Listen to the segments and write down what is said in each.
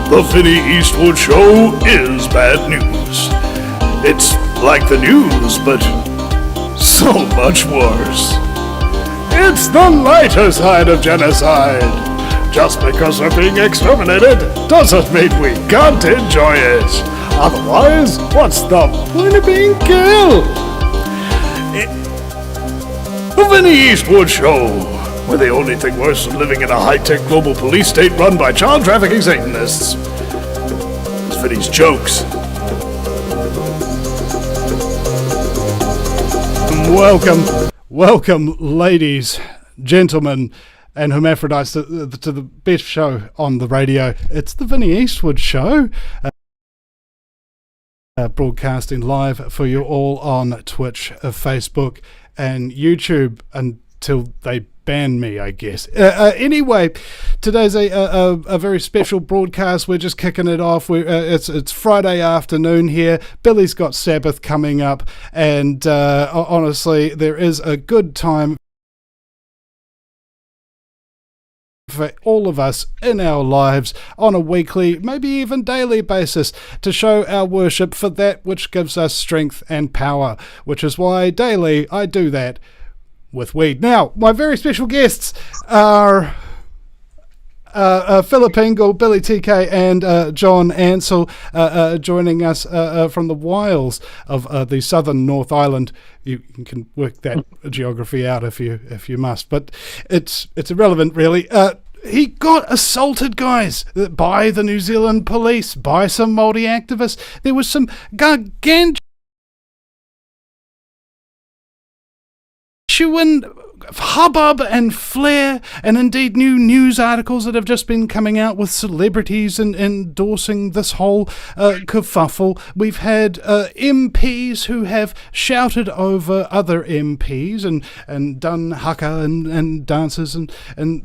The Vinny Eastwood Show is bad news. It's like the news, but so much worse. It's the lighter side of genocide. Just because we're being exterminated doesn't mean we can't enjoy it. Otherwise, what's the point of being killed? The Vinny Eastwood Show. We're the only thing worse than living in a high-tech global police state run by child trafficking Satanists. It's Vinny's jokes. Welcome, ladies, gentlemen, and hermaphrodites to the best show on the radio. It's the Vinny Eastwood Show. Broadcasting live for you all on Twitch, Facebook, and YouTube until they ban me, I guess. Anyway, today's a very special broadcast. We're just kicking it off. It's Friday afternoon here. Billy's got Sabbath coming up, and honestly, there is a good time for all of us in our lives on a weekly, maybe even daily basis to show our worship for that which gives us strength and power, which is why daily I do that with weed. Now, my very special guests are Philip Engel, Billy TK, and John Ansell, joining us from the wilds of the southern North Island. You can work that geography out if you must, but it's irrelevant really. He got assaulted, guys, by the New Zealand police, by some Māori activists. There was some gargantuan hubbub and flair, and indeed new news articles that have just been coming out with celebrities and endorsing this whole kerfuffle. We've had MPs who have shouted over other MPs and done haka and dances and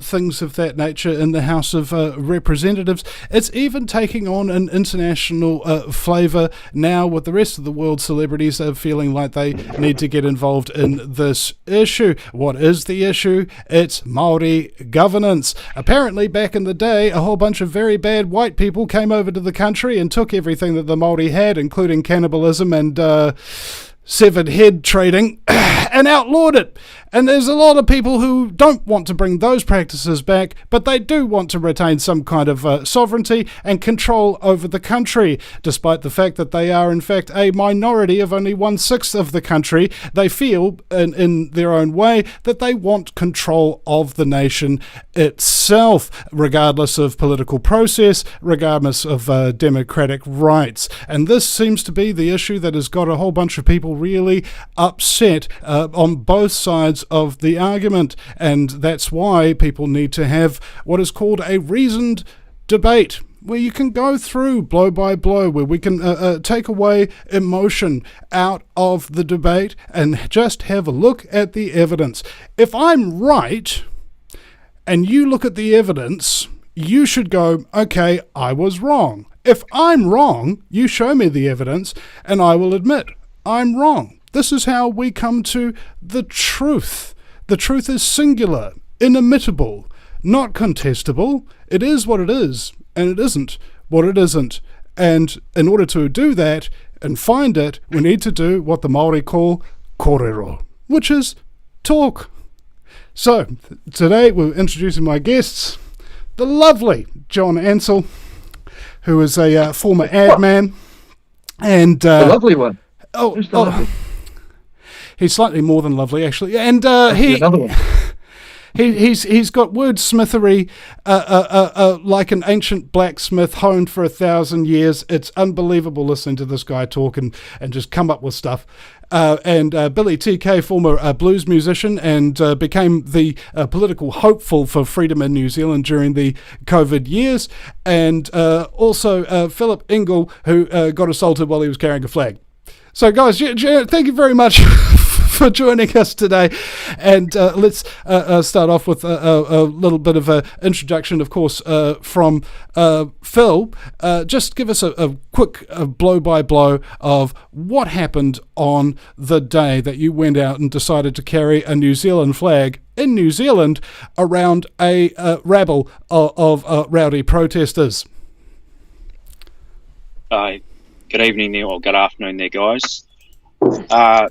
things of that nature in the House of Representatives. It's even taking on an international flavour now, with the rest of the world celebrities feeling like they need to get involved in this issue. What is the issue? It's Māori governance. Apparently, back in the day, a whole bunch of very bad white people came over to the country and took everything that the Māori had, including cannibalism and severed head trading, and outlawed it. And there's a lot of people who don't want to bring those practices back, but they do want to retain some kind of sovereignty and control over the country. Despite the fact that they are in fact a minority of only 1/6 of the country, they feel in their own way that they want control of the nation itself, regardless of political process, regardless of democratic rights. And this seems to be the issue that has got a whole bunch of people really upset on both sides of the argument, and that's why people need to have what is called a reasoned debate, where you can go through blow by blow, where we can take away emotion out of the debate and just have a look at the evidence. If I'm right and you look at the evidence, you should go, okay, I was wrong. If I'm wrong, you show me the evidence and I will admit I'm wrong. This is how we come to the truth. The truth is singular, inimitable, not contestable. It is what it is, and it isn't what it isn't. And in order to do that and find it, we need to do what the Māori call kōrero, which is talk. So, today we're introducing my guests, the lovely John Ansell, who is a former ad man. And the lovely one. Oh, he's slightly more than lovely, actually, and another one. He's got wordsmithery like an ancient blacksmith honed for 1,000 years. It's unbelievable listening to this guy talk and just come up with stuff. And Billy TK, former blues musician, and became the political hopeful for freedom in New Zealand during the COVID years. And also Philip Engel, who got assaulted while he was carrying a flag. So, guys, thank you very much for joining us today. And let's start off with a little bit of an introduction, of course, from Phil. Just give us a quick blow-by-blow of what happened on the day that you went out and decided to carry a New Zealand flag in New Zealand around a rabble of rowdy protesters. Good evening there, or good afternoon there, guys. I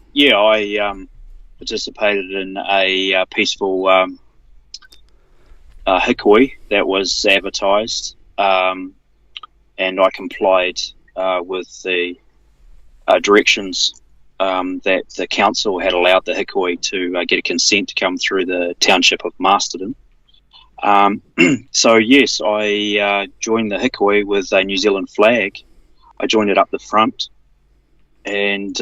participated in a peaceful hikoi that was advertised, and I complied with the directions that the council had allowed the hikoi to get a consent to come through the township of Masterton. So yes, I joined the hikoi with a New Zealand flag. I joined it up the front and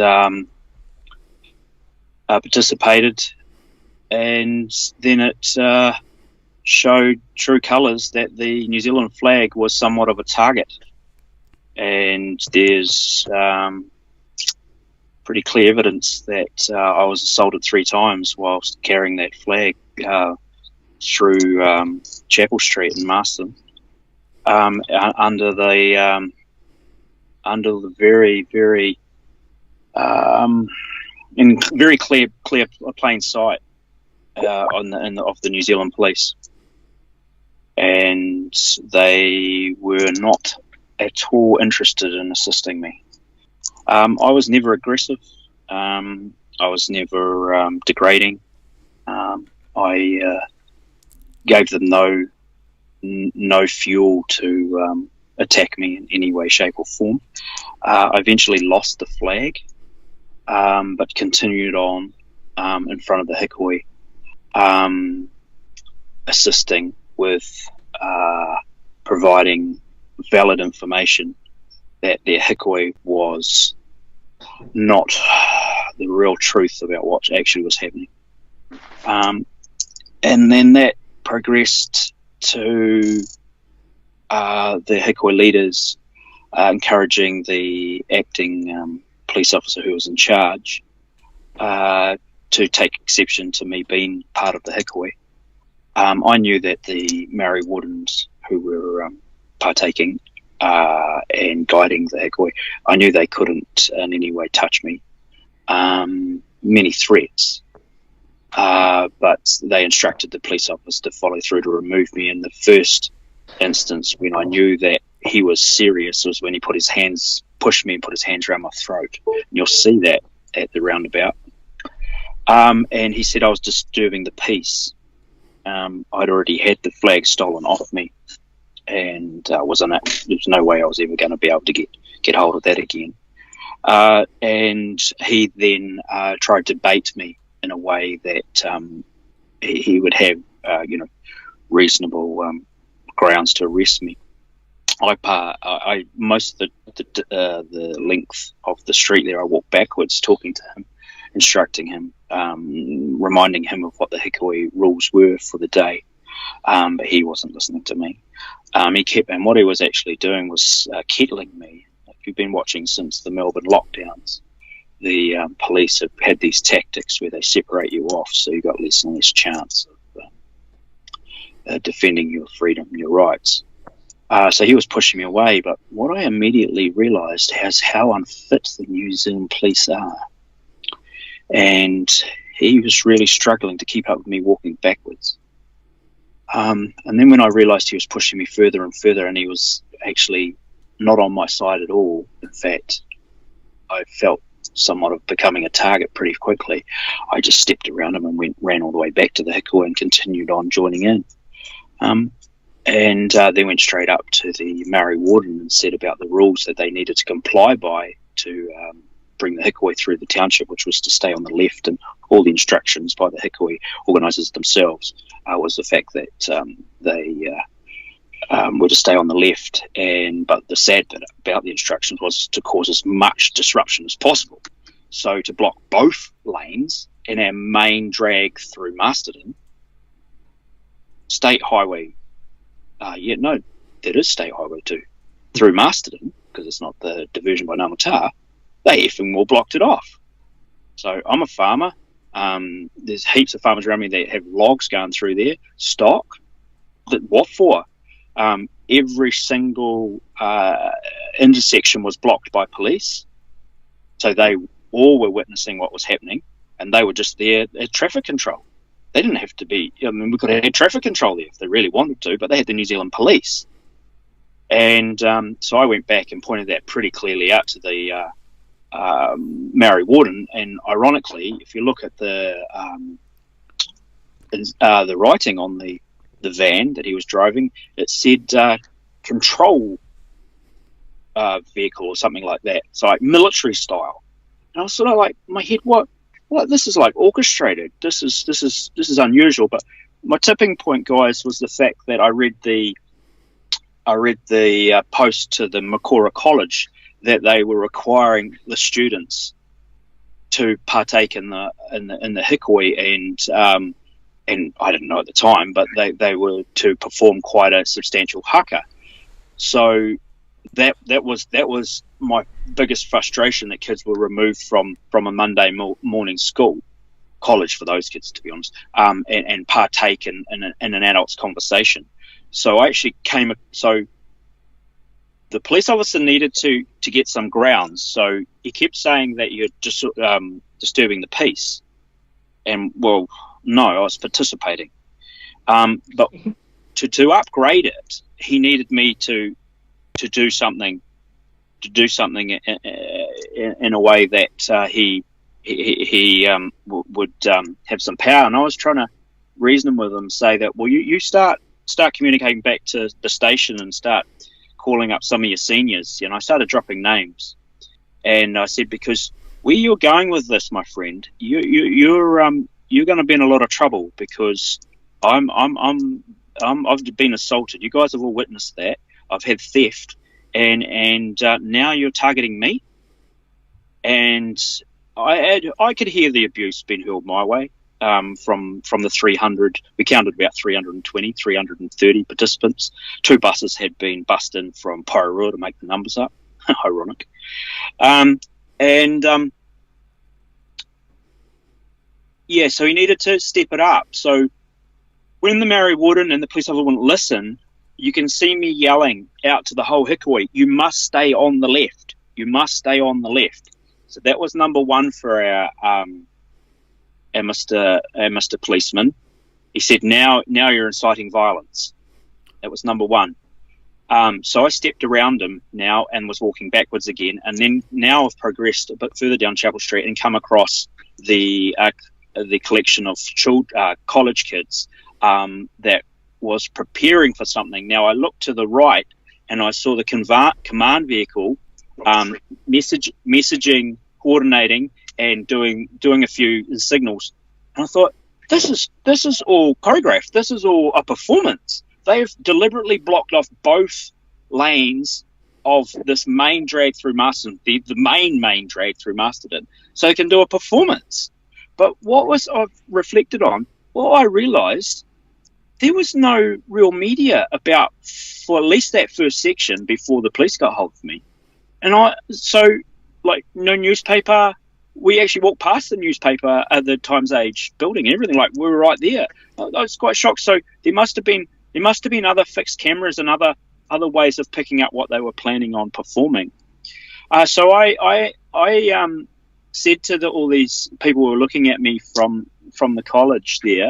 participated, and then it showed true colours that the New Zealand flag was somewhat of a target, and there's pretty clear evidence that I was assaulted 3 times whilst carrying that flag through Chapel Street in Masterton, under the very, very in very clear plain sight of the New Zealand police, and they were not at all interested in assisting me. I was never aggressive. I was never degrading. I gave them no fuel to attack me in any way, shape or form. I eventually lost the flag, but continued on in front of the hikoi, assisting with providing valid information that their hikoi was not the real truth about what actually was happening. And then that progressed to the hikoi leaders encouraging the acting police officer who was in charge to take exception to me being part of the hikoi. I knew that the Maori wardens who were partaking and guiding the hikoi, I knew they couldn't in any way touch me. Many threats, but they instructed the police officer to follow through to remove me. In the first instance, when I knew that he was serious, was when he pushed me and put his hands around my throat. And you'll see that at the roundabout. And he said I was disturbing the peace. I'd already had the flag stolen off me, and there was no way I was ever going to be able to get hold of that again. And he then tried to bait me in a way that he would have reasonable grounds to arrest me. I most of the length of the street there, I walked backwards, talking to him, instructing him, reminding him of what the hikoi rules were for the day, but he wasn't listening to me. And what he was actually doing was kettling me. If you've been watching since the Melbourne lockdowns, the police have had these tactics where they separate you off, so you've got less and less chance of defending your freedom, your rights. So he was pushing me away, but what I immediately realised is how unfit the New Zealand police are. And he was really struggling to keep up with me walking backwards. And then when I realised he was pushing me further and further, and he was actually not on my side at all, in fact, I felt somewhat of becoming a target pretty quickly. I just stepped around him and ran all the way back to the hikoi and continued on joining in. And then went straight up to the Maori warden and said about the rules that they needed to comply by to bring the hikoi through the township, which was to stay on the left, and all the instructions by the hikoi organisers themselves was the fact that they were to stay on the left, but the sad bit about the instructions was to cause as much disruption as possible. So to block both lanes in our main drag through Masterton, State Highway, that is State Highway 2, through Masterton, because it's not the division by Ngāmata, they effing all blocked it off. So I'm a farmer. There's heaps of farmers around me that have logs going through there, stock. What for? Every single intersection was blocked by police. So they all were witnessing what was happening, and they were just there at traffic control. They didn't have to be, we could have had traffic control there if they really wanted to, but they had the New Zealand police. And so I went back and pointed that pretty clearly out to the Maori warden. And ironically, if you look at the writing on the van that he was driving, it said control vehicle or something like that. So like military style. And I was sort of like, in my head, what? This is like orchestrated. This is unusual. But my tipping point, guys, was the fact that I read the post to the Makora College that they were requiring the students to partake in the hikoi, and I didn't know at the time, but they were to perform quite a substantial haka. So that was my biggest frustration, that kids were removed from a Monday morning college for those kids, to be honest, and partake in an adult's conversation. So I actually so the police officer needed to get some grounds. So he kept saying that you're just disturbing the peace, and well, no, I was participating. But to upgrade it, he needed me to do something in a way that he would have some power. And I was trying to reason with him, say that, well, you start communicating back to the station and start calling up some of your seniors. I started dropping names, and I said, because where you're going with this, my friend, you're going to be in a lot of trouble, because I've been assaulted. You guys have all witnessed that. I've had theft, and now you're targeting me. And I could hear the abuse being hurled my way. From the 300, we counted about 330 participants. 2 buses had been bussed in from Pairua to make the numbers up. Ironic. So he needed to step it up. So when the Maori warden and the police officer wouldn't listen, you can see me yelling out to the whole hikoi, you must stay on the left. You must stay on the left. So that was number 1 for our Mr. Policeman. He said, now you're inciting violence. That was number 1. So I stepped around him now and was walking backwards again. And then now I've progressed a bit further down Chapel Street and come across the collection of college kids that was preparing for something. Now I looked to the right and I saw the command vehicle messaging, coordinating, and doing a few signals. And I thought, this is all choreographed. This is all a performance. They've deliberately blocked off both lanes of this main drag through Masterton, the main drag through Masterton, so they can do a performance. But I've reflected on, I realised there was no real media for at least that first section before the police got hold of me. And no newspaper. We actually walked past the newspaper at the Times Age building and everything. Like, we were right there. I was quite shocked. So there must have been other fixed cameras and other ways of picking up what they were planning on performing. So I said to all these people who were looking at me from the college there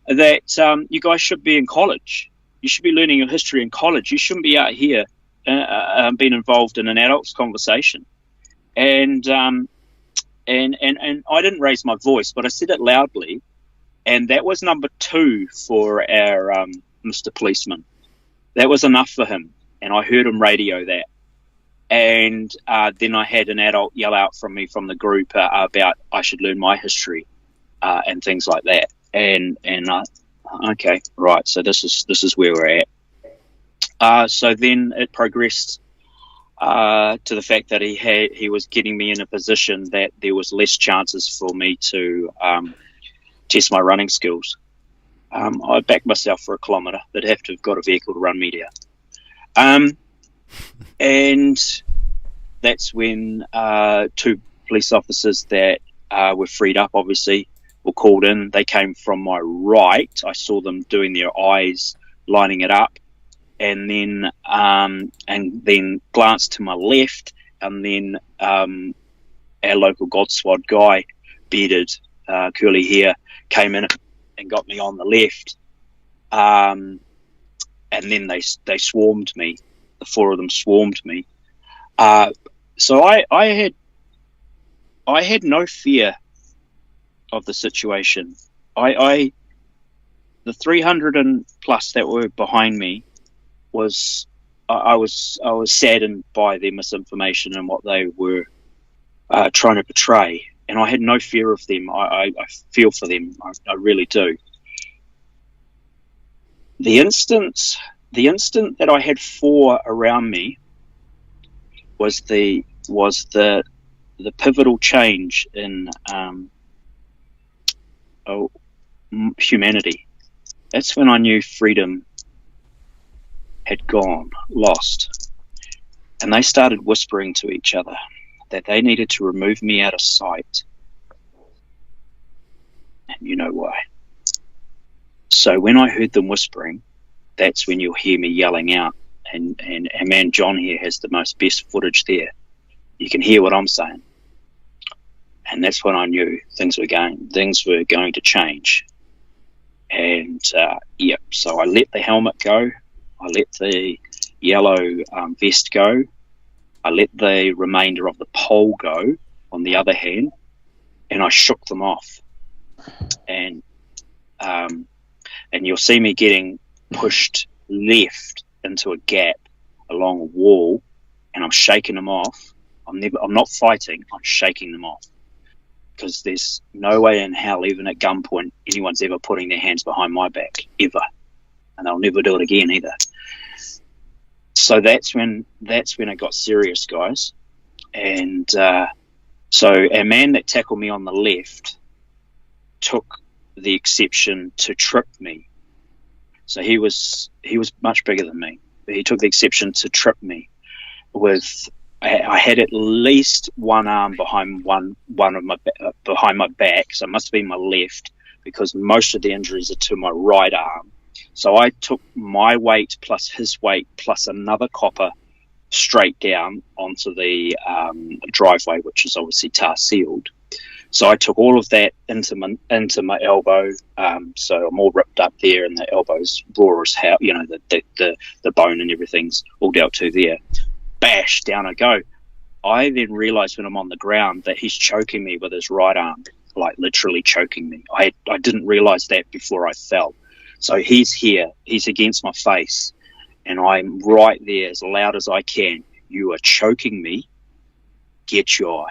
that you guys should be in college. You should be learning your history in college. You shouldn't be out here being involved in an adult's conversation. And I didn't raise my voice, but I said it loudly, and that was number 2 for our Mr. Policeman. That was enough for him, and I heard him radio that. And then I had an adult yell out from me from the group about I should learn my history and things like that. And okay, right. So this is where we're at. So then it progressed to the fact that he was getting me in a position that there was less chances for me to test my running skills. I backed myself for a kilometre. They'd have to have got a vehicle to run me down. And that's when 2 police officers that were freed up, obviously, were called in. They came from my right. I saw them doing their eyes, lining it up, and then glanced to my left, and then our local God Squad guy, bearded, curly hair, came in and got me on the left, and then they swarmed me. The four of them swarmed me. So I had no fear of the situation. The 300 and plus that were behind me I was saddened by their misinformation and what they were trying to portray, and I had no fear of them. I feel for them. I really do. The instant that I had four around me was the pivotal change in humanity. That's when I knew freedom had gone, lost. And they started whispering to each other that they needed to remove me out of sight. And you know why. So when I heard them whispering, that's when you'll hear me yelling out. And man, John here has the best footage there. You can hear what I'm saying. And that's when I knew things were going to change. And so I let the helmet go. I let the yellow vest go. I let the remainder of the pole go, on the other hand, and I shook them off. And you'll see me getting pushed left into a gap along a wall, and I'm shaking them off. I'm not fighting. I'm shaking them off, because there's no way in hell, even at gunpoint, anyone's ever putting their hands behind my back, ever. And they'll never do it again either. So that's when it got serious, guys. And so a man that tackled me on the left took the exception to trip me. So he was much bigger than me, but he took the exception to trip me. I had at least one arm behind behind my back, so it must have been my left, because most of the injuries are to my right arm. So I took my weight plus his weight plus another copper straight down onto the driveway, which is obviously tar sealed. So I took all of that into my elbow. So I'm all ripped up there, and the elbow's raw as hell. You know, the bone and everything's all dealt to there. Bash, down I go. I then realised when I'm on the ground that he's choking me with his right arm, like literally choking me. I didn't realise that before I fell. So he's here, he's against my face, and I'm right there as loud as I can. You are choking me. Get your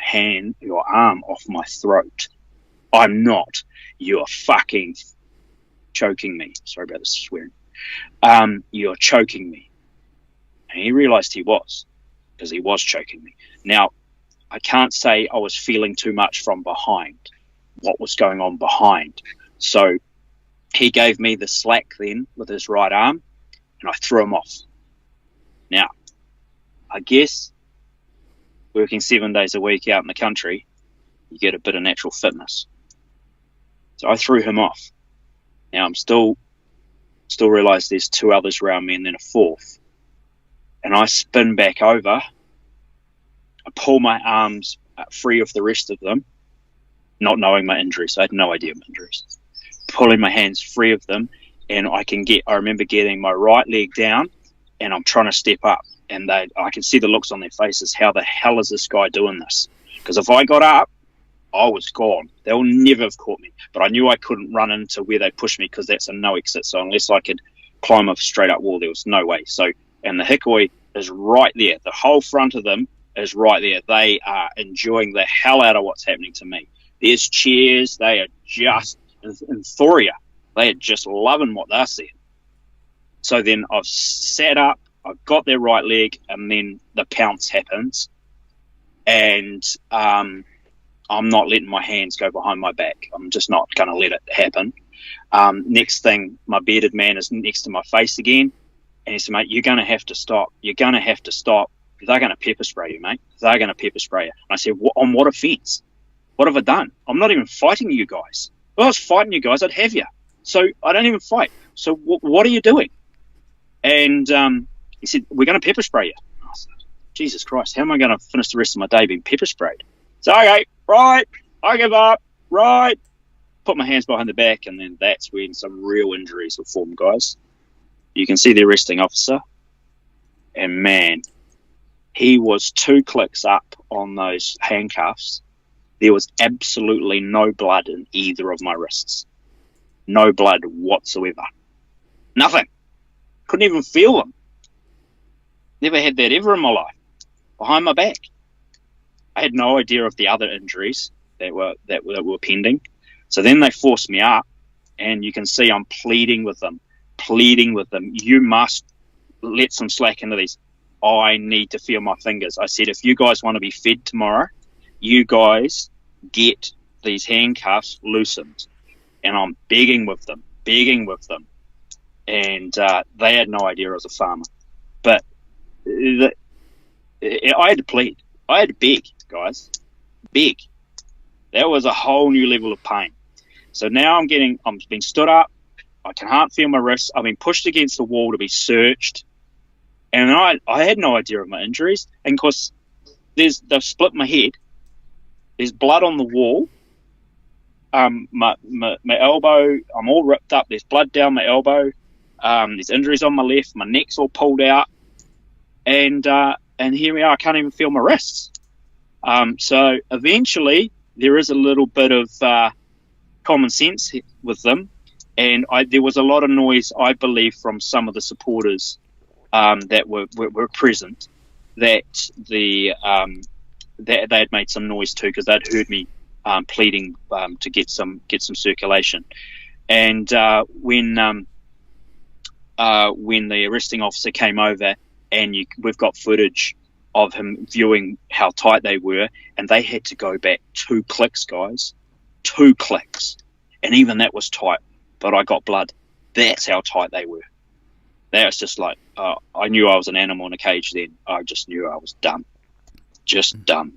arm off my throat. I'm not. You're fucking choking me. Sorry about the swearing. You're choking me. And he realised he was, because he was choking me. Now, I can't say I was feeling too much from behind, what was going on behind. So he gave me the slack then with his right arm, and I threw him off. Now, I guess working 7 days a week out in the country, you get a bit of natural fitness. So I threw him off. Now I'm still realise there's two others around me and then a fourth. And I spin back over. I pull my arms free of the rest of them, not knowing my injuries. I had no idea of my injuries. Pulling my hands free of them, and I remember getting my right leg down, and I'm trying to step up, and I can see the looks on their faces. How the hell is this guy doing this? Because if I got up, I was gone. They'll never have caught me. But I knew I couldn't run into where they pushed me, because that's a no exit. So unless I could climb a straight up wall, there was no way. So, and the hickory is right there. The whole front of them is right there. They are enjoying the hell out of what's happening to me. There's cheers. They are just in Thoria. They are just loving what they're seeing. So then I've sat up, I've got their right leg, and then the pounce happens. And I'm not letting my hands go behind my back. I'm just not going to let it happen. Next thing, my bearded man is next to my face again. And he said, mate, you're going to have to stop. You're going to have to stop. They're going to pepper spray you, mate. They're going to pepper spray you. And I said, on what offence? What have I done? I'm not even fighting you guys. If I was fighting you guys, I'd have you. So I don't even fight. So what are you doing? And he said, we're going to pepper spray you. I said, Jesus Christ, how am I going to finish the rest of my day being pepper sprayed? So, okay, right, I give up, right. Put my hands behind the back, and then that's when some real injuries will form, guys. You can see the arresting officer, and man, he was 2 clicks up on those handcuffs. There was absolutely no blood in either of my wrists. No blood whatsoever. Nothing. Couldn't even feel them. Never had that ever in my life. Behind my back. I had no idea of the other injuries that were pending. So then they forced me up, and you can see I'm pleading with them. You must let some slack into these. I need to feel my fingers. I said, if you guys want to be fed tomorrow, you guys get these handcuffs loosened. And I'm begging with them. And they had no idea I was a farmer. But I had to plead. I had to beg, guys. Beg. That was a whole new level of pain. So now I'm being stood up. I can't feel my wrists. I've been pushed against the wall to be searched. And I had no idea of my injuries. And of course, they've split my head. There's blood on the wall. My elbow, I'm all ripped up. There's blood down my elbow. There's injuries on my left. My neck's all pulled out. And here we are. I can't even feel my wrists. So eventually, there is a little bit of common sense with them. And there was a lot of noise, I believe, from some of the supporters that were present, that they had made some noise too, because they'd heard me pleading to get some circulation. And when the arresting officer came over, and we've got footage of him viewing how tight they were, and they had to go back 2 clicks, guys, 2 clicks, and even that was tight. But I got blood. That's how tight they were. That was just like, I knew I was an animal in a cage then. I just knew I was done. Just done.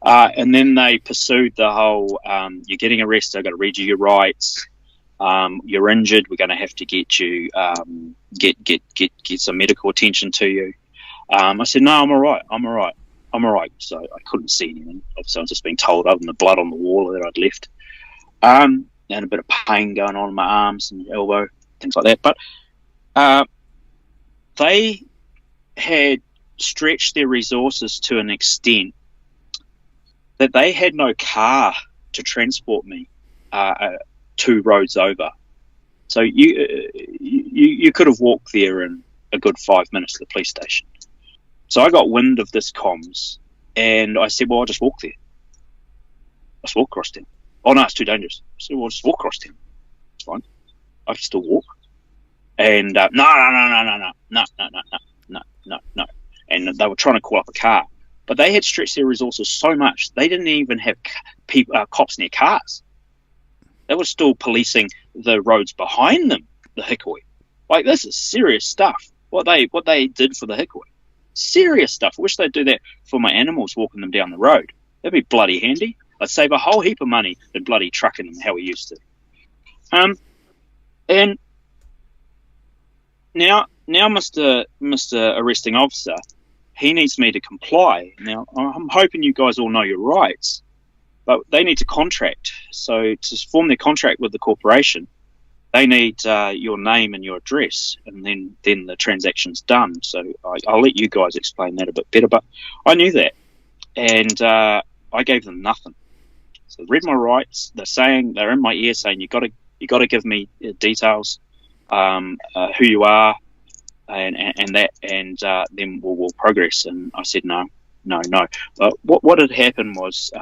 And then they pursued the whole, you're getting arrested, I've got to read you your rights. You're injured, we're going to have to get you, get some medical attention to you. I said, no, I'm all right. So I couldn't see anything. Obviously, I was just being told, other than the blood on the wall that I'd left. And a bit of pain going on in my arms and elbow, things like that. But they had stretched their resources to an extent that they had no car to transport me 2 roads over. So you could have walked there in a good 5 minutes to the police station. So I got wind of this comms, and I said, well, I'll just walk there. I'll just walk across town. Oh, no, it's too dangerous. I said, well, I'll just walk across town. It's fine. I can still walk. And no. And they were trying to call up a car. But they had stretched their resources so much, they didn't even have cops near cars. They were still policing the roads behind them, the Hikoi. Like, this is serious stuff. What they did for the Hikoi. Serious stuff. I wish they'd do that for my animals, walking them down the road. That'd be bloody handy. I'd save a whole heap of money than bloody trucking them how we used to. And now Mr. Arresting Officer, he needs me to comply. Now, I'm hoping you guys all know your rights, but they need to contract. So to form their contract with the corporation, they need your name and your address, and then the transaction's done. So I'll let you guys explain that a bit better, but I knew that. And I gave them nothing. So read my rights. They're in my ear saying, you got to give me details, who you are, and then we'll progress. And I said no. But what had happened was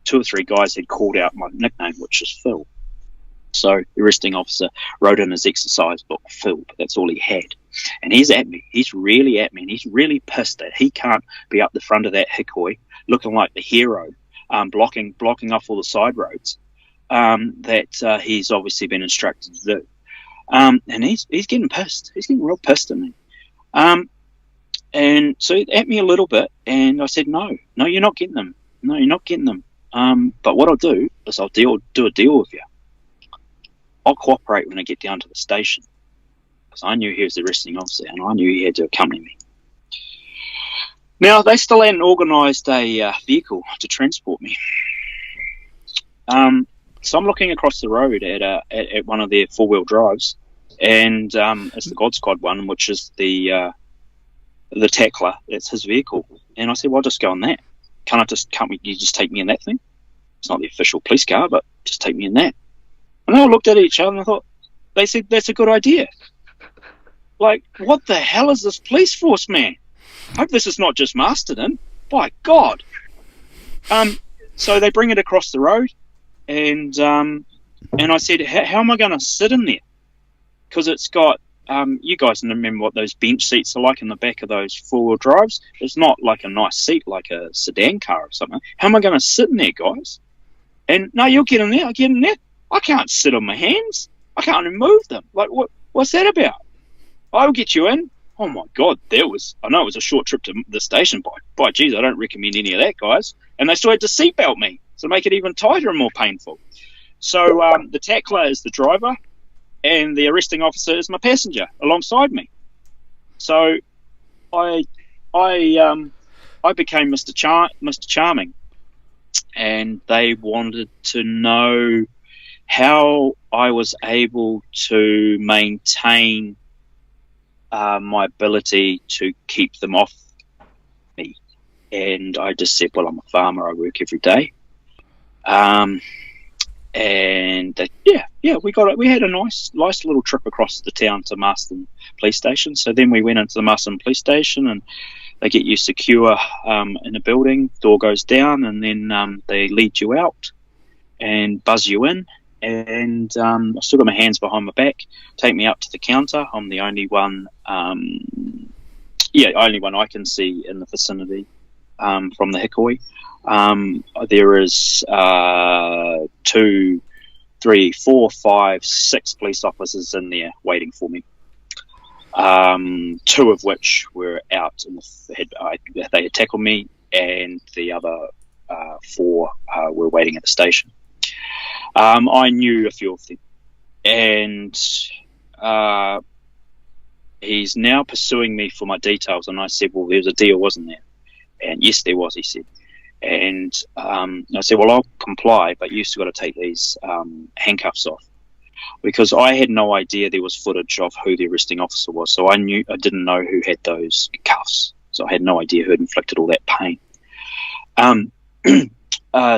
2 or 3 guys had called out my nickname, which is Phil. So the arresting officer wrote in his exercise book, Phil, but that's all he had. And he's at me. He's really at me, and he's really pissed that he can't be up the front of that Hikoi, looking like the hero, blocking off all the side roads that he's obviously been instructed to do. And he's getting pissed. He's getting real pissed at me. And so at me a little bit, and I said, no, you're not getting them. No, you're not getting them. But what I'll do is I'll do a deal with you. I'll cooperate when I get down to the station, because I knew he was the arresting officer, and I knew he had to accompany me. Now, they still hadn't organised a vehicle to transport me. So I'm looking across the road at one of their 4-wheel drives, and it's the God Squad one, which is the the tackler. It's his vehicle. And I said, well, I'll just go on that. Can't you just take me in that thing? It's not the official police car, but just take me in that. And they all looked at each other and I thought, they said, that's a good idea. Like, what the hell is this police force, man? I hope this is not just Masterton. By God. So they bring it across the road, and I said, how am I going to sit in there? Because it's got, you guys remember what those bench seats are like in the back of those four-wheel drives? It's not like a nice seat like a sedan car or something. How am I going to sit in there, guys? And, no, you'll get in there. I get in there. I can't sit on my hands. I can't even move them. Like, what's that about? I'll get you in. Oh, my God, I know it was a short trip to the station. By geez, I don't recommend any of that, guys. And they still had to seatbelt me to make it even tighter and more painful. So the tackler is the driver, and the arresting officer is my passenger alongside me. So I became Mr. Charming, and they wanted to know how I was able to maintain my ability to keep them off me. And I just said, well, I'm a farmer, I work every day. And we had a nice little trip across the town to Masterton police station. So then we went into the Masterton police station, and they get you secure in a building, door goes down, and then they lead you out and buzz you in. And I still got my hands behind my back, take me up to the counter. I'm the only one, only one I can see in the vicinity from the Hikoi. There is 2, 3, 4, 5, 6 police officers in there waiting for me. 2 of which were out in they had tackled me, and the other 4 were waiting at the station. I knew a few of them, and he's now pursuing me for my details. And I said, well, there was a deal, wasn't there? And yes, there was, he said. And I said, well, I'll comply, but you still got to take these handcuffs off, because I had no idea there was footage of who the arresting officer was. So I didn't know who had those cuffs. So I had no idea who had inflicted all that pain.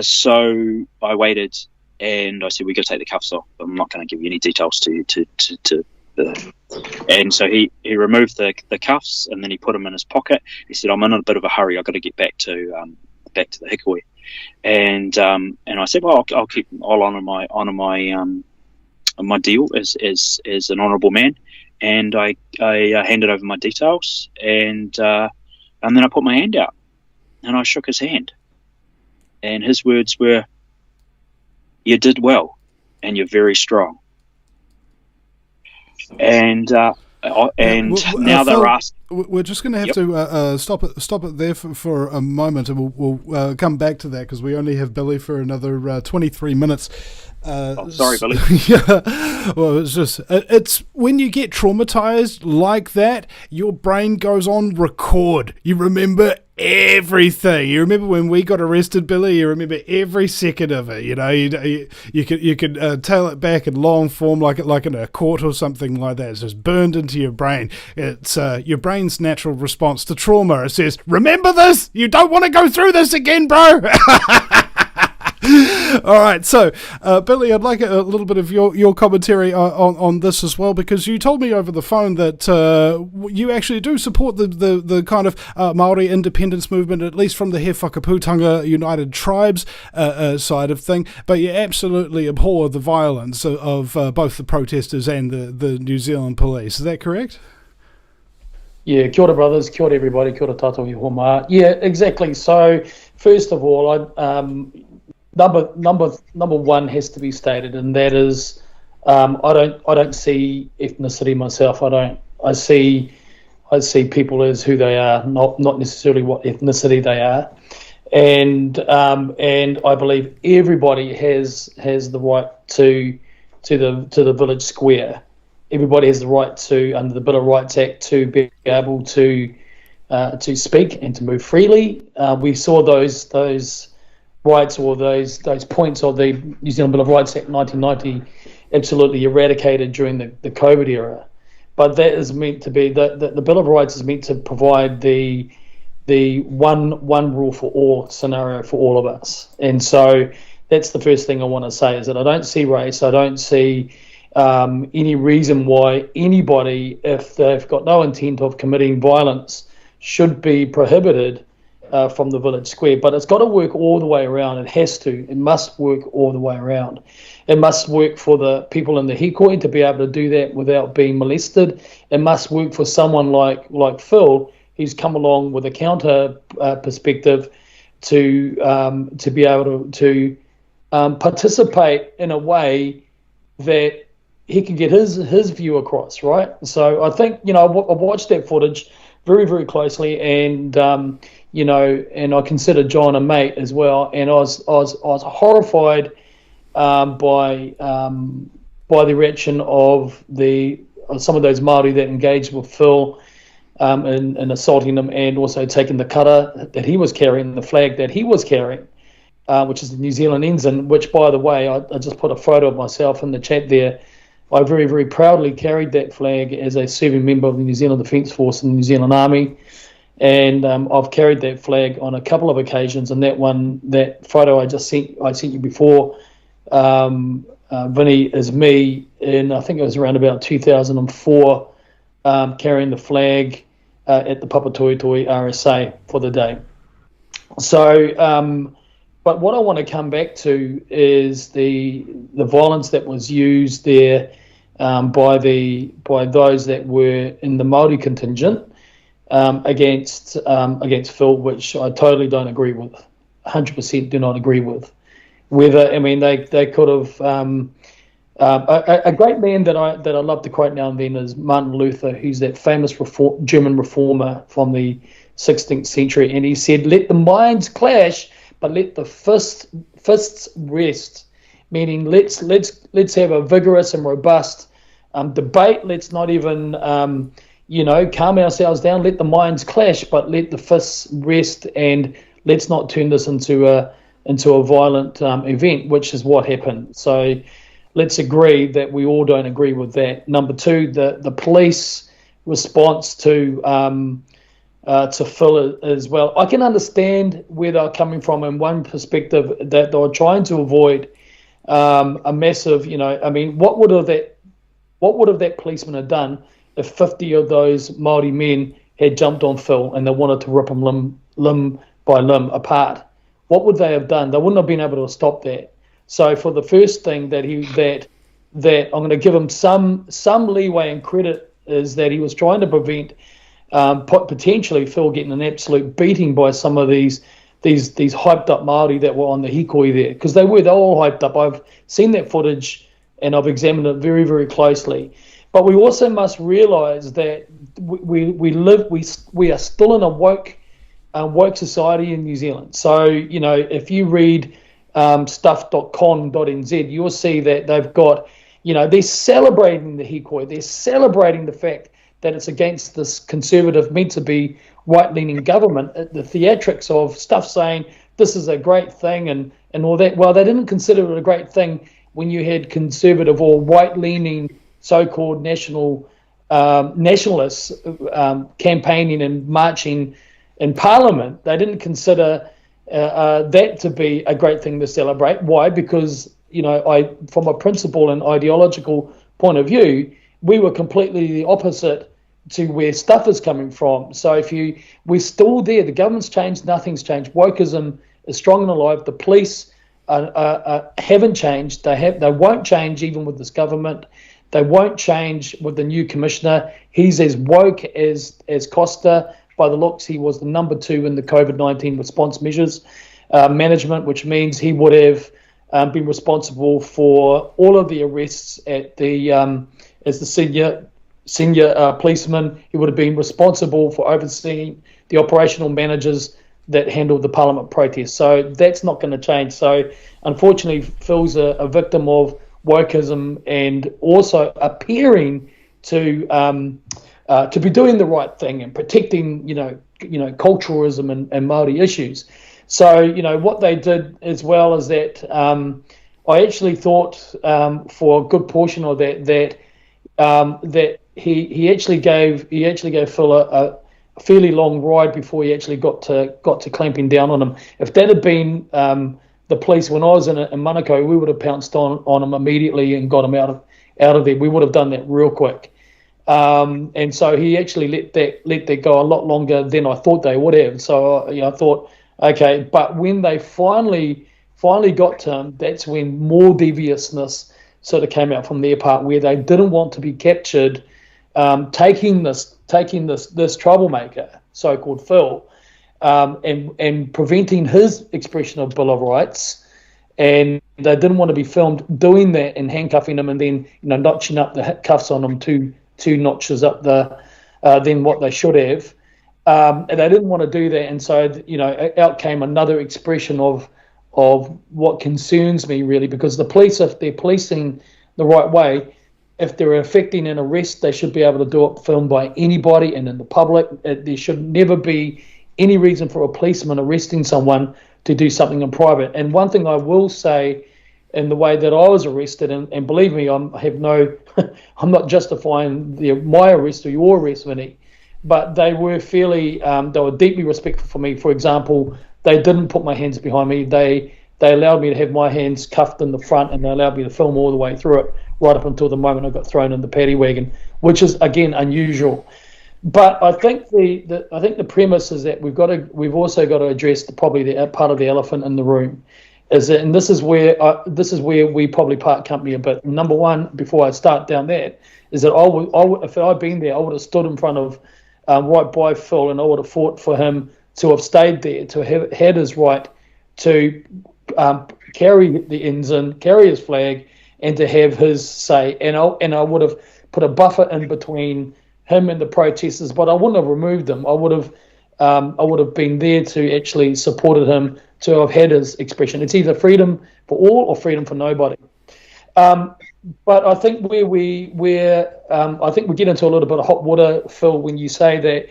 So I waited, and I said, we got to take the cuffs off. I'm not going to give you any details and so he removed the cuffs, and then he put them in his pocket. He said, I'm in a bit of a hurry. I've got to get back to the Hikoi. And I said, well, I'll honour my deal as an honourable man. And I handed over my details, and then I put my hand out, and I shook his hand. And his words were, you did well, and you're very strong. And now they're asked. We're just going to have to stop it there for a moment, and we'll come back to that, because we only have Billy for another 23 minutes. Sorry, Billy. Yeah. Well, it's when you get traumatized like that, your brain goes on record. You remember everything. You remember when we got arrested, Billy? You remember every second of it. You know, you could tail it back in long form, like in a court or something like that. It's just burned into your brain. It's your brain's natural response to trauma. It says, "Remember this? You don't want to go through this again, bro." All right, so Billy, I'd like a little bit of your commentary on this as well, because you told me over the phone that you actually do support the kind of Māori independence movement, at least from the He Whakaputanga United Tribes side of thing, but you absolutely abhor the violence of both the protesters and the New Zealand police. Is that correct? Yeah, kia ora brothers, kia ora everybody, kia ora tātou i homa. Yeah, exactly. So first of all, Number one has to be stated, and that is, I don't see ethnicity myself. I see people as who they are, not necessarily what ethnicity they are, and I believe everybody has the right to the village square. Everybody has the right to, under the Bill of Rights Act, to be able to speak and to move freely. We saw those rights, or those points of the New Zealand Bill of Rights Act 1990 absolutely eradicated during the COVID era. but that is meant to be the Bill of Rights is meant to provide the one rule for all scenario for all of us. And so that's the first thing I want to say, is that I don't see race. I don't see any reason why anybody, if they've got no intent of committing violence, should be prohibited from the village square. But it's got to work all the way around. It has to. It must work all the way around. It must work for the people in the hikoi to be able to do that without being molested. It must work for someone like Phil, who's come along with a counter perspective to be able to participate in a way that he can get his view across, right? So I think, I watched that footage very, very closely, and and I consider John a mate as well, and I was horrified by the reaction of some of those Māori that engaged with Phil in assaulting him, and also taking the kata that he was carrying, the flag that he was carrying, which is the New Zealand ensign, which, by the way, I just put a photo of myself in the chat there. I very, very proudly carried that flag as a serving member of the New Zealand Defence Force and the New Zealand Army, and I've carried that flag on a couple of occasions. And that photo I sent you before, Vinny, is me, and I think it was around about 2004, carrying the flag at the Papatoetoe RSA for the day. So, but what I want to come back to is the violence that was used there by those that were in the Māori contingent against Phil, which I totally don't agree with, 100% do not agree with. They could have a great man that I love to quote now and then is Martin Luther, who's that famous German reformer from the 16th century, and he said, "Let the minds clash, but let the fists rest," meaning let's have a vigorous and robust debate. Let's not even calm ourselves down. Let the minds clash, but let the fists rest, and let's not turn this into a violent event, which is what happened. So let's agree that we all don't agree with that. Number two, the police response to Phil as well. I can understand where they're coming from in one perspective, that they were trying to avoid a massive, what would have that policeman have done if 50 of those Māori men had jumped on Phil and they wanted to rip him limb by limb apart? What would they have done? They wouldn't have been able to stop that. So for the first thing that I'm going to give him some leeway and credit, is that he was trying to prevent potentially Phil getting an absolute beating by some of these hyped up Māori that were on the hikoi there, because they're all hyped up. I've seen that footage and I've examined it very, very closely. But we also must realise that we are still in a woke society in New Zealand. So if you read stuff.com.nz, you'll see that they've got, they're celebrating the hikoi. They're celebrating the fact that it's against this conservative, meant to be right-leaning government, the theatrics of stuff saying this is a great thing and all that. Well, they didn't consider it a great thing when you had conservative or right-leaning so-called nationalists campaigning and marching in Parliament. They didn't consider that to be a great thing to celebrate. Why? Because, from a principle and ideological point of view, we were completely the opposite to where stuff is coming from. So we're still there. The government's changed, nothing's changed. Wokeism is strong and alive. The police haven't changed. They won't change even with this government. They won't change with the new commissioner. He's as woke as Costa. By the looks, he was the number 2 in the COVID-19 response measures management, which means he would have been responsible for all of the arrests at as the senior policeman. He would have been responsible for overseeing the operational managers that handled the Parliament protests. So that's not going to change. So unfortunately, Phil's a victim of wokeism, and also appearing to be doing the right thing and protecting, culturalism and Māori issues. So, what they did as well is that I actually thought for a good portion of that he actually gave Phil a fairly long ride before he actually got to clamping down on him. If that had been the police when I was in Monaco, we would have pounced on him immediately and got him out of there. We would have done that real quick. And so he actually let that go a lot longer than I thought they would have. So I thought, okay, but when they finally got to him, that's when more deviousness sort of came out from their part, where they didn't want to be captured, taking this troublemaker, so-called Phil, and preventing his expression of Bill of Rights, and they didn't want to be filmed doing that and handcuffing him and then notching up the cuffs on him two notches up than what they should have, and they didn't want to do that, and so out came another expression of what concerns me really, because the police, if they're policing the right way, if they're effecting an arrest, they should be able to do it filmed by anybody and in the public. There should never be any reason for a policeman arresting someone to do something in private. And one thing I will say, in the way that I was arrested, and believe me, I'm not justifying my arrest or your arrest, Vinny, but they were they were deeply respectful for me. For example, they didn't put my hands behind me. They allowed me to have my hands cuffed in the front, and they allowed me to film all the way through it, right up until the moment I got thrown in the paddy wagon, which is again unusual. But I think the premise is that we've also got to address probably the part of the elephant in the room, is that, and this is where we probably part company a bit. Number one, before I start down that, is that I would if I'd been there, I would have stood in front of right by Phil, and I would have fought for him to have stayed there, to have had his right to carry the ensign, carry his flag, and to have his say. And I would have put a buffer in between him and the protesters, but I wouldn't have removed them. I would have been there to actually supported him to have had his expression. It's either freedom for all or freedom for nobody. But I think I think we get into a little bit of hot water, Phil, when you say that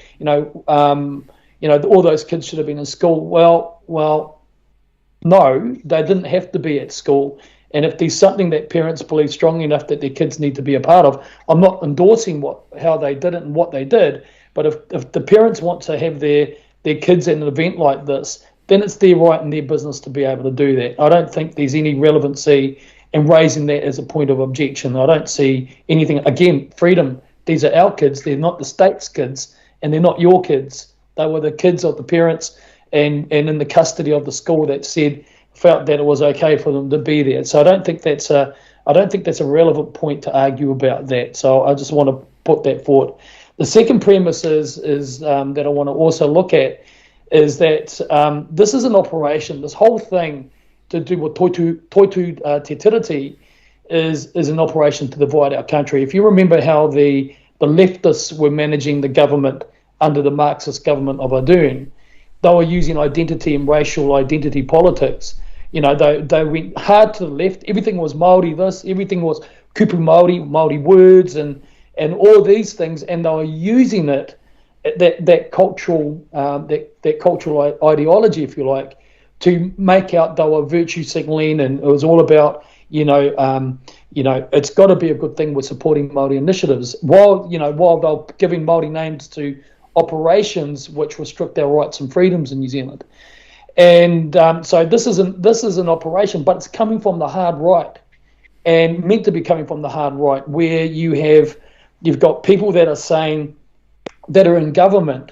all those kids should have been in school. Well, no, they didn't have to be at school. And if there's something that parents believe strongly enough that their kids need to be a part of, I'm not endorsing how they did it and what they did. But if the parents want to have their kids at an event like this, then it's their right and their business to be able to do that. I don't think there's any relevancy in raising that as a point of objection. I don't see anything. Again, freedom. These are our kids. They're not the state's kids, and they're not your kids. They were the kids of the parents and in the custody of the school that felt that it was okay for them to be there. So I don't think that's a relevant point to argue about that. So I just want to put that forward. The second premise is that I want to also look at is that this is an operation. This whole thing to do with Toitu Te Tiriti is an operation to divide our country. If you remember how the leftists were managing the government under the Marxist government of Ardern, they were using identity and racial identity politics. They went hard to the left. Everything was Māori this, everything was kupu Māori words and all these things, and they were using it, that cultural ideology, if you like, to make out they were virtue signaling, and it was all about it's got to be a good thing with supporting Māori initiatives, while they're giving Māori names to operations which restrict our rights and freedoms in New Zealand. And so this is an operation, but it's coming from the hard right, and meant to be coming from the hard right, where you've got people that are saying, that are in government,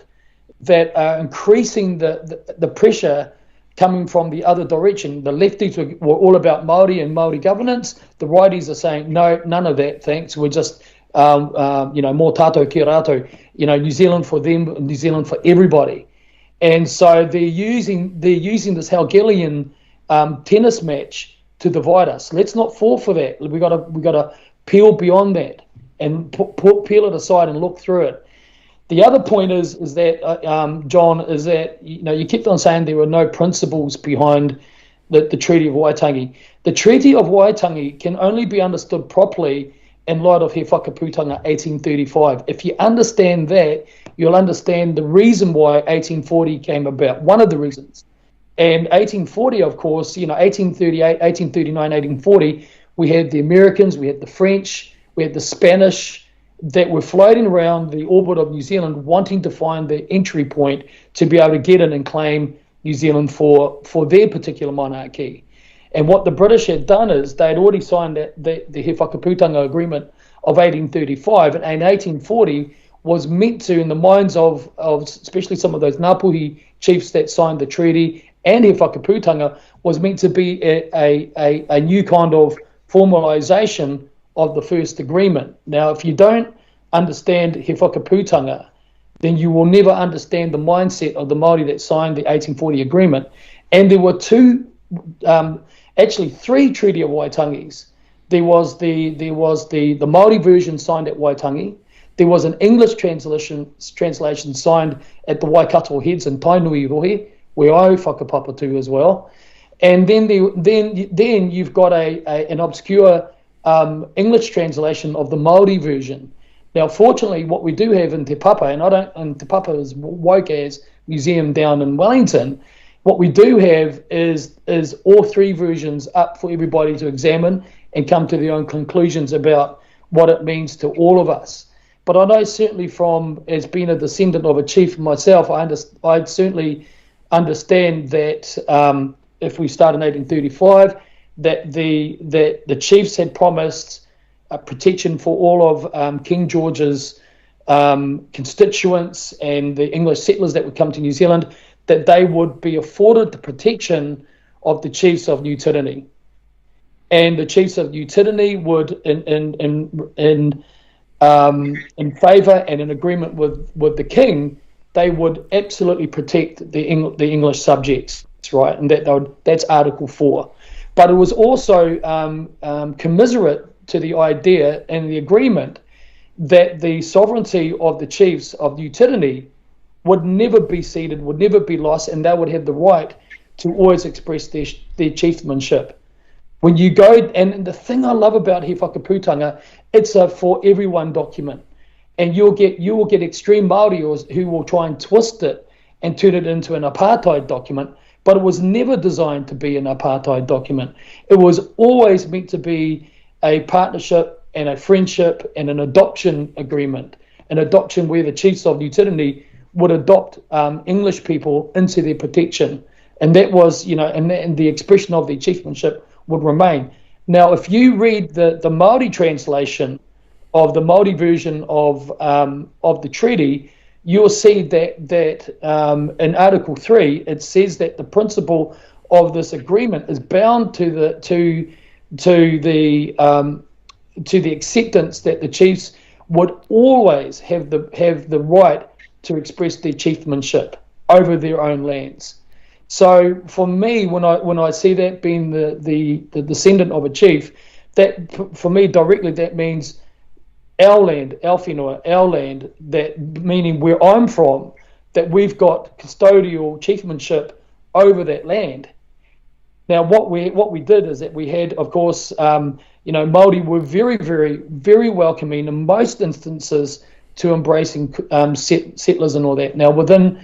that are increasing the pressure coming from the other direction. The lefties were all about Māori and Māori governance. The righties are saying, no, none of that, thanks. We're just mō tātou ki rātou, New Zealand for them, New Zealand for everybody. And so they're using this Hegelian tennis match to divide us. Let's not fall for that. We got to peel beyond that and peel it aside and look through it. The other point is that John, is that you kept on saying there were no principles behind the Treaty of Waitangi. The Treaty of Waitangi can only be understood properly in light of He Whakaputanga 1835. If you understand that, you'll understand the reason why 1840 came about, one of the reasons. And 1840, of course, 1838, 1839, 1840, we had the Americans, we had the French, we had the Spanish. that were floating around the orbit of New Zealand, wanting to find the entry point to be able to get in and claim New Zealand for their particular monarchy. And what the British had done is they had already signed the He Whakaputanga Agreement of 1835, and in 1840 was meant to, in the minds of especially some of those Ngāpuhi chiefs that signed the treaty and He Whakaputanga, was meant to be a new kind of formalisation of the first agreement. Now, if you don't understand He Whakaputanga, then you will never understand the mindset of the Māori that signed the 1840 agreement. And there were actually three Treaty of Waitangis. There was the Māori version signed at Waitangi. There was an English translation signed at the Waikato Heads in Tainui-Rohe, where I whakapapa to as well. And then you've got an obscure English translation of the Māori version. Now, fortunately, what we do have in Te Papa, and Te Papa is Wauke's museum down in Wellington, what we do have is all three versions up for everybody to examine and come to their own conclusions about what it means to all of us. But I know certainly as being a descendant of a chief myself, I certainly understand that if we start in 1835, that the chiefs had promised protection for all of King George's constituents and the English settlers that would come to New Zealand, that they would be afforded the protection of the chiefs of New Tyranny. And the chiefs of New Tyranny would, in favour and in agreement with the king, they would absolutely protect the English subjects, right? And that's Article 4. But it was also commiserate to the idea and the agreement that the sovereignty of the chiefs of New Tyranny would never be ceded, would never be lost, and they would have the right to always express their chiefmanship. When you go, and the thing I love about He Whakaputanga, it's a for everyone document, and you will get extreme Māori who will try and twist it and turn it into an apartheid document, but it was never designed to be an apartheid document. It was always meant to be a partnership and a friendship and an adoption agreement, an adoption where the chiefs of New Tyranny would adopt English people into their protection, and that was, and the expression of their chiefmanship would remain. Now, if you read the Māori translation of the Māori version of the treaty, you'll see that in Article 3 it says that the principle of this agreement is bound to the acceptance that the chiefs would always have the right to express their chiefmanship over their own lands. So for me, when I see that being the descendant of a chief, that for me directly that means our land, our whenua, our land, that meaning where I'm from, that we've got custodial chiefmanship over that land. Now, what we did is that we had, of course, Māori were very, very, very welcoming in most instances to embracing settlers and all that. Now, within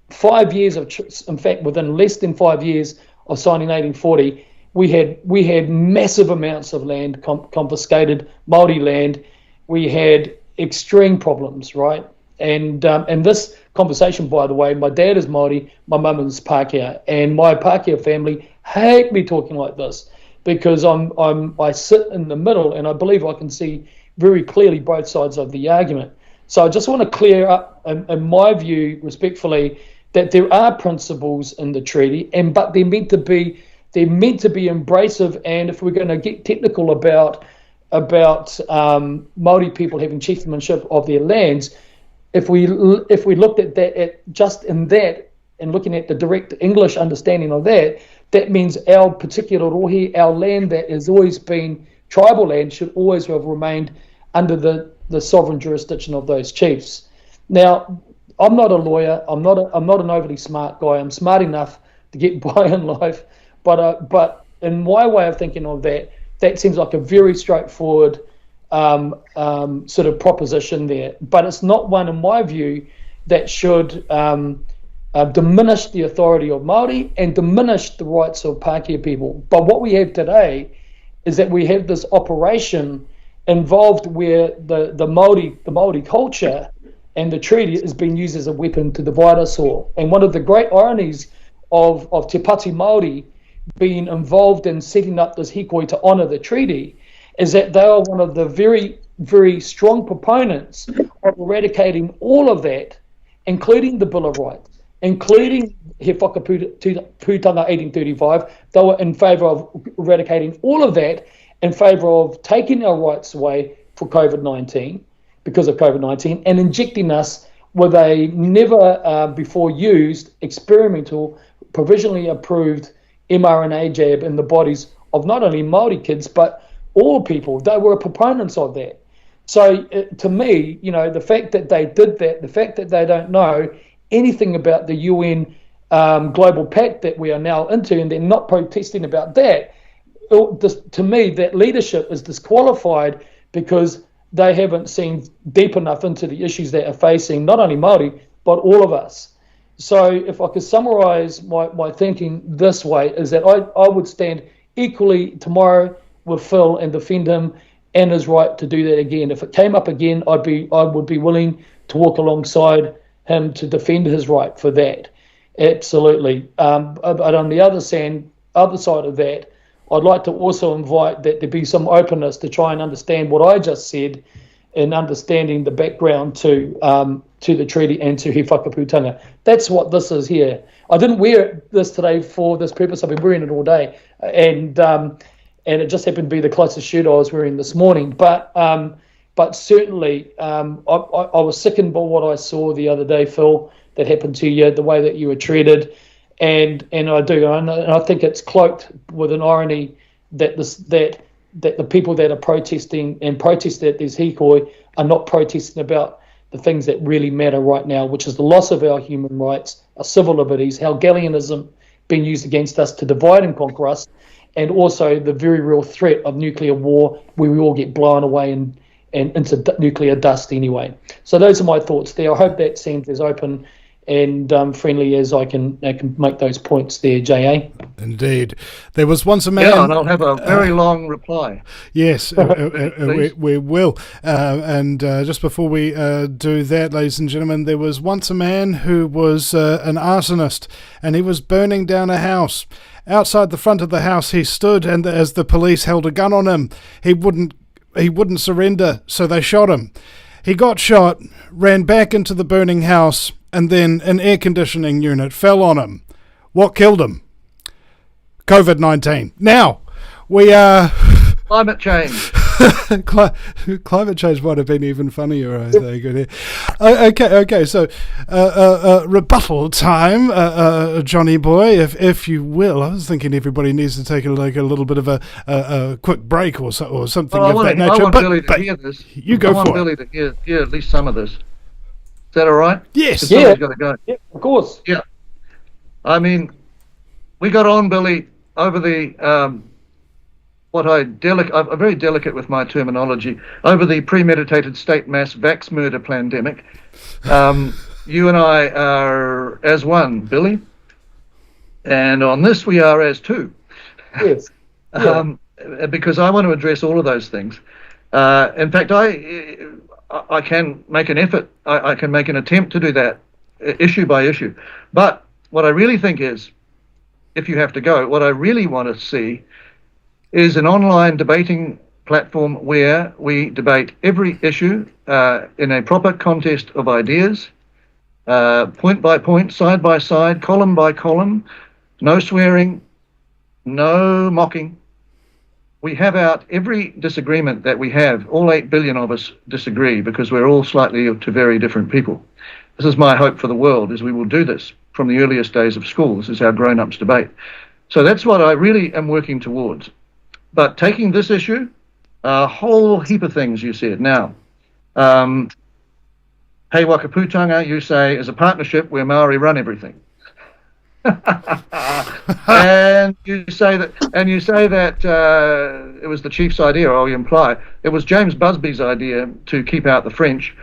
5 years within less than 5 years of signing 1840, we had massive amounts of land confiscated, Māori land. We had extreme problems, right? And this conversation, by the way, my dad is Māori, my mum is Pākehā, and my Pākehā family hate me talking like this because I sit in the middle, and I believe I can see very clearly both sides of the argument. So I just want to clear up, in my view, respectfully, that there are principles in the treaty, but they're meant to be embracive. And if we're going to get technical about Māori people having chiefmanship of their lands, if we looked at that and looking at the direct English understanding of that, that means our particular rohe, our land that has always been tribal land, should always have remained under the sovereign jurisdiction of those chiefs. Now, I'm not a lawyer. I'm not an overly smart guy. I'm smart enough to get by in life, but in my way of thinking of that seems like a very straightforward sort of proposition there. But it's not one, in my view, that should diminish the authority of Māori and diminish the rights of Pākehā people. But what we have today is that we have this operation involved where the Maori culture and the treaty is being used as a weapon to divide us all. And one of the great ironies of Te Pati Māori being involved in setting up this hikoi to honour the treaty is that they are one of the very, very strong proponents of eradicating all of that, including the Bill of Rights, including He Whakaputanga 1835. They were in favour of eradicating all of that, in favour of taking our rights away for COVID-19, because of COVID-19, and injecting us with a never before used experimental, provisionally approved mRNA jab in the bodies of not only Māori kids, but all people. They were proponents of that. So to me, the fact that they did that, the fact that they don't know anything about the UN global pact that we are now into, and they're not protesting about that, to me, that leadership is disqualified because they haven't seen deep enough into the issues that are facing not only Māori, but all of us. So if I could summarise my thinking this way, is that I would stand equally tomorrow with Phil and defend him and his right to do that again. If it came up again, I would be willing to walk alongside him to defend his right for that. Absolutely. But on the other side of that, I'd like to also invite that there be some openness to try and understand what I just said, in understanding the background to the treaty and to He Whakaputanga. That's what this is here. I didn't wear this today for this purpose. I've been wearing it all day, and it just happened to be the closest shirt I was wearing this morning. But certainly, I was sickened by what I saw the other day, Phil, that happened to you, the way that you were treated. And I do, and I think it's cloaked with an irony that the people that are protesting and protest at this hikoi are not protesting about the things that really matter right now, which is the loss of our human rights, our civil liberties, how Gallianism being used against us to divide and conquer us, and also the very real threat of nuclear war, where we all get blown away and into nuclear dust anyway. So those are my thoughts there. I hope that seems as open and friendly as I can make those points there, J.A. Indeed. There was once a man... Yeah, and I'll have a very long reply. Yes, we will. And just before we do that, ladies and gentlemen, there was once a man who was an arsonist, and he was burning down a house. Outside the front of the house he stood, and as the police held a gun on him, he wouldn't surrender, so they shot him. He got shot, ran back into the burning house, and then an air conditioning unit fell on him. What killed him? COVID-19. Now, we are... Climate change. Climate change might have been even funnier, I think. Okay, so rebuttal time, Johnny boy, if you will. I was thinking everybody needs to take a little bit of a quick break or something of that nature. I want Billy to hear this. You go for it. I want Billy to hear at least some of this. Is that all right? Yes. Yeah. Got to go. Yeah, of course. Yeah. I mean, we got on, Billy, over the I'm very delicate with my terminology, over the premeditated state mass vax murder pandemic. You and I are as one, Billy, and on this we are as two. Yes. Because I want to address all of those things. In fact, I can make an effort. I can make an attempt to do that, issue by issue. But what I really think is, if you have to go, what I really want to see is an online debating platform where we debate every issue in a proper contest of ideas, point by point, side by side, column by column, no swearing, no mocking. We have out every disagreement that we have. All 8 billion of us disagree because we're all slightly to very different people. This is my hope for the world, is we will do this from the earliest days of school. This is how grown-ups debate. So that's what I really am working towards. But taking this issue, a whole heap of things you said. Now, He Whakaputanga, you say, is a partnership where Maori run everything. and you say that it was the chief's idea, or you imply it was James Busby's idea to keep out the French,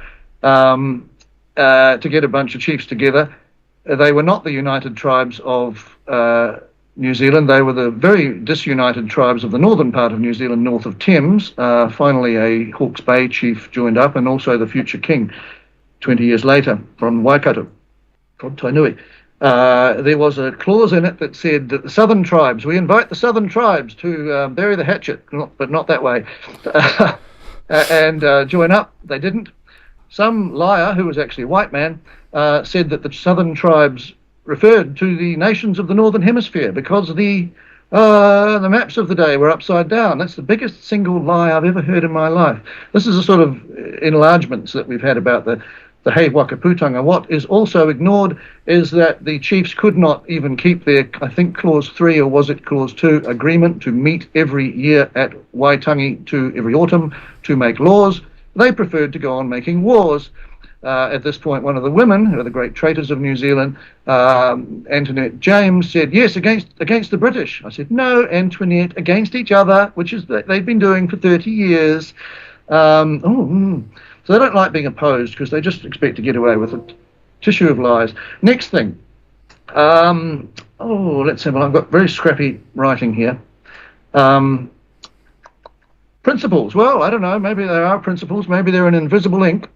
to get a bunch of chiefs together. They were not the United Tribes of New Zealand. They were the very disunited tribes of the northern part of New Zealand, north of Thames. Finally, a Hawke's Bay chief joined up, and also the future king 20 years later from Waikato, from Tainui. There was a clause in it that said that the southern tribes, we invite the southern tribes to bury the hatchet, but not that way, and join up. They didn't. Some liar, who was actually a white man, said that the southern tribes referred to the nations of the northern hemisphere because the maps of the day were upside down. That's the biggest single lie I've ever heard in my life. This is a sort of enlargements that we've had about the Hei Wakaputanga. What is also ignored is that the chiefs could not even keep their, I think, Clause 3, or was it Clause 2, agreement to meet every year at Waitangi every autumn to make laws. They preferred to go on making wars. At this point, one of the women, who are the great traitors of New Zealand, Antoinette James, said, yes, against the British. I said, no, Antoinette, against each other, which is that they've been doing for 30 years. So they don't like being opposed because they just expect to get away with a tissue of lies. Next thing. Let's have a look. I've got very scrappy writing here. Principles. Well, I don't know. Maybe there are principles. Maybe they're in invisible ink.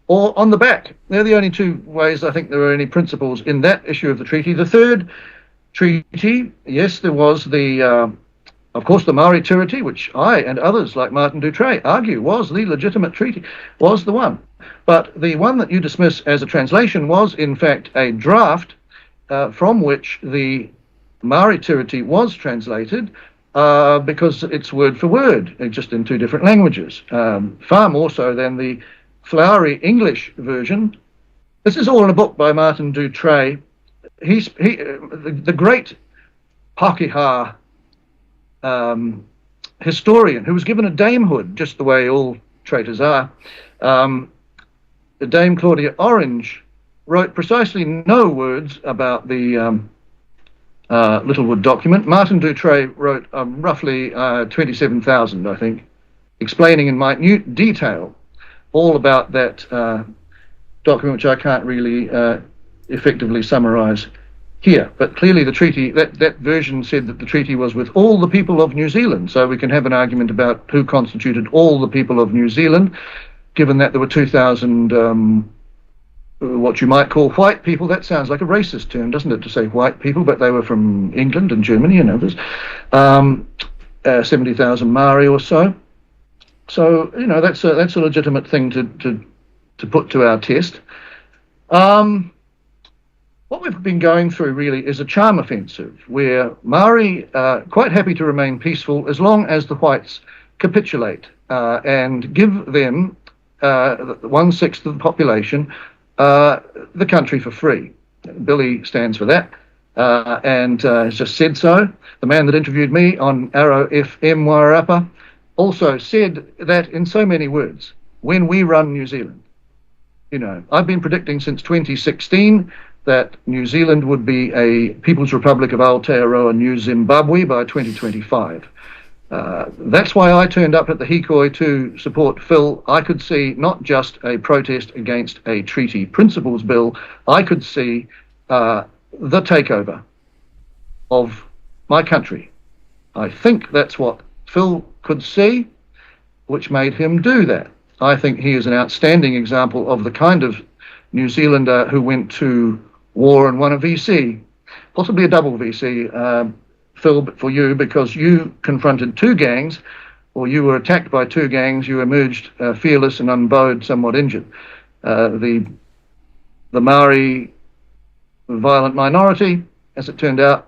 Or on the back. They're the only two ways I think there are any principles in that issue of the treaty. The third treaty, yes, there was of course, the Maori Treaty, which I and others like Martin Dutre argue was the legitimate treaty, was the one. But the one that you dismiss as a translation was, in fact, a draft from which the Maori Treaty was translated because it's word for word, just in two different languages, far more so than the flowery English version. This is all in a book by Martin Dutre. The great Pakeha historian who was given a damehood, just the way all traitors are. Dame Claudia Orange wrote precisely no words about the Littlewood document. Martin Dutre wrote roughly 27,000, I think, explaining in minute detail all about that document, which I can't really effectively summarize here. But clearly the treaty, that version said that the treaty was with all the people of New Zealand. So we can have an argument about who constituted all the people of New Zealand, given that there were 2,000 what you might call white people. That sounds like a racist term, doesn't it, to say white people, but they were from England and Germany and others. 70,000 Maori or so. So, you know, that's a legitimate thing to put to our test. What we've been going through really is a charm offensive where Maori are quite happy to remain peaceful as long as the whites capitulate and give them 1/6 of the population the country for free. Billy stands for that and has just said so. The man that interviewed me on Arrow FM Wairarapa also said that in so many words, when we run New Zealand. You know, I've been predicting since 2016 that New Zealand would be a People's Republic of Aotearoa New Zimbabwe by 2025. That's why I turned up at the Hikoi to support Phil. I could see not just a protest against a treaty principles bill, I could see the takeover of my country. I think that's what Phil could see, which made him do that. I think he is an outstanding example of the kind of New Zealander who went to war and won a VC, possibly a double VC, Phil, but for you, because you confronted two gangs, or you were attacked by two gangs, you emerged fearless and unbowed, somewhat injured. The Maori violent minority, as it turned out,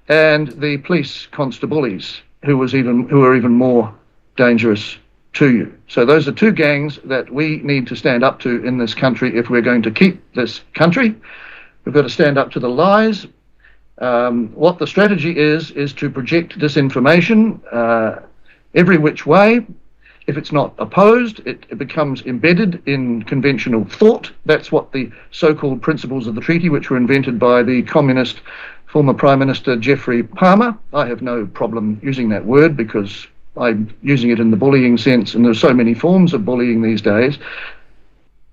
and the police constabullies, who are even more dangerous to you. So those are two gangs that we need to stand up to in this country if we're going to keep this country. We've got to stand up to the lies. What the strategy is to project disinformation every which way. If it's not opposed, it becomes embedded in conventional thought. That's what the so-called principles of the treaty, which were invented by the communist former Prime Minister Geoffrey Palmer. I have no problem using that word because I'm using it in the bullying sense, and there's so many forms of bullying these days.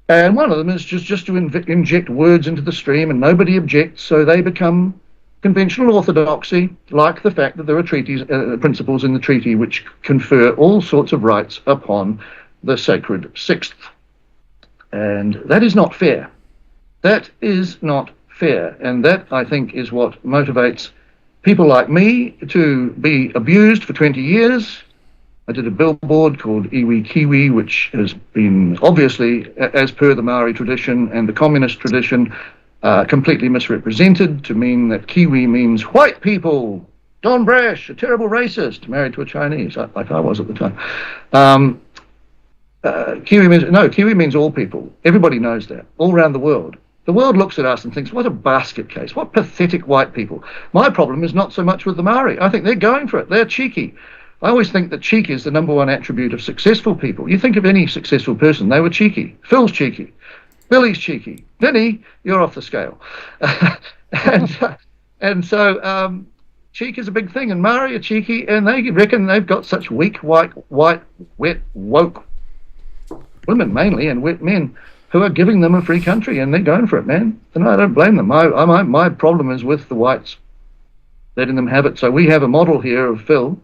And one of them is just to inject words into the stream, and nobody objects, so they become conventional orthodoxy, like the fact that there are treaties, principles in the treaty which confer all sorts of rights upon the sacred sixth. And that is not fair. That is not fair. And that, I think, is what motivates people like me to be abused for 20 years. I did a billboard called Iwi Kiwi, which has been obviously, as per the Maori tradition and the communist tradition, completely misrepresented to mean that Kiwi means white people. Don Brash, a terrible racist, married to a Chinese, like I was at the time. Kiwi means all people. Everybody knows that, all around the world. The world looks at us and thinks, what a basket case, what pathetic white people. My problem is not so much with the Maori. I think they're going for it. They're cheeky. I always think that cheeky is the number one attribute of successful people. You think of any successful person, they were cheeky. Phil's cheeky. Billy's cheeky. Vinny, you're off the scale. and so cheek is a big thing, and Maori are cheeky, and they reckon they've got such weak, white, wet, woke women mainly, and wet men who are giving them a free country, and they're going for it, man. And I don't blame them. My problem is with the whites, letting them have it. So we have a model here of Phil,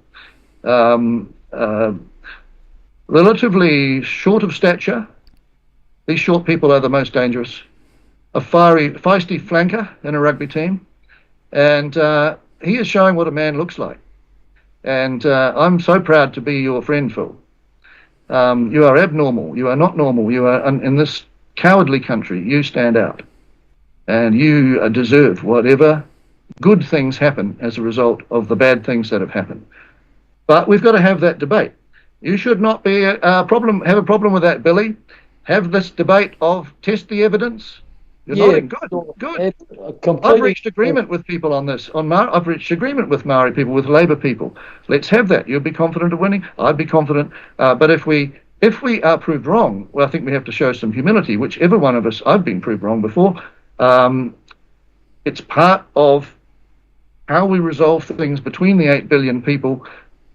relatively short of stature. These short people are the most dangerous. A feisty flanker in a rugby team. And he is showing what a man looks like. And I'm so proud to be your friend, Phil. You are abnormal. You are not normal. You are, in this cowardly country, you stand out. And you deserve whatever good things happen as a result of the bad things that have happened. But we've got to have that debate. You should not be have a problem with that, Billy. Have this debate of test the evidence. You're nodding. Good. I've reached agreement with people on this. I've reached agreement with Maori people, with Labour people. Let's have that. You'll be confident of winning. I'd be confident. But if we are proved wrong, well, I think we have to show some humility. Whichever one of us, I've been proved wrong before. It's part of how we resolve things between the 8 billion people.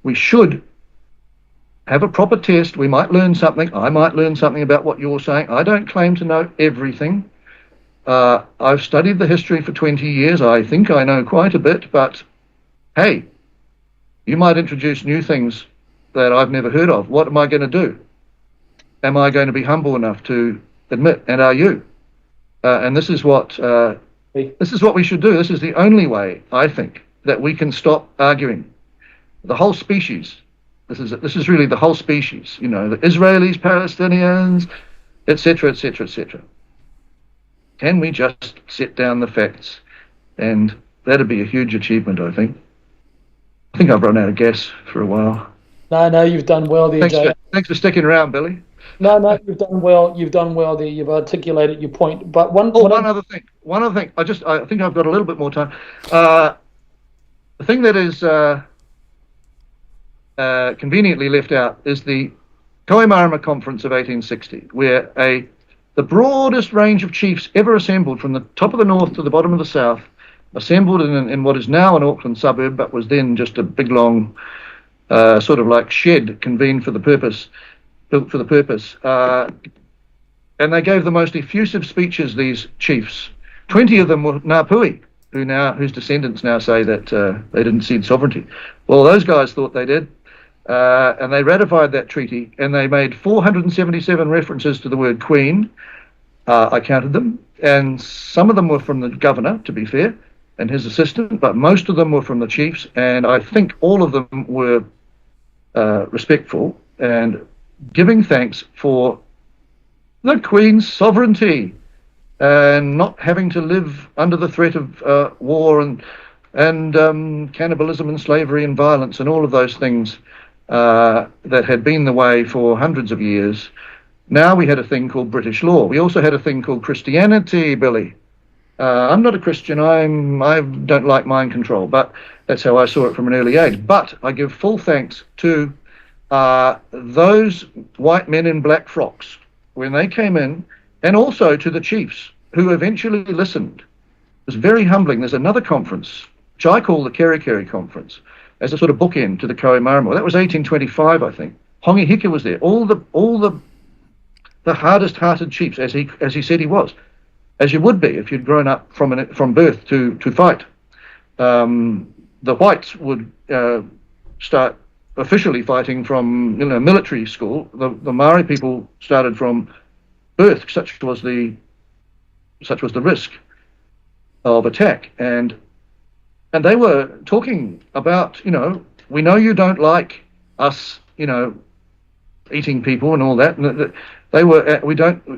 We should have a proper test. We might learn something. I might learn something about what you're saying. I don't claim to know everything. I've studied the history for 20 years. I think I know quite a bit, but hey, you might introduce new things that I've never heard of. What am I going to do? Am I going to be humble enough to admit, and are you? And this is what we should do. This is the only way, I think, that we can stop arguing. The whole species. This is really the whole species. You know, the Israelis, Palestinians, etc., etc., etc. Can we just set down the facts? And that'd be a huge achievement, I think. I think I've run out of gas for a while. No, you've done well there, Jay. Thanks for sticking around, Billy. No, you've done well. You've done well there. You've articulated your point. But one other thing. I think I've got a little bit more time. The thing that is conveniently left out is the Koimarama Conference of 1860, where the broadest range of chiefs ever assembled, from the top of the north to the bottom of the south, assembled in what is now an Auckland suburb, but was then just a big long sort of like shed built for the purpose. And they gave the most effusive speeches, these chiefs. 20 of them were Ngāpuhi, whose descendants now say that they didn't cede sovereignty. Well, those guys thought they did. And they ratified that treaty, and they made 477 references to the word Queen. I counted them, and some of them were from the governor, to be fair, and his assistant, but most of them were from the chiefs, and I think all of them were respectful and giving thanks for the Queen's sovereignty and not having to live under the threat of war and cannibalism and slavery and violence and all of those things that had been the way for hundreds of years. Now we had a thing called British law. We also had a thing called Christianity, Billy. I'm not a Christian. I don't like mind control, but that's how I saw it from an early age. But I give full thanks to those white men in black frocks when they came in, and also to the chiefs who eventually listened. It was very humbling. There's another conference, which I call the Kerikeri Conference, as a sort of bookend to the Koimarama. That was 1825, I think. Hongi Hika was there. All the hardest-hearted chiefs, as he said he was, as you would be if you'd grown up from birth to fight. the whites would start officially fighting from military school. The Maori people started from birth. Such was the risk of attack, and they were talking about, we know you don't like us, eating people and all that. And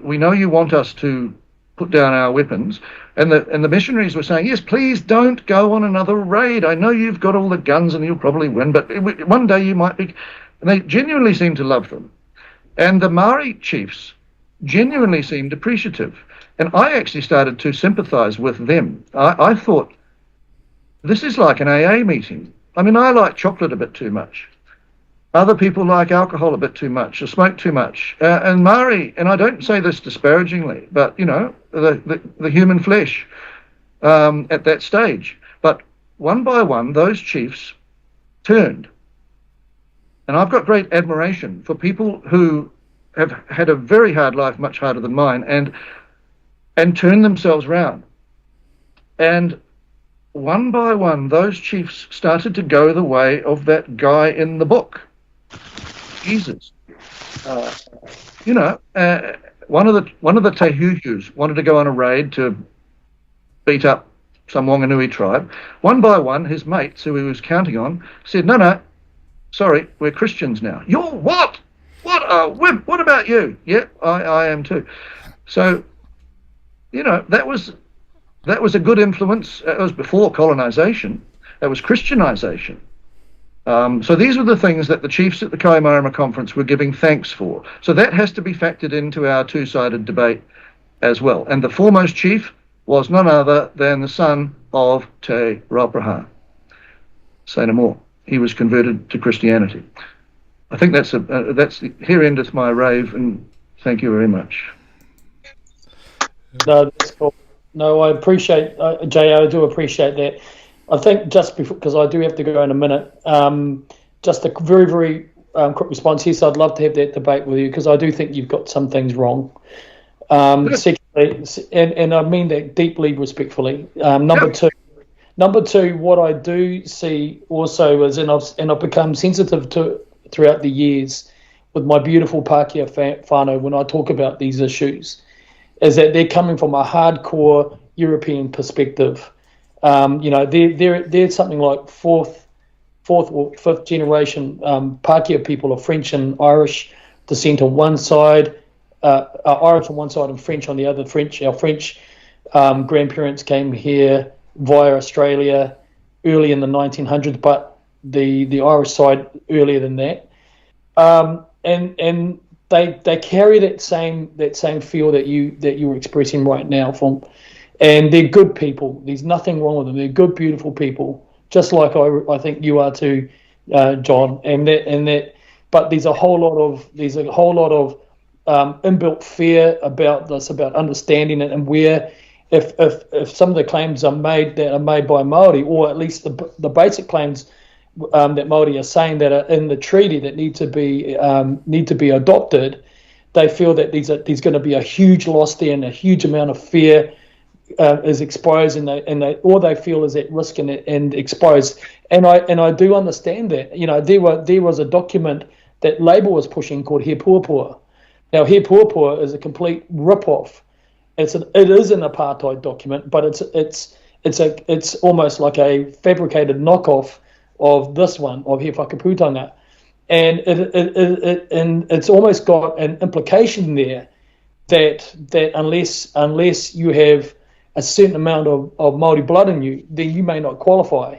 we know you want us to put down our weapons. And the missionaries were saying, yes, please don't go on another raid. I know you've got all the guns and you'll probably win, but one day you might be. And they genuinely seemed to love them. And the Maori chiefs genuinely seemed appreciative. And I actually started to sympathize with them. I thought, this is like an AA meeting. I mean, I like chocolate a bit too much. Other people like alcohol a bit too much, or smoke too much. And Maori, and I don't say this disparagingly, but, the human flesh at that stage. But one by one, those chiefs turned. And I've got great admiration for people who have had a very hard life, much harder than mine, and turned themselves round. And one by one, those chiefs started to go the way of that guy in the book, Jesus. One of the Tehuhus wanted to go on a raid to beat up some Wanganui tribe. One by one, his mates, who he was counting on, said, "No, sorry, we're Christians now." "You're what? What about you?" "Yeah, I am too." So, that was a good influence. It was before colonization. That was Christianization. So these were the things that the chiefs at the Kaimārama conference were giving thanks for. So that has to be factored into our two-sided debate as well. And the foremost chief was none other than the son of Te Rauparaha. Say no more. He was converted to Christianity. I think here endeth my rave, and thank you very much. No, that's cool. No, I appreciate, J.O., I do appreciate that. I think just before, because I do have to go in a minute, just a very, very quick response. Yes, I'd love to have that debate with you, because I do think you've got some things wrong. Secondly, and I mean that deeply respectfully. Number two, what I do see also is, and I've become sensitive to throughout the years with my beautiful Pākehā whānau when I talk about these issues, is that they're coming from a hardcore European perspective. They're something like fourth or fifth generation Pākehā people of French and Irish descent on one side, Irish on one side and French on the other. Our French grandparents came here via Australia early in the 1900s, but the Irish side earlier than that. And they carry that same feel that you're expressing right now and they're good people. There's nothing wrong with them. They're good, beautiful people, just like I think you are too, John. But there's a whole lot of inbuilt fear about this, about understanding it, and where if some of the claims are made by Māori, or at least the basic claims that Māori are saying that are in the treaty that need to be adopted, they feel that there's going to be a huge loss there, and a huge amount of fear is exposed, and all they feel is at risk and exposed. And I do understand that. There was a document that Labour was pushing called He Puapua. Now, He Puapua is a complete rip-off. It is an apartheid document, but it's almost like a fabricated knockoff of this one, of He Whakaputanga. And it's almost got an implication there that unless you have a certain amount of Māori blood in you, then you may not qualify.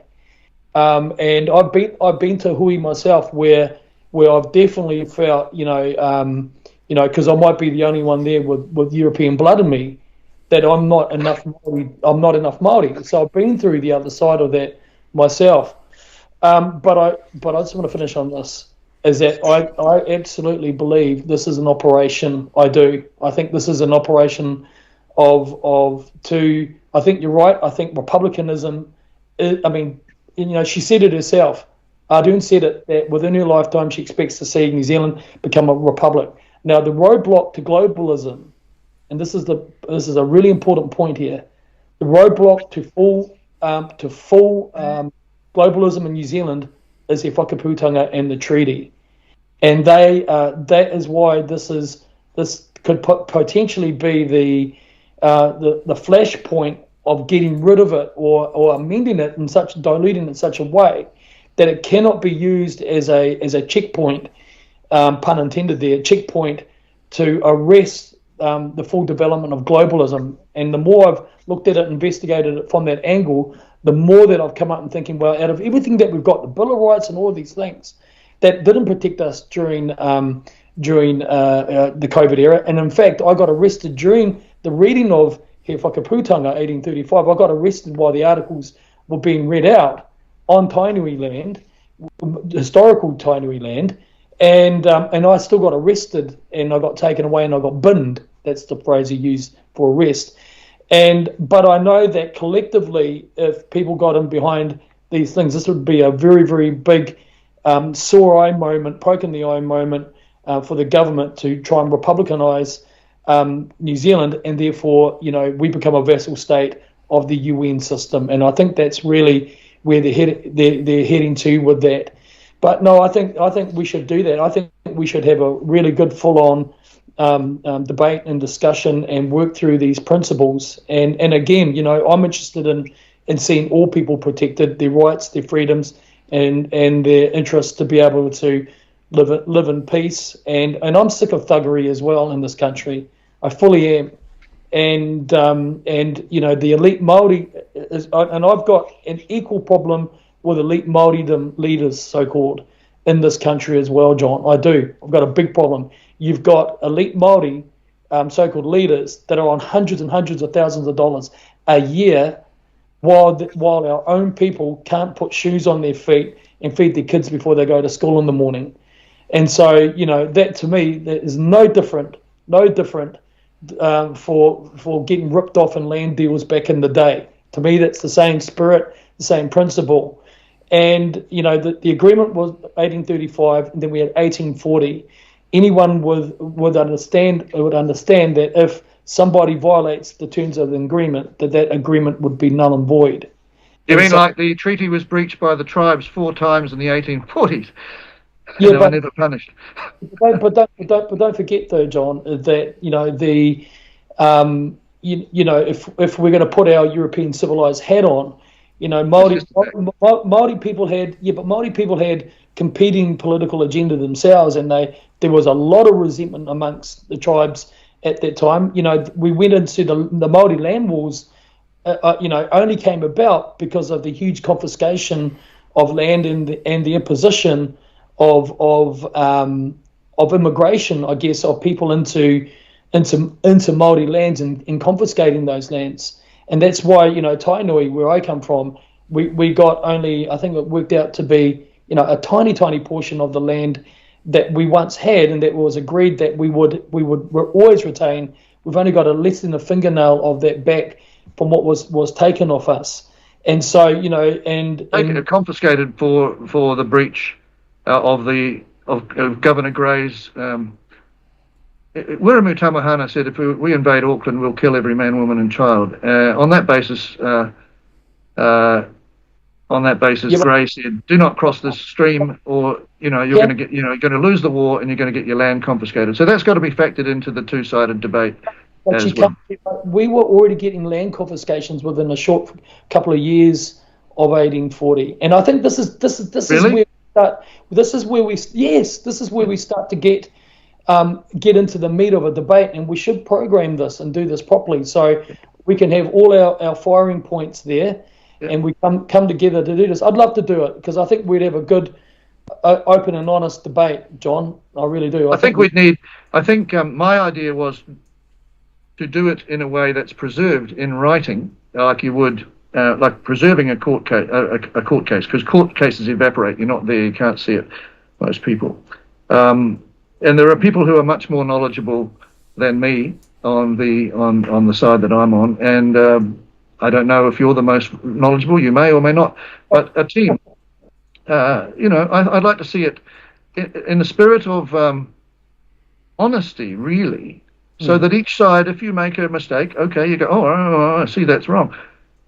And I've been to Hui myself, where I've definitely felt, because I might be the only one there with European blood in me, that I'm not enough Māori. So I've been through the other side of that myself. But I just want to finish on this, is that I absolutely believe this is an operation. I do. I think this is an operation I think you're right. I think republicanism, she said it herself. Ardern said it, that within her lifetime she expects to see New Zealand become a republic. Now, the roadblock to globalism, and this is a really important point here, the roadblock to full to full globalism in New Zealand is He Whakaputanga and the treaty, and that is why this could potentially be the flashpoint of getting rid of it or amending it in diluting it in such a way that it cannot be used as a checkpoint, pun intended there, checkpoint to arrest the full development of globalism. And the more I've looked at it, investigated it from that angle, the more that I've come up and thinking, well, out of everything that we've got, the Bill of Rights and all of these things that didn't protect us during the COVID era. And in fact, I got arrested during the reading of He Whakaputanga 1835. I got arrested while the articles were being read out on Tainui land, historical Tainui land, and I still got arrested, and I got taken away, and I got binned. That's the phrase he used for arrest. But I know that collectively, if people got in behind these things, this would be a very, very big sore eye moment, poke in the eye moment for the government to try and republicanize New Zealand, and therefore, we become a vassal state of the UN system. And I think that's really where they're heading to with that. But no, I think we should do that. I think we should have a really good full-on debate and discussion and work through these principles. And again, I'm interested in seeing all people protected, their rights, their freedoms, and their interests to be able to live in peace. And I'm sick of thuggery as well in this country. I fully am. And the elite Māori and I've got an equal problem with elite Māoridom leaders, so-called, in this country as well, John. I do. I've got a big problem. You've got elite Māori, so-called leaders that are on hundreds and hundreds of thousands of dollars a year, while our own people can't put shoes on their feet and feed their kids before they go to school in the morning. And so, that to me, that is no different for getting ripped off in land deals back in the day. To me, that's the same spirit, the same principle. And the agreement was 1835, and then we had 1840. Anyone would understand that if somebody violates the terms of the agreement, that agreement would be null and void. You mean like the treaty was breached by the tribes 4 times in the 1840s? Yeah, they were never punished. But don't forget though, John, that if we're going to put our European civilized hat on, Māori people had competing political agenda themselves, and there was a lot of resentment amongst the tribes at that time. We went into the Māori land wars, only came about because of the huge confiscation of land and the imposition of immigration, I guess, of people into Māori lands and confiscating those lands. And that's why, Tainui, where I come from, we got only, I think it worked out to be, a tiny, tiny portion of the land that we once had, and that was agreed that we would always retain. We've only got a less than a fingernail of that back from what was taken off us. And so, confiscated for the breach of Governor Gray's. Wiremu Tamahana said, if we invade Auckland, we'll kill every man, woman, and child. On that basis, Gray said, do not cross this stream, or you're going to lose the war, and you're going to get your land confiscated. So that's got to be factored into the two-sided debate. But we were already getting land confiscations within a short couple of years of 1840, and I think this is really? This is where we start to get into the meat of a debate, and we should program this and do this properly so we can have all our firing points there, and we come together to do this. I'd love to do it because I think we'd have a good, open and honest debate, John. I really do. I think my idea was to do it in a way that's preserved in writing, like you would. Like preserving a court case, because court cases evaporate. You're not there, you can't see it, most people. And there are people who are much more knowledgeable than me on the side that I'm on. And I don't know if you're the most knowledgeable. You may or may not. But a team, I'd like to see it in the spirit of honesty, really, so that each side, if you make a mistake, okay, you go, oh, I see that's wrong.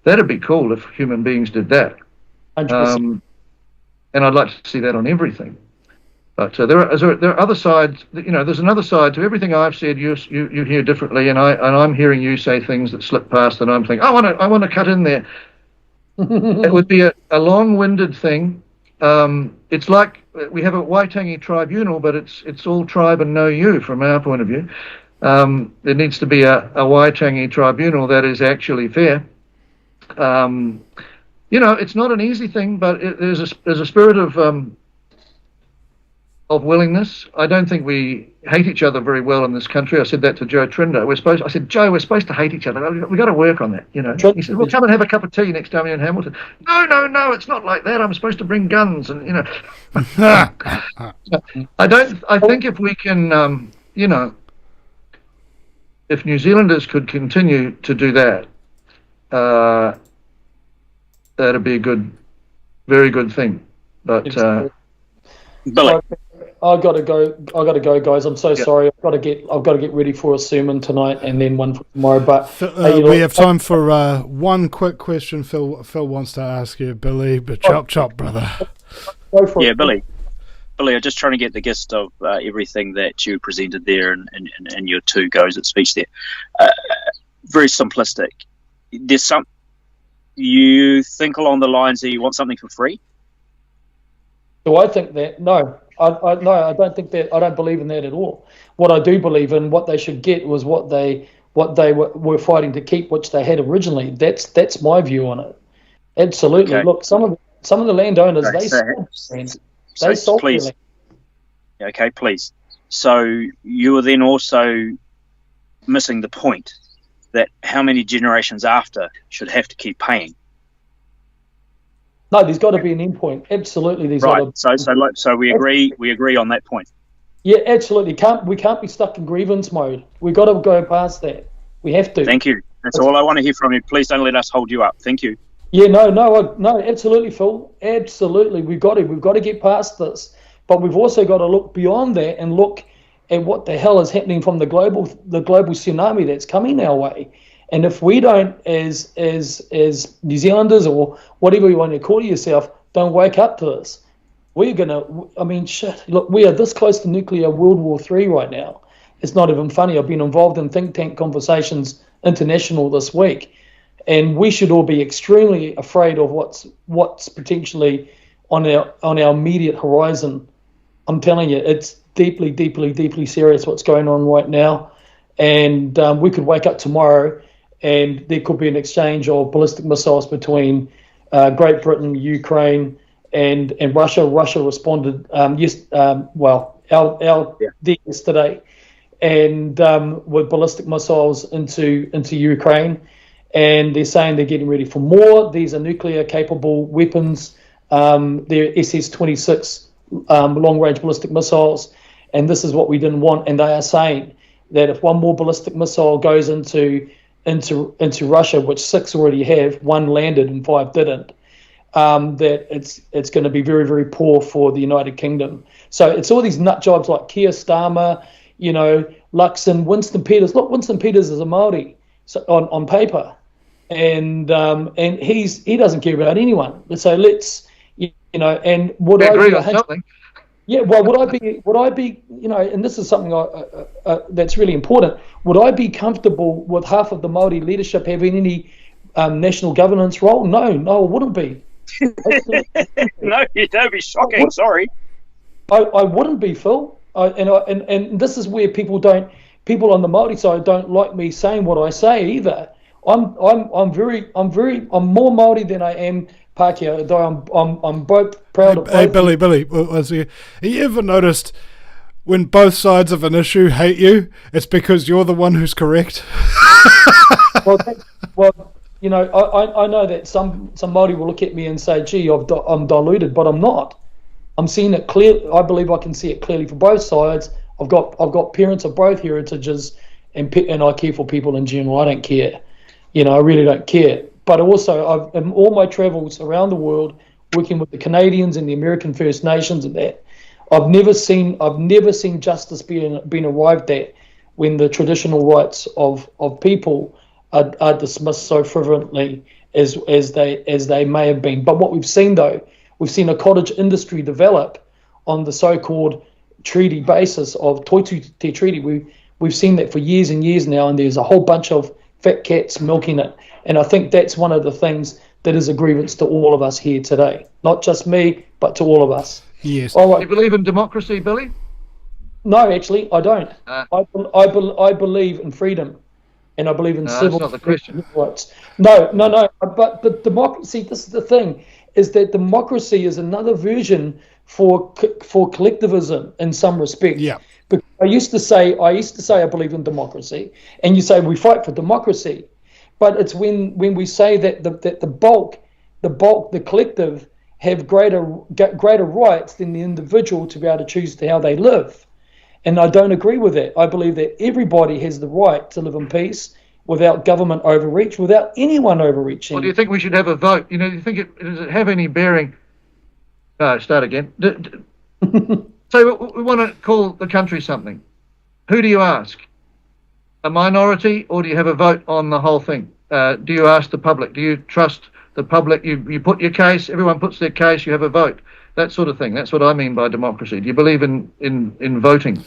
That'd be cool if human beings did that. 100%. And I'd like to see that on everything. But there are other sides. There's another side to everything I've said. You hear differently, and I'm hearing you say things that slip past, and I'm thinking, I want to cut in there. It would be a long-winded thing. It's like we have a Waitangi tribunal, but it's all tribe and no you from our point of view. There needs to be a Waitangi tribunal that is actually fair. It's not an easy thing, but there's a spirit of willingness. I don't think we hate each other very well in this country. I said that to Joe Trinder. I said, Joe, we're supposed to hate each other. We've got to work on that, He said, well, come and have a cup of tea next time you're in Hamilton. No, it's not like that. I'm supposed to bring guns and, I think if we can, if New Zealanders could continue to do that, that'd be a very good thing. But, Billy. I gotta go, guys. I'm so sorry. I've got to get ready for a sermon tonight and then one for tomorrow. But we have time for one quick question. Phil wants to ask you, Billy. But chop, brother. Go for it. Billy. I'm just trying to get the gist of everything that you presented there and your two goes at speech there. Very simplistic. You think along the lines that you want something for free? Do I think that? No. No, I don't think that. I don't believe in that at all. What I do believe in, what they should get was what they were fighting to keep, which they had originally. That's my view on it. Absolutely. Okay. Look, some of the landowners, they sold their land. Okay, please. So you are then also missing the point that how many generations after should have to keep paying. No, there's got to be an end point. Absolutely, there's right. So we agree on that point. Yeah, absolutely. We can't be stuck in grievance mode. We've got to go past that. We have to. Thank you. That's all I want to hear from you. Please don't let us hold you up. Thank you. Yeah, no, absolutely, Phil. Absolutely, we've got to get past this. But we've also got to look beyond that and look at what the hell is happening from the global tsunami that's coming our way. And if we don't, as New Zealanders or whatever you want to call yourself, don't wake up to this, we're gonna. I mean, shit. Look, we are this close to nuclear World War III right now. It's not even funny. I've been involved in think tank conversations international this week, and we should all be extremely afraid of what's potentially on our immediate horizon. I'm telling you, it's deeply, deeply, deeply serious what's going on right now, and we could wake up tomorrow and there could be an exchange of ballistic missiles between Great Britain, Ukraine, and Russia. Russia responded yesterday, and with ballistic missiles into Ukraine, and they're saying they're getting ready for more. These are nuclear capable weapons. They're SS-26 long-range ballistic missiles, and this is what we didn't want. And they are saying that if one more ballistic missile goes into Russia, which 6 already have, 1 landed and 5 didn't, that it's going to be very, very poor for the United Kingdom. So it's all these nut jobs like Keir Starmer, Luxon, Winston Peters. Look, Winston Peters is a Māori on paper, and he doesn't care about anyone. So let's, and would I agree on something? Yeah, well, would I be, and this is something that's really important. Would I be comfortable with half of the Māori leadership having any national governance role? No, I wouldn't be. No, that'd be shocking. Sorry, I wouldn't be, Phil. And this is where people on the Māori side don't like me saying what I say either. I'm more Māori than I am Pākehā, though I'm both proud of both. Hey, Billy, have you ever noticed when both sides of an issue hate you, it's because you're the one who's correct? I know that some Māori will look at me and say, gee, I'm diluted, but I'm not. I'm seeing it clear. I believe I can see it clearly for both sides. I've got parents of both heritages, and I care for people in general. I don't care. I really don't care. But also, in all my travels around the world, working with the Canadians and the American First Nations and that, I've never seen justice being arrived at when the traditional rights of people are dismissed so frivolently as they may have been. But what we've seen, though, we've seen a cottage industry develop on the so-called treaty basis of Toitū Te Treaty. We've seen that for years and years now, and there's a whole bunch of fat cats milking it. And I think that's one of the things that is a grievance to all of us here today. Not just me, but to all of us. Yes. All Do right. you believe in democracy, Billy? No, actually, I don't. I believe in freedom, and I believe in civil that's not the question. rights. No. But democracy. This is the thing: is that democracy is another version for collectivism in some respect. Yeah. But I used to say I believe in democracy, and you say we fight for democracy, but it's when we say that the bulk, the collective, have greater rights than the individual to be able to choose how they live. And I don't agree with that. I believe that everybody has the right to live in peace without government overreach, without anyone overreaching. Well, do you think we should have a vote? Do you think does it have any bearing? No, start again. So we want to call the country something. Who do you ask? A minority, or do you have a vote on the whole thing? Do you ask the public? Do you trust the public? You put your case, everyone puts their case, you have a vote. That sort of thing. That's what I mean by democracy. Do you believe in voting?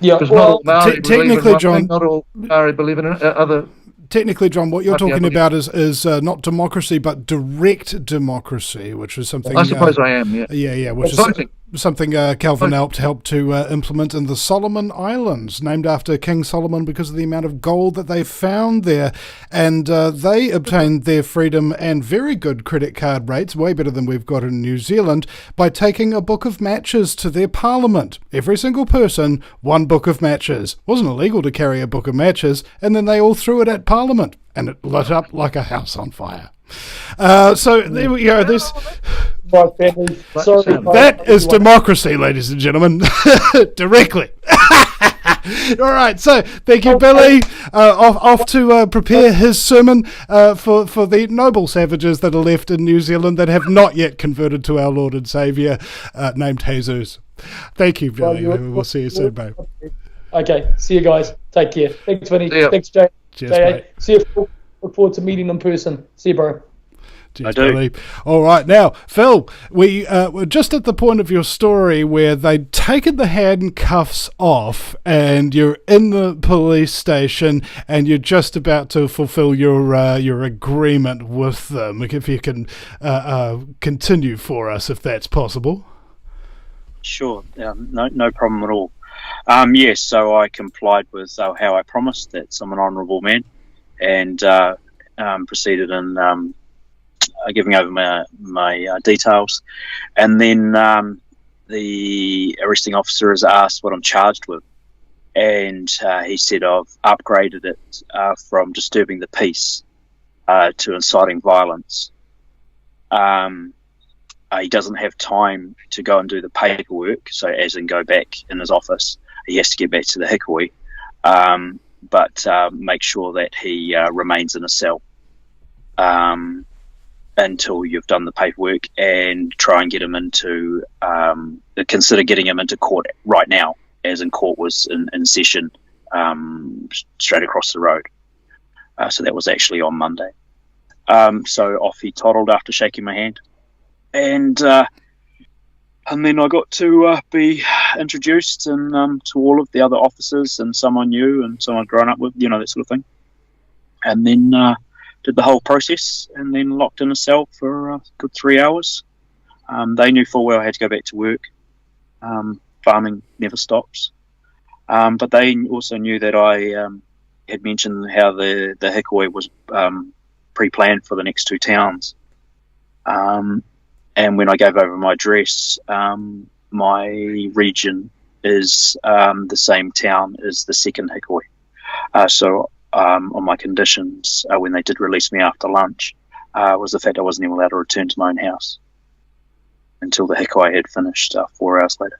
Yeah, Because not all Maori technically, John, not all Maori believe in other. Technically, John, what you're Yeah, talking but- about is not democracy, but direct democracy, which is something. I suppose I am. Yeah. Yeah, which is Voting. something Calvin helped to implement in the Solomon Islands, named after King Solomon because of the amount of gold that they found there. And they obtained their freedom and very good credit card rates, way better than we've got in New Zealand, by taking a book of matches to their parliament. Every single person, one book of matches. It wasn't illegal to carry a book of matches, and then they all threw it at parliament, and it lit up like a house on fire. So there we go. This my family. Sorry, that is democracy, ladies and gentlemen, directly. All right, so thank you, Billy. Off to prepare his sermon for the noble savages that are left in New Zealand that have not yet converted to our Lord and Saviour, named Jesus. Thank you, Billy. We'll see you soon, mate. Okay, see you guys. Take care. Thanks, Vinny. See ya. Thanks, Jay. Cheers, Jay. mate. See you. Look forward to meeting in person. See you, bro. Cheers, I do. Billy. All right, now, Phil, we were just at the point of your story where they'd taken the handcuffs off and you're in the police station and you're just about to fulfill your agreement with them. If you can continue for us, if that's possible. Sure, no problem at all. Yes, so I complied with how I promised. That's I'm an honourable man, and proceeded in giving over my details. And then the arresting officer has asked what I'm charged with, and he said I've upgraded it from disturbing the peace to inciting violence. He doesn't have time to go and do the paperwork, so as in go back in his office. He has to get back to the Hikoi, but make sure that he remains in a cell until you've done the paperwork, and try and get him into consider getting him into court right now, as in court was in session straight across the road. So that was actually on Monday. So off he toddled after shaking my hand. And then I got to be introduced and to all of the other officers and someone new and someone I'd grown up with, that sort of thing. And then did the whole process and then locked in a cell for a good 3 hours. They knew full well I had to go back to work. Farming never stops. But they also knew that I had mentioned how the Hikoi was pre-planned for the next two towns. And when I gave over my address, my region is the same town as the second Hikoi. So on my conditions, when they did release me after lunch, was the fact I wasn't even allowed to return to my own house until the Hikoi had finished 4 hours later.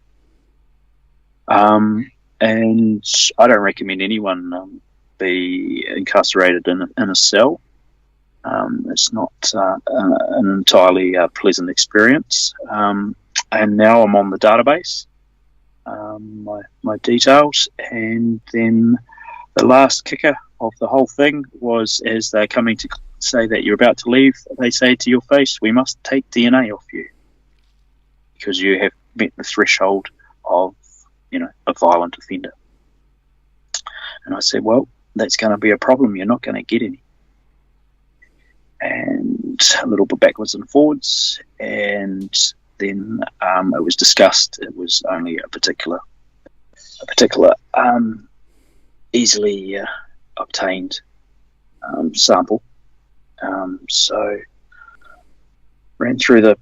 And I don't recommend anyone be incarcerated in a cell. It's not an entirely pleasant experience. And now I'm on the database, my details, and then the last kicker of the whole thing was as they're coming to say that you're about to leave, they say to your face, we must take DNA off you because you have met the threshold of, a violent offender. And I said, well, that's going to be a problem. You're not going to get any. And a little bit backwards and forwards, and then it was discussed. It was only a particular easily obtained sample. So ran through the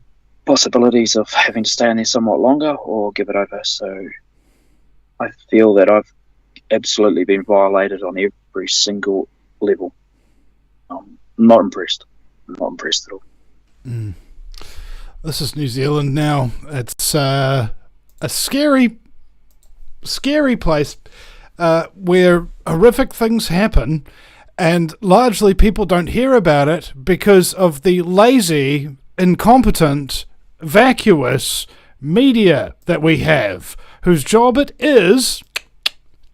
possibilities of having to stay in there somewhat longer or give it over. So I feel that I've absolutely been violated on every single level. I'm not impressed. I'm not impressed at all. This is New Zealand now. It's a scary place where horrific things happen, and largely people don't hear about it because of the lazy, incompetent, vacuous media that we have, whose job it is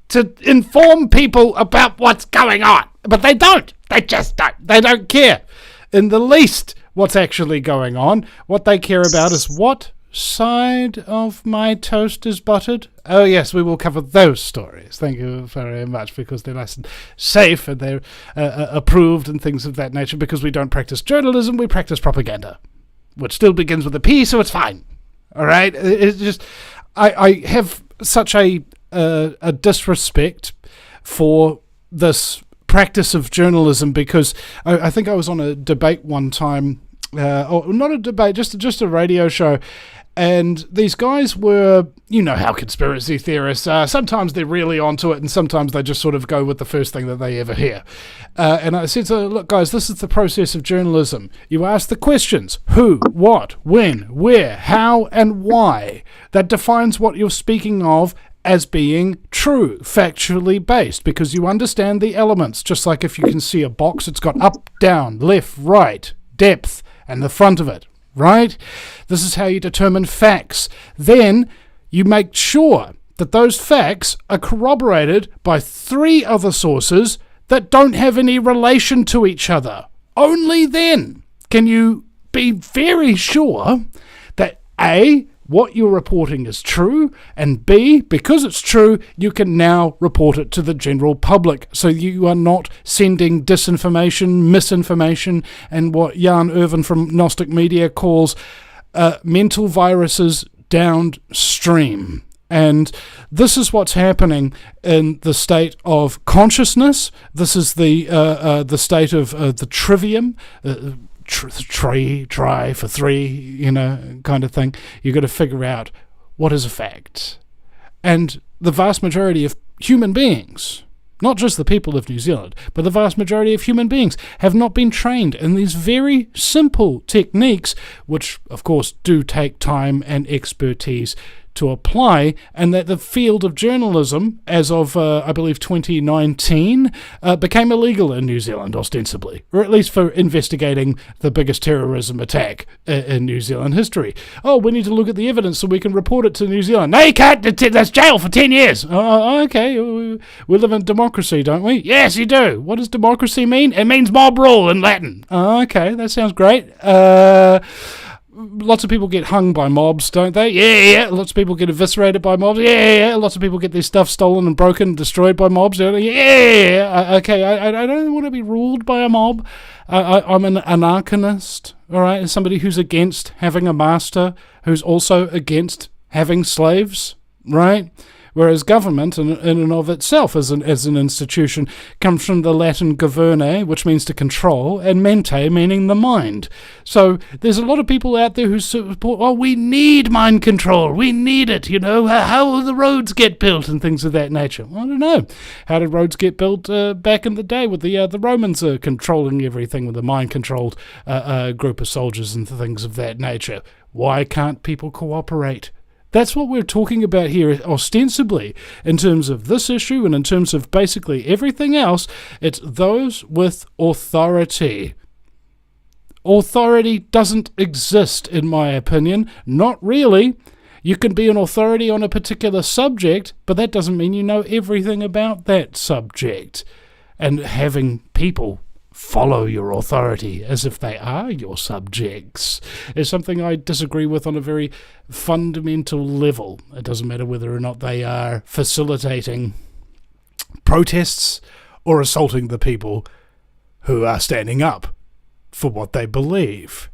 to inform people about what's going on. But they don't. They just don't. They don't care in the least what's actually going on. What they care about is what side of my toast is buttered. Oh yes, we will cover those stories. Thank you very much, because they're nice and safe and they're approved and things of that nature, because we don't practice journalism, we practice propaganda, which still begins with a P, so it's fine. All right? It's just, I have such a disrespect for this practice of journalism, because I think I was on a debate one time, or not a debate, just a radio show, and these guys were, you know how conspiracy theorists are, sometimes they're really onto it and sometimes they just sort of go with the first thing that they ever hear. And I said, so look guys, this is the process of journalism. You ask the questions: who, what, when, where, how, and why. That defines what you're speaking of as being true, factually based, because you understand the elements. Just like if you can see a box, it's got up, down, left, right, depth, and the front of it, right? This is how you determine facts. Then you make sure that those facts are corroborated by 3 other sources that don't have any relation to each other. Only then can you be very sure that A, what you're reporting is true, and B, because it's true, you can now report it to the general public, so you are not sending disinformation, misinformation, and what Jan Irvin from Gnostic Media calls mental viruses downstream. And this is what's happening in the state of consciousness. This is the state of the trivium, try for 3, kind of thing. You've got to figure out what is a fact. And the vast majority of human beings, not just the people of New Zealand, but the vast majority of human beings have not been trained in these very simple techniques, which of course do take time and expertise to apply, and that the field of journalism, as of, I believe, 2019, became illegal in New Zealand, ostensibly, or at least for investigating the biggest terrorism attack in New Zealand history. Oh, we need to look at the evidence so we can report it to New Zealand. No, you can't. That's jail for 10 years. Okay, we live in democracy, don't we? Yes, you do. What does democracy mean? It means mob rule in Latin. Okay, that sounds great. Lots of people get hung by mobs, don't they? Yeah. Lots of people get eviscerated by mobs. Yeah. Lots of people get their stuff stolen and broken and destroyed by mobs. Yeah. Okay, I don't want to be ruled by a mob. I'm an anarchist, all right? Somebody who's against having a master, who's also against having slaves, right? Whereas government, in and of itself, as an institution, comes from the Latin governe, which means to control, and mente, meaning the mind. So there's a lot of people out there who support, we need mind control, we need it, how will the roads get built and things of that nature. I don't know. How did roads get built back in the day with the Romans controlling everything with a mind-controlled group of soldiers and things of that nature? Why can't people cooperate? That's what we're talking about here, ostensibly, in terms of this issue and in terms of basically everything else. It's those with authority. Authority doesn't exist, in my opinion. Not really. You can be an authority on a particular subject, but that doesn't mean you know everything about that subject. And having people follow your authority as if they are your subjects is something I disagree with on a very fundamental level. It doesn't matter whether or not they are facilitating protests or assaulting the people who are standing up for what they believe.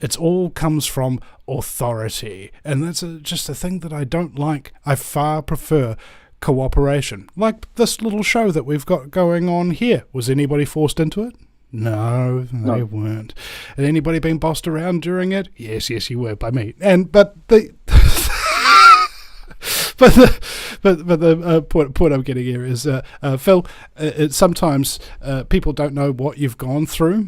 It all comes from authority, and that's just a thing that I don't like. I far prefer cooperation, like this little show that we've got going on here. Was anybody forced into it? No, they weren't. Had anybody been bossed around during it? Yes, you were, by me. But the point I'm getting here is, Phil, sometimes people don't know what you've gone through.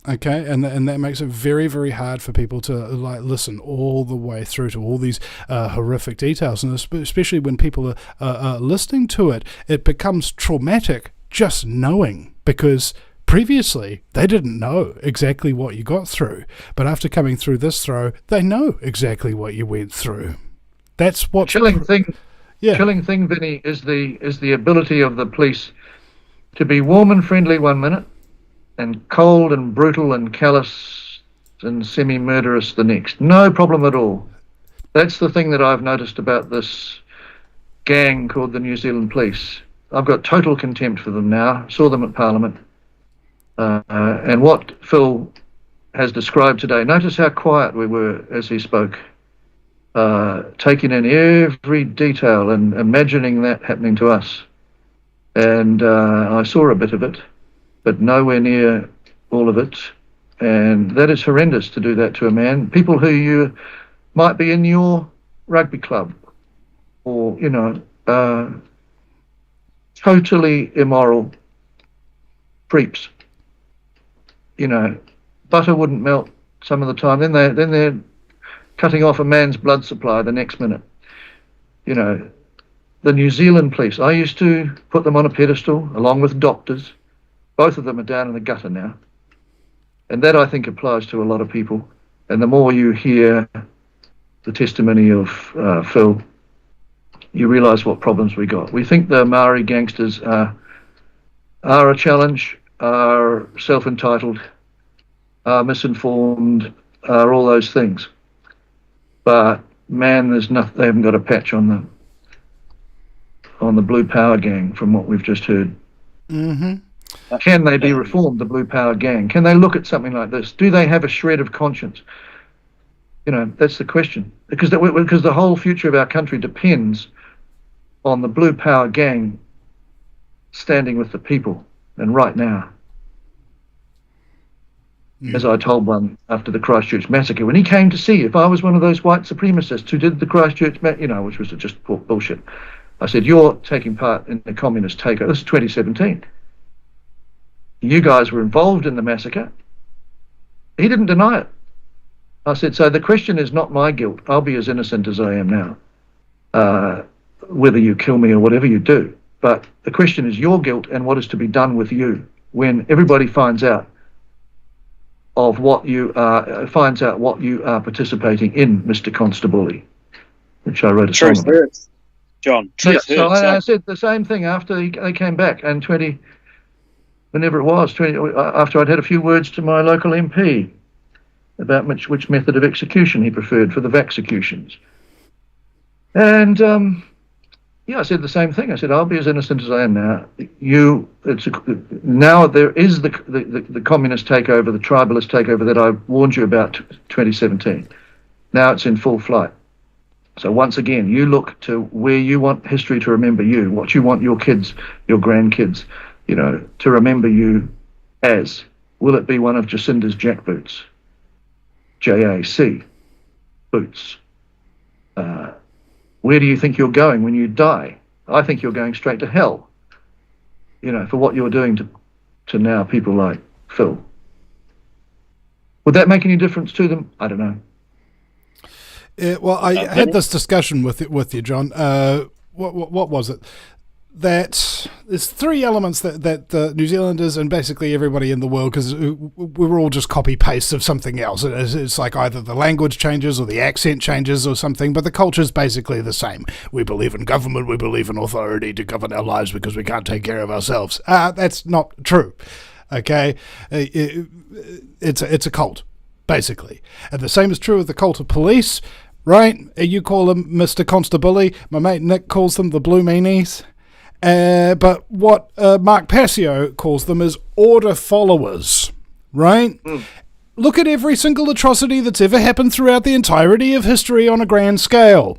Okay, and that makes it very, very hard for people to listen all the way through to all these horrific details, and especially when people are listening to it, it becomes traumatic just knowing, because previously they didn't know exactly what you got through, but after coming through this throw, they know exactly what you went through. That's what chilling thing, Vinny, is the ability of the police to be warm and friendly one minute, and cold and brutal and callous and semi-murderous the next. No problem at all. That's the thing that I've noticed about this gang called the New Zealand Police. I've got total contempt for them now. Saw them at Parliament. And what Phil has described today, notice how quiet we were as he spoke, taking in every detail and imagining that happening to us. And I saw a bit of it, but nowhere near all of it. And that is horrendous to do that to a man. People who you might be in your rugby club, or, totally immoral creeps. Butter wouldn't melt some of the time. Then they're cutting off a man's blood supply the next minute. The New Zealand police, I used to put them on a pedestal along with doctors. Both of them are down in the gutter now. And that, I think, applies to a lot of people. And the more you hear the testimony of Phil, you realise what problems we got. We think the Maori gangsters are a challenge, are self-entitled, are misinformed, are all those things. But, man, there's nothing, they haven't got a patch on the Blue Power gang, from what we've just heard. Mm-hmm. Can they be reformed, the Blue Power gang? Can they look at something like this? Do they have a shred of conscience? That's the question. Because the whole future of our country depends on the Blue Power gang standing with the people, and right now. As I told one after the Christchurch massacre, when he came to see if I was one of those white supremacists who did the Christchurch, which was just bullshit. I said, you're taking part in the communist takeover. This is 2017. You guys were involved in the massacre. He didn't deny it. I said, so the question is not my guilt. I'll be as innocent as I am now, whether you kill me or whatever you do. But the question is your guilt and what is to be done with you when everybody finds out what you are participating in, Mr. Constable, which I wrote a song about. John, so I said the same thing after they came back, and whenever it was, after I'd had a few words to my local MP about which method of execution he preferred for the vaxecutions. And I said the same thing. I said, I'll be as innocent as I am now. Now there is the communist takeover, the tribalist takeover that I warned you about 2017. Now it's in full flight. So once again, you look to where you want history to remember you, what you want your kids, your grandkids, to remember you as. Will it be one of Jacinda's jackboots? JAC boots. Where do you think you're going when you die? I think you're going straight to hell, for what you're doing to now people like Phil. Would that make any difference to them? I don't know. Well, I had this discussion with you, John. What was it? That there's three elements that New Zealanders and basically everybody in the world, because we were all just copy-paste of something else. It's like either the language changes or the accent changes or something, but the culture's basically the same. We believe in government, we believe in authority to govern our lives because we can't take care of ourselves. That's not true. Okay, it's a cult, basically, and the same is true of the cult of police, right? You call them Mr. Constable. My mate Nick calls them the Blue Meanies. But what Mark Passio calls them is order followers, right? Look at every single atrocity that's ever happened throughout the entirety of history on a grand scale.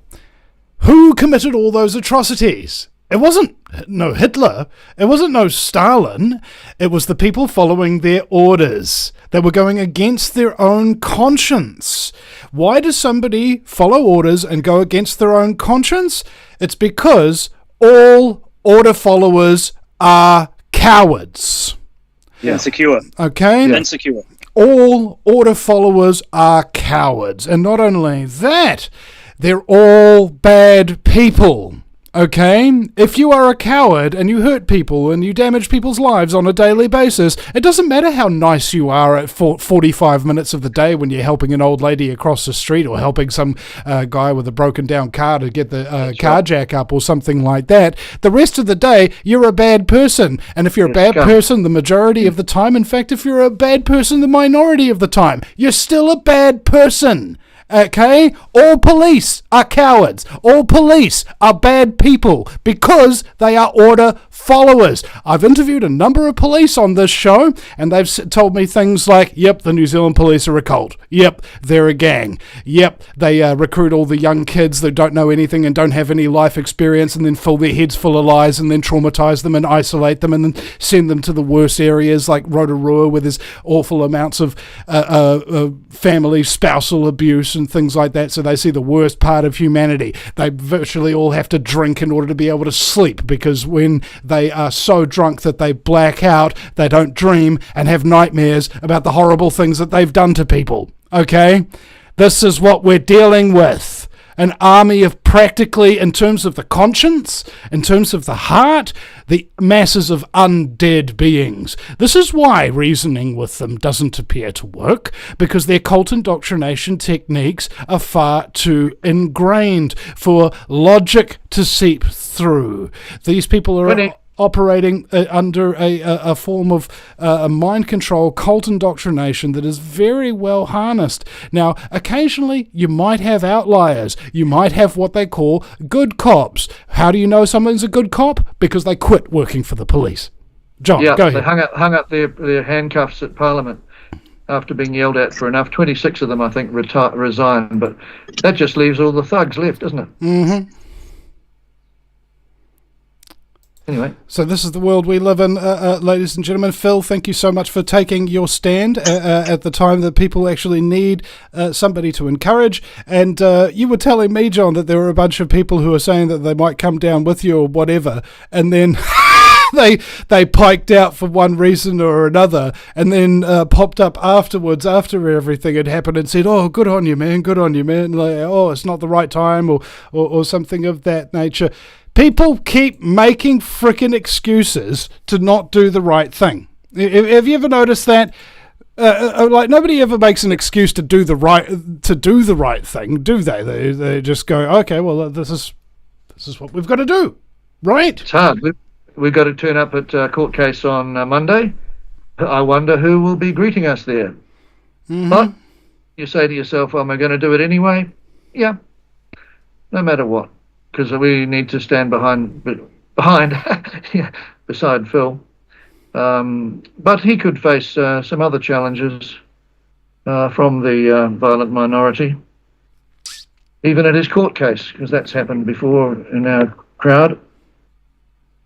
Who committed all those atrocities? It wasn't no Hitler. It wasn't no Stalin. It was the people following their orders. They were going against their own conscience. Why does somebody follow orders and go against their own conscience? It's because all order followers are cowards. Yeah. Insecure. Okay? Yeah. Insecure. All order followers are cowards. And not only that, they're all bad people. Okay? If you are a coward and you hurt people and you damage people's lives on a daily basis, it doesn't matter how nice you are at 45 minutes of the day when you're helping an old lady across the street or helping some guy with a broken down car to get the car jack up or something like that. The rest of the day, you're a bad person. And if you're a bad person the majority of the time, in fact, if you're a bad person the minority of the time, you're still a bad person. Okay? All police are cowards. All police are bad people because they are order followers. I've interviewed a number of police on this show, and they've told me things like, yep, the New Zealand police are a cult. Yep, they're a gang. Yep, they recruit all the young kids that don't know anything and don't have any life experience and then fill their heads full of lies and then traumatize them and isolate them and then send them to the worst areas like Rotorua where there's awful amounts of family spousal abuse and things like that, so they see the worst part of humanity. They virtually all have to drink in order to be able to sleep, because when they are so drunk that they black out, they don't dream and have nightmares about the horrible things that they've done to people. Okay? This is what we're dealing with. An army of practically, in terms of the conscience, in terms of the heart, the masses of undead beings. This is why reasoning with them doesn't appear to work, because their cult indoctrination techniques are far too ingrained for logic to seep through. These people are operating under a form of mind control, cult indoctrination that is very well harnessed. Now, occasionally you might have outliers. You might have what they call good cops. How do you know someone's a good cop? Because they quit working for the police. John, go ahead. They hung up their handcuffs at Parliament after being yelled at for enough. 26 of them, I think, resigned. But that just leaves all the thugs left, doesn't it? Mm-hmm. Anyway. So this is the world we live in, ladies and gentlemen. Phil, thank you so much for taking your stand at the time that people actually need somebody to encourage. And you were telling me, John, that there were a bunch of people who are saying that they might come down with you or whatever, and then they piked out for one reason or another, and then popped up afterwards after everything had happened and said, "Oh, good on you, man, good on you, man." Like, oh, it's not the right time, or something of that nature. People keep making frickin' excuses to not do the right thing. Have you ever noticed that? Like, nobody ever makes an excuse to do the right thing, do they? They just go, okay, well, this is what we've got to do, right? It's hard. We've got to turn up at a court case on Monday. I wonder who will be greeting us there. Mm-hmm. But you say to yourself, am I going to do it anyway? Yeah, no matter what. Because we need to stand behind, yeah, beside Phil. But he could face some other challenges from the violent minority, even at his court case, because that's happened before in our crowd.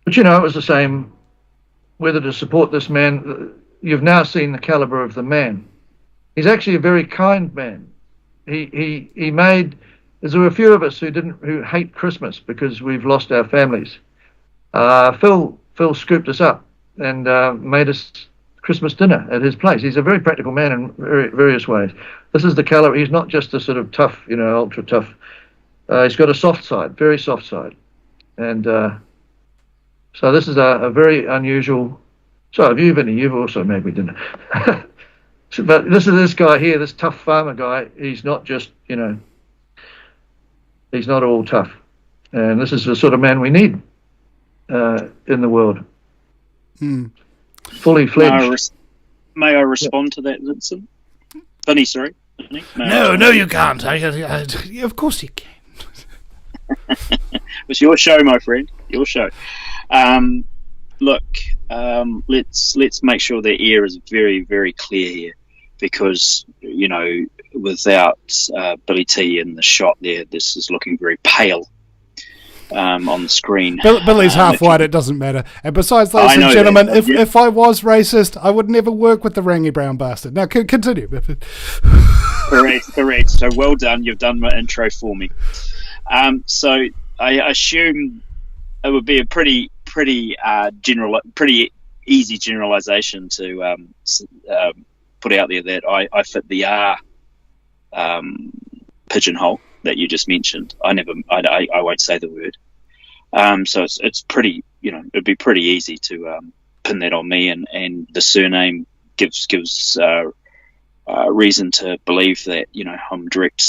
But, it was the same whether to support this man. You've now seen the caliber of the man. He's actually a very kind man. He made... There were a few of us who hate Christmas because we've lost our families. Phil scooped us up and made us Christmas dinner at his place. He's a very practical man in various ways. This is the caliber. He's not just a sort of tough, ultra tough. He's got a soft side, very soft side, and so this is a very unusual. So have you, Vinny? You've also made me dinner. But this guy here, this tough farmer guy. He's not just He's not all tough. And this is the sort of man we need in the world. fully fledged. May I respond to that, Vincent? Vinny, sorry. Vinny? No, you can't. Of course you can. It's your show, my friend. Your show. Look, let's make sure the air is very, very clear here, because without Billy T in the shot there, this is looking very pale on the screen. Billy's half white. It doesn't matter. And besides, ladies and gentlemen, if I was racist, I would never work with the rangy brown bastard. Now, continue. Correct. So well done. You've done my intro for me. So I assume it would be a pretty easy generalization to put out there that I fit the R pigeonhole that you just mentioned. I won't say the word. So it's pretty, it'd be pretty easy to pin that on me, and the surname gives reason to believe that I'm direct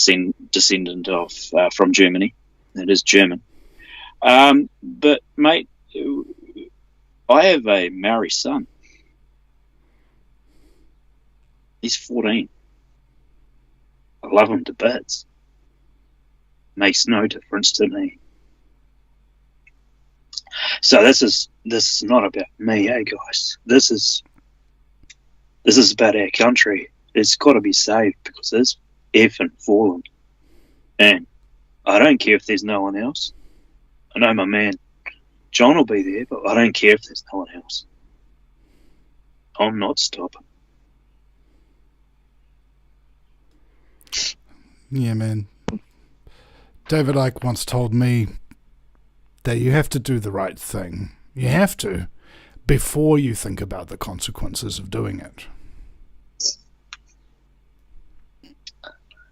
descendant of from Germany. It is German. But mate, I have a Maori son. He's 14. I love him to bits. Makes no difference to me. So this is not about me, guys. This is about our country. It's got to be saved because it's effing fallen. And I don't care if there's no one else. I know my man John will be there, but I don't care if there's no one else. I'm not stopping. Yeah, man. David Icke once told me that you have to do the right thing. You have to, before you think about the consequences of doing it.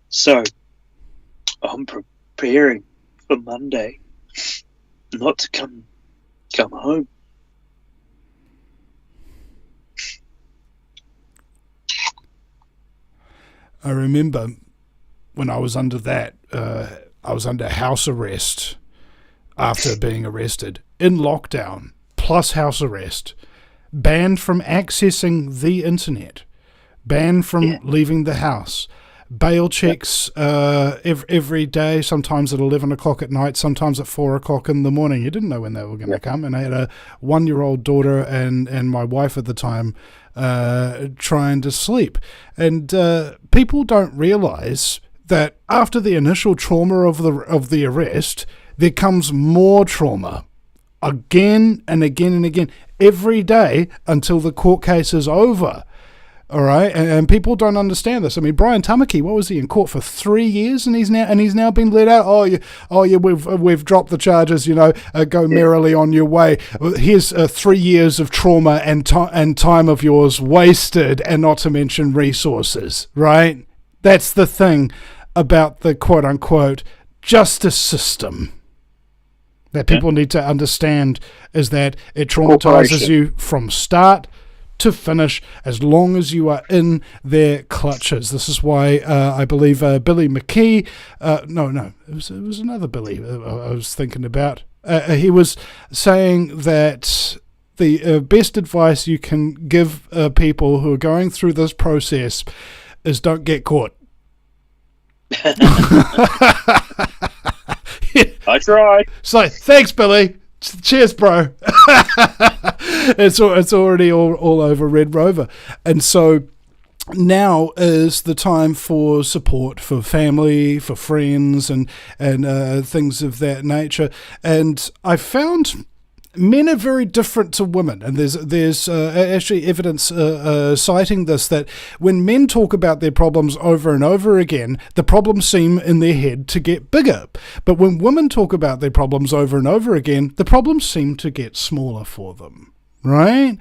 So, I'm preparing for Monday not to come home. I remember when I was under that, I was under house arrest after being arrested, in lockdown, plus house arrest, banned from accessing the internet, banned from leaving the house, bail checks every day, sometimes at 11 o'clock at night, sometimes at 4 o'clock in the morning. You didn't know when they were going to come. And I had a 1-year-old daughter and my wife at the time trying to sleep. And people don't realize that after the initial trauma of the arrest, there comes more trauma again and again and again every day until the court case is over. All right, and people don't understand this. I mean, Brian Tamaki, what was he in court for 3 years, and he's now been let out. Oh yeah, we've dropped the charges. Go merrily on your way. Here's 3 years of trauma and time of yours wasted, and not to mention resources. Right, that's the thing about the quote unquote justice system that people need to understand, is that it traumatizes you from start to finish as long as you are in their clutches. This is why I believe Billy McKee, it was another Billy I was thinking about. He was saying that the best advice you can give people who are going through this process is don't get caught. I tried. So thanks, Billy. Cheers, bro. It's already all over Red Rover. And so now is the time for support for family, for friends, and things of that nature. And I found men are very different to women, and there's actually evidence citing this, that when men talk about their problems over and over again, the problems seem in their head to get bigger. But when women talk about their problems over and over again, the problems seem to get smaller for them. Right?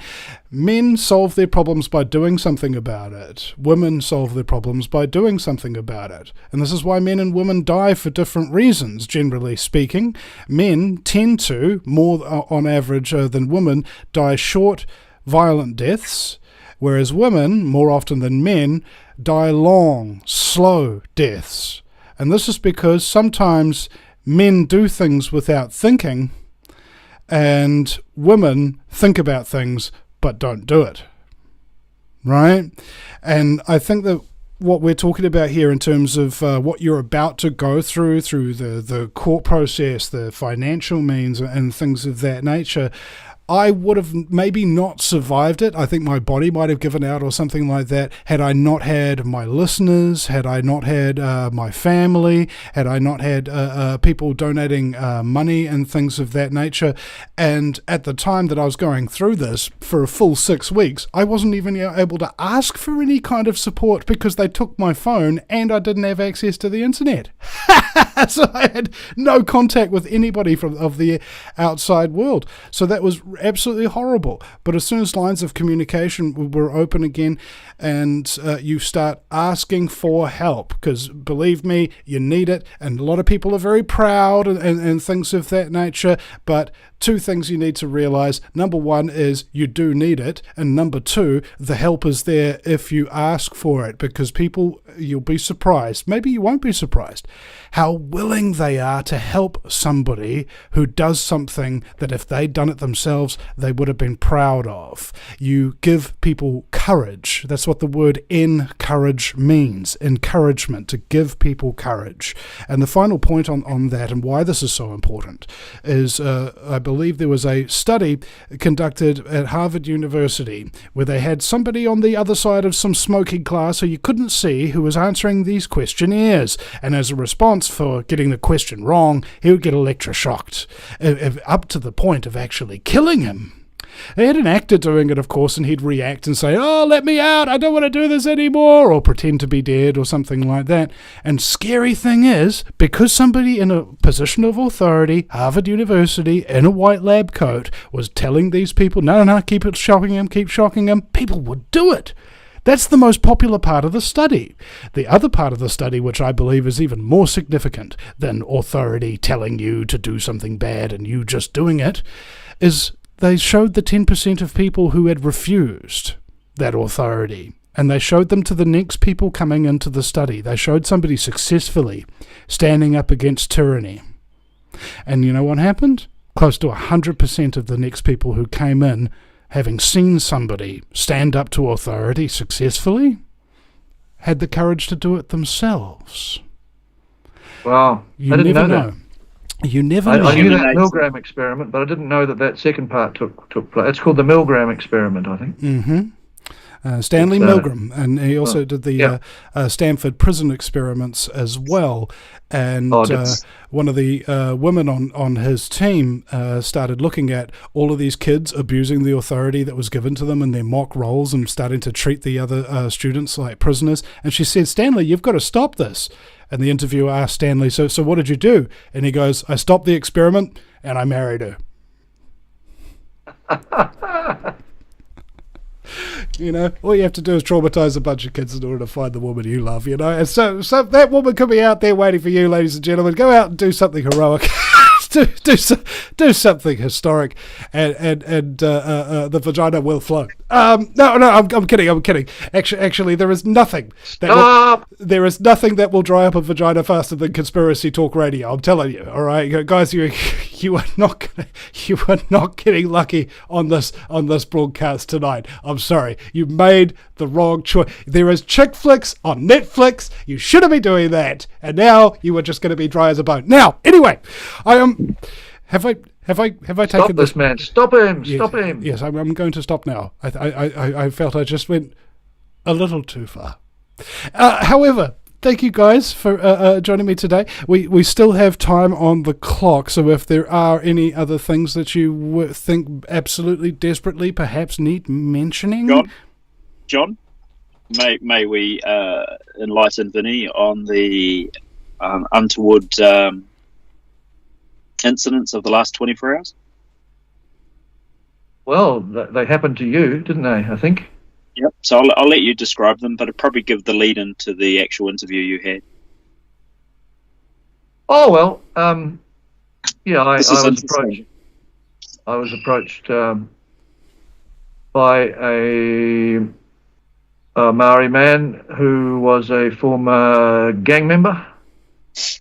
Men solve their problems by doing something about it. Women solve their problems by doing something about it. And this is why men and women die for different reasons, generally speaking. Men tend to, more on average than women, die short, violent deaths, whereas women, more often than men, die long, slow deaths. And this is because sometimes men do things without thinking, and women think about things but don't do it. Right? And I think that what we're talking about here in terms of what you're about to go through the court process, the financial means and things of that nature, I would have maybe not survived it. I think my body might have given out or something like that had I not had my listeners, had I not had my family, had I not had people donating money and things of that nature. And at the time that I was going through this for a full 6 weeks, I wasn't even able to ask for any kind of support because they took my phone and I didn't have access to the internet. So I had no contact with anybody of the outside world. So that was absolutely horrible. But as soon as lines of communication were open again and you start asking for help, because believe me, you need it, and a lot of people are very proud and things of that nature, but two things you need to realize. Number one is you do need it, and number two, the help is there if you ask for it, because people, you'll be surprised, maybe you won't be surprised, how willing they are to help somebody who does something that if they'd done it themselves, they would have been proud of. You give people courage. That's what the word encourage means. Encouragement, to give people courage. And the final point on that and why this is so important is I believe there was a study conducted at Harvard University where they had somebody on the other side of some smoking glass who you couldn't see who was answering these questionnaires. And as a response for getting the question wrong, he would get electroshocked, up to the point of actually killing him. They had an actor doing it, of course, and he'd react and say, "Oh, let me out, I don't want to do this anymore," or pretend to be dead or something like that. And scary thing is, because somebody in a position of authority, Harvard University, in a white lab coat, was telling these people, no, keep shocking him, people would do it. That's the most popular part of the study. The other part of the study, which I believe is even more significant than authority telling you to do something bad and you just doing it, is they showed the 10% of people who had refused that authority, and they showed them to the next people coming into the study. They showed somebody successfully standing up against tyranny. And you know what happened? Close to 100% of the next people who came in, having seen somebody stand up to authority successfully, had the courage to do it themselves. Wow. You I didn't never know that. You never know. I knew that Milgram experiment, but I didn't know that second part took place. It's called the Milgram experiment, I think. Mm-hmm. Stanley Milgram, and he also did the Stanford prison experiments as well. And one of the women on his team started looking at all of these kids abusing the authority that was given to them in their mock roles and starting to treat the other students like prisoners. And she said, "Stanley, you've got to stop this." And the interviewer asked Stanley, so what did you do? And he goes, "I stopped the experiment and I married her." You know, all you have to do is traumatize a bunch of kids in order to find the woman you love, you know. And so that woman could be out there waiting for you, ladies and gentlemen. Go out and do something heroic. do something historic, and the vagina will flow. No, I'm kidding. Actually, there is nothing that will dry up a vagina faster than conspiracy talk radio. I'm telling you. All right, guys, you are not getting lucky on this broadcast tonight. I'm sorry, you made the wrong choice. There is chick flicks on Netflix. You shouldn't be doing that, and now you are just going to be dry as a bone. Now, anyway, I am. Have I taken Stop this man? Stop him! Yes, Stop him! Yes, I'm going to stop now. I felt I just went a little too far. However, thank you guys for joining me today. We still have time on the clock, so if there are any other things that you think absolutely desperately perhaps need mentioning, John, may we enlighten Vinny on the untoward incidents of the last 24 hours? Well, they happened to you, didn't they? I think. Yep. So I'll let you describe them, but it'll probably give the lead into the actual interview you had. Oh well, yeah. I was approached by a Maori man who was a former gang member,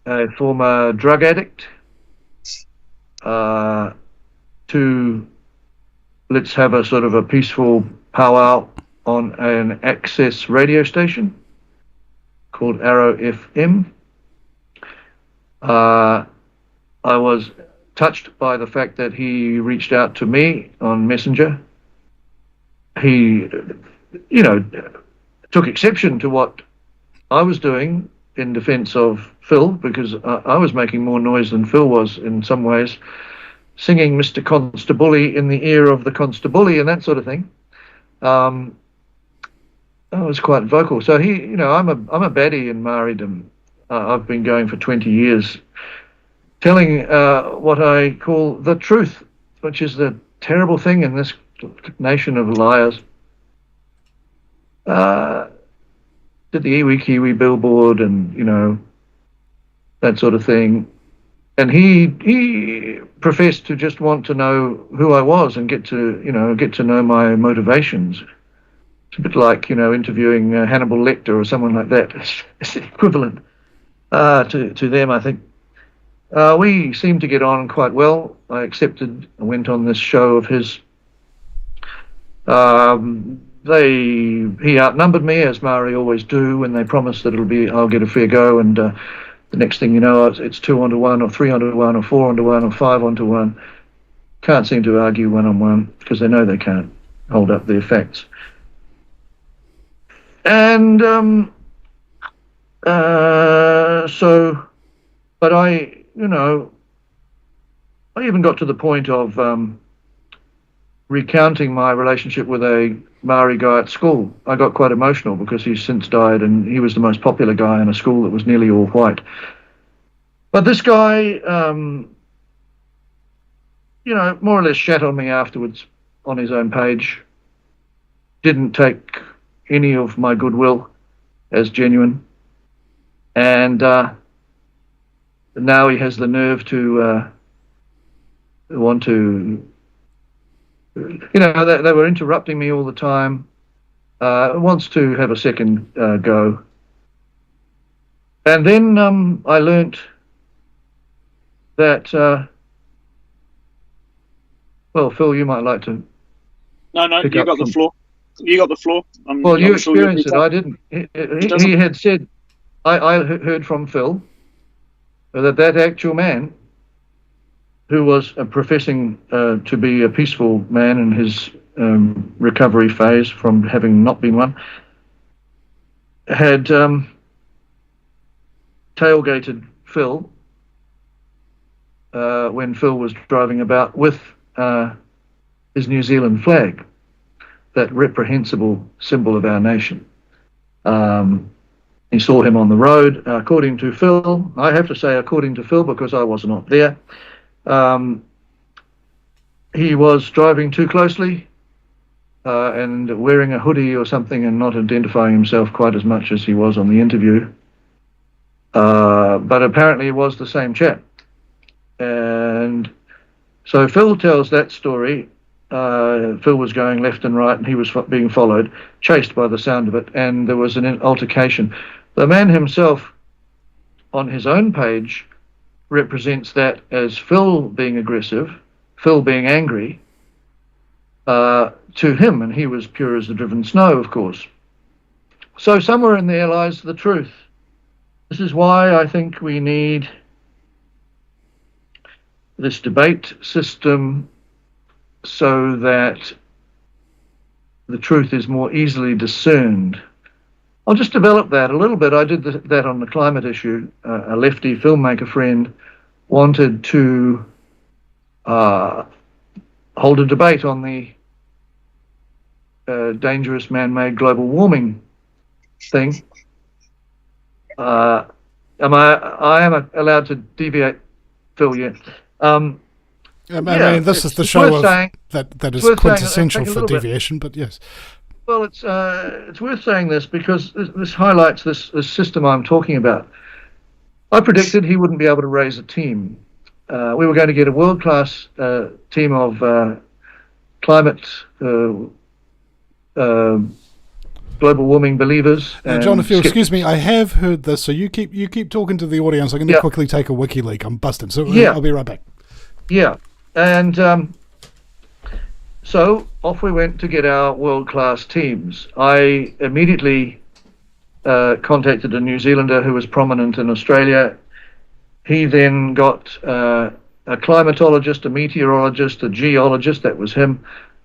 a former drug addict, to let's have a sort of a peaceful powwow on an access radio station called Arrow FM. I was touched by the fact that he reached out to me on Messenger. He, took exception to what I was doing in defense of Phil, because I was making more noise than Phil was in some ways, singing Mr. Constabully in the ear of the Constabully and that sort of thing. I was quite vocal. So I'm a baddie in Maoridom. I've been going for 20 years, telling what I call the truth, which is the terrible thing in this nation of liars. Did the Iwi Kiwi billboard and, that sort of thing. And he professed to just want to know who I was and get to know my motivations. It's a bit like, interviewing Hannibal Lecter or someone like that. It's equivalent to them, I think. We seemed to get on quite well. I went on this show of his. He outnumbered me, as Maori always do, when they promise that I'll get a fair go, and the next thing you know, it's 2-1 or 3-1 or 4-1 or 5-1. Can't seem to argue one-on-one because they know they can't hold up their facts. And but I even got to the point of recounting my relationship with a Maori guy at school. I got quite emotional because he's since died, and he was the most popular guy in a school that was nearly all white. But this guy, more or less shat on me afterwards on his own page. Didn't take any of my goodwill as genuine. And now he has the nerve to want to... they were interrupting me all the time. Wants to have a second go. And then I learnt that... Phil, you might like to... No, you got the floor. You got the floor. You experienced it. I didn't. He had said... I heard from Phil that actual man, who was professing to be a peaceful man in his recovery phase from having not been one, had tailgated Phil when Phil was driving about with his New Zealand flag, that reprehensible symbol of our nation. He saw him on the road, according to Phil. I have to say according to Phil because I was not there. He was driving too closely and wearing a hoodie or something and not identifying himself quite as much as he was on the interview. But apparently it was the same chap. And so Phil tells that story. Phil was going left and right and he was being followed, chased by the sound of it, and there was an altercation. The man himself, on his own page, represents that as Phil being aggressive, Phil being angry to him, and he was pure as the driven snow, of course. So somewhere in there lies the truth. This is why I think we need this debate system so that the truth is more easily discerned. I'll just develop that a little bit. I did that on the climate issue. A lefty filmmaker friend wanted to hold a debate on the dangerous man-made global warming thing. I am allowed to deviate, Phil, yet. This is the show that is quintessential for deviation, but yes. Well, it's worth saying this because this highlights this system I'm talking about. I predicted he wouldn't be able to raise a team. We were going to get a world-class team of climate, global warming believers. John, if you'll excuse me, I have heard this, so you keep talking to the audience. I'm going to quickly take a WikiLeaks. I'm busted, so I'll be right back. Yeah, and So off we went to get our world-class teams. I immediately contacted a New Zealander who was prominent in Australia. He then got a climatologist, a meteorologist, a geologist, that was him,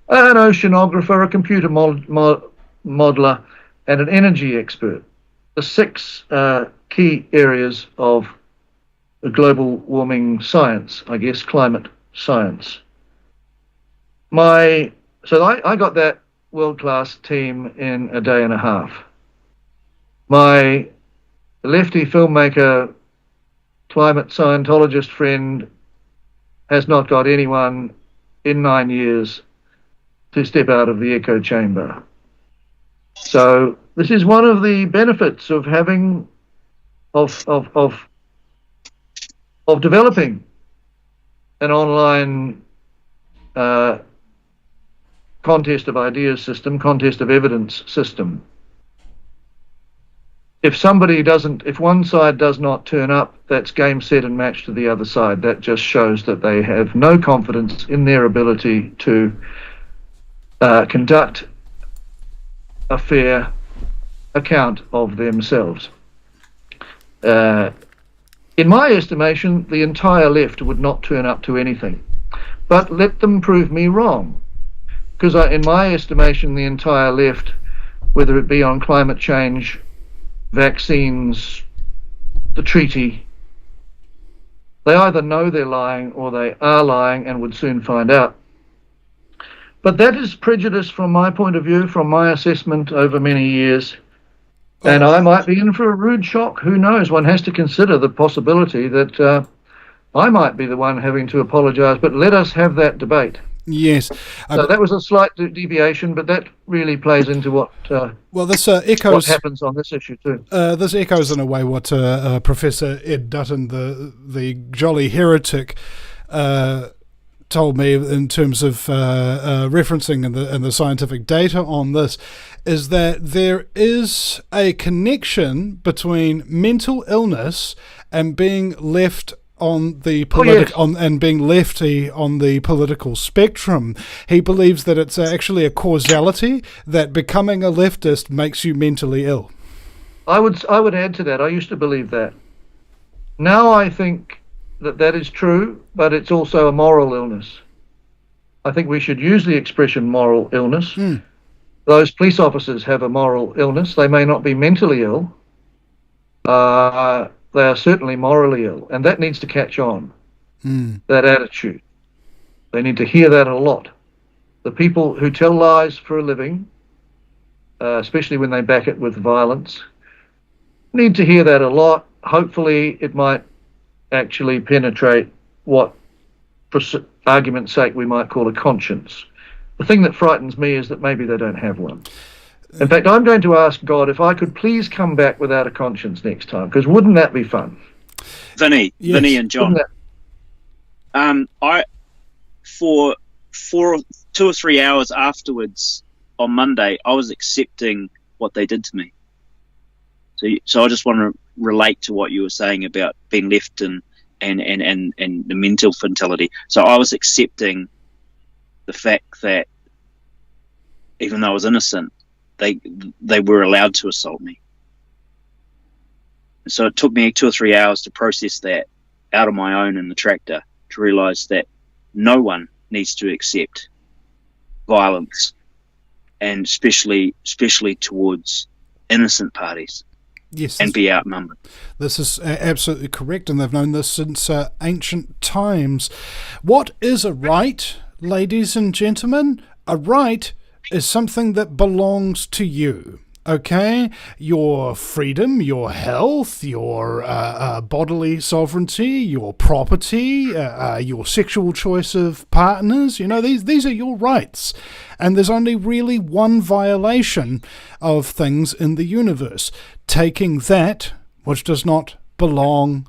an oceanographer, a computer modeler, and an energy expert. The 6 key areas of global warming science, I guess, climate science. So I got that world-class team in a day and a half. My lefty filmmaker, climate Scientologist friend has not got anyone in 9 years to step out of the echo chamber. So this is one of the benefits of having, of developing an online contest of ideas system, contest of evidence system. If one side does not turn up, that's game, set and match to the other side. That just shows that they have no confidence in their ability to conduct a fair account of themselves. In my estimation, the entire left would not turn up to anything. But let them prove me wrong. Because in my estimation, the entire left, whether it be on climate change, vaccines, the treaty, they either know they're lying or they are lying and would soon find out. But that is prejudice from my point of view, from my assessment over many years. And I might be in for a rude shock. Who knows? One has to consider the possibility that I might be the one having to apologise. But let us have that debate. Yes. So that was a slight deviation, but that really plays into what echoes what happens on this issue too. This echoes in a way what Professor Ed Dutton, the jolly heretic, told me in terms of referencing in the scientific data on this, is that there is a connection between mental illness and being left on the and being lefty on the political spectrum. He believes that it's actually a causality, that becoming a leftist makes you mentally ill. I would add to that. I used to believe that. Now I think that is true, but it's also a moral illness. I think we should use the expression moral illness. Those police officers have a moral illness. They may not be mentally ill. They are certainly morally ill, and that needs to catch on, that attitude. They need to hear that a lot. The people who tell lies for a living, especially when they back it with violence, need to hear that a lot. Hopefully it might actually penetrate what, for argument's sake, we might call a conscience. The thing that frightens me is that maybe they don't have one. In fact, I'm going to ask God if I could please come back without a conscience next time, because wouldn't that be fun? Vinny and John. For 2 or 3 hours afterwards on Monday, I was accepting what they did to me. So I just want to relate to what you were saying about being left and the mental fatality. So I was accepting the fact that even though I was innocent, they were allowed to assault me. So it took me 2 or 3 hours to process that out of my own in the tractor, to realise that no one needs to accept violence, and especially towards innocent parties. Yes, and be outnumbered. This is absolutely correct, and they've known this since ancient times. What is a right, ladies and gentlemen? A right is something that belongs to you. Okay, your freedom, your health, your bodily sovereignty, your property, your sexual choice of partners, these are your rights. And there's only really one violation of things in the universe: taking that which does not belong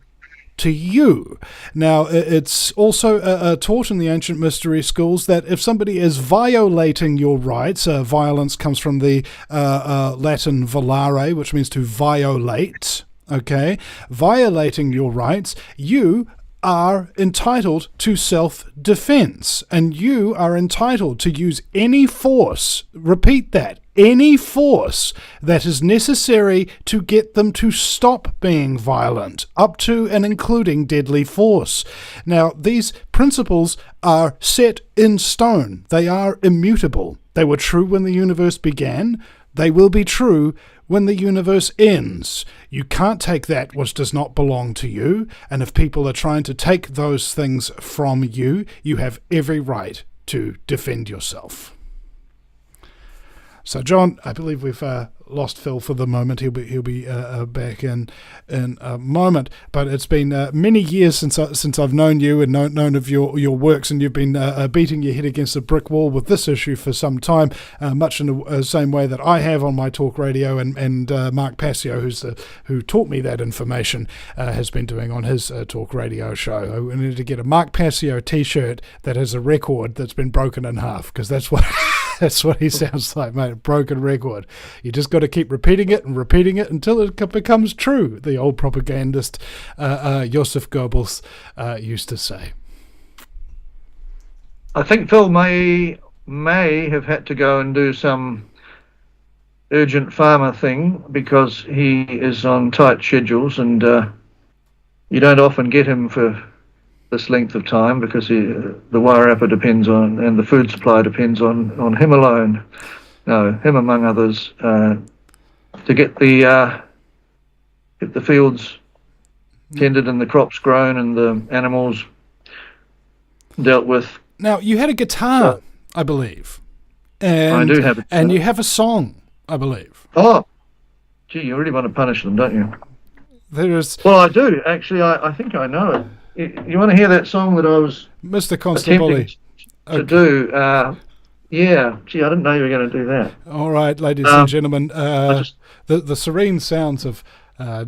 to you. Now, it's also taught in the ancient mystery schools that if somebody is violating your rights, violence comes from the Latin volare, which means to violate, okay? Violating your rights, you are entitled to self-defense, and you are entitled to use any force, repeat that, any force that is necessary to get them to stop being violent, up to and including deadly force. Now, these principles are set in stone. They are immutable. They were true when the universe began. They will be true when the universe ends. You can't take that which does not belong to you, and if people are trying to take those things from you, you have every right to defend yourself. So, John, I believe we've lost Phil for the moment. He'll be back in a moment. But it's been many years since I've known you and known of your works, and you've been beating your head against a brick wall with this issue for some time, much in the same way that I have on my talk radio, and Mark Passio, who taught me that information, has been doing on his talk radio show. I need to get a Mark Passio T-shirt that has a record that's been broken in half, because that's what that's what he sounds like, mate. A broken record. You just got to keep repeating it until it becomes true, the old propagandist Joseph Goebbels used to say. I think Phil may have had to go and do some urgent farmer thing, because he is on tight schedules, and you don't often get him for this length of time, because the Wairarapa depends on, and the food supply depends on him alone. No, him among others, to get the fields tended and the crops grown and the animals dealt with. Now, you had a guitar, I believe. And, I do have a guitar. And you have a song, I believe. Oh, gee, you really want to punish them, don't you? There is. Well, I do, actually. I think I know it. You want to hear that song that I was Mr. Constabulary to do? Yeah. Gee, I didn't know you were going to do that. All right, ladies and gentlemen, the serene sounds of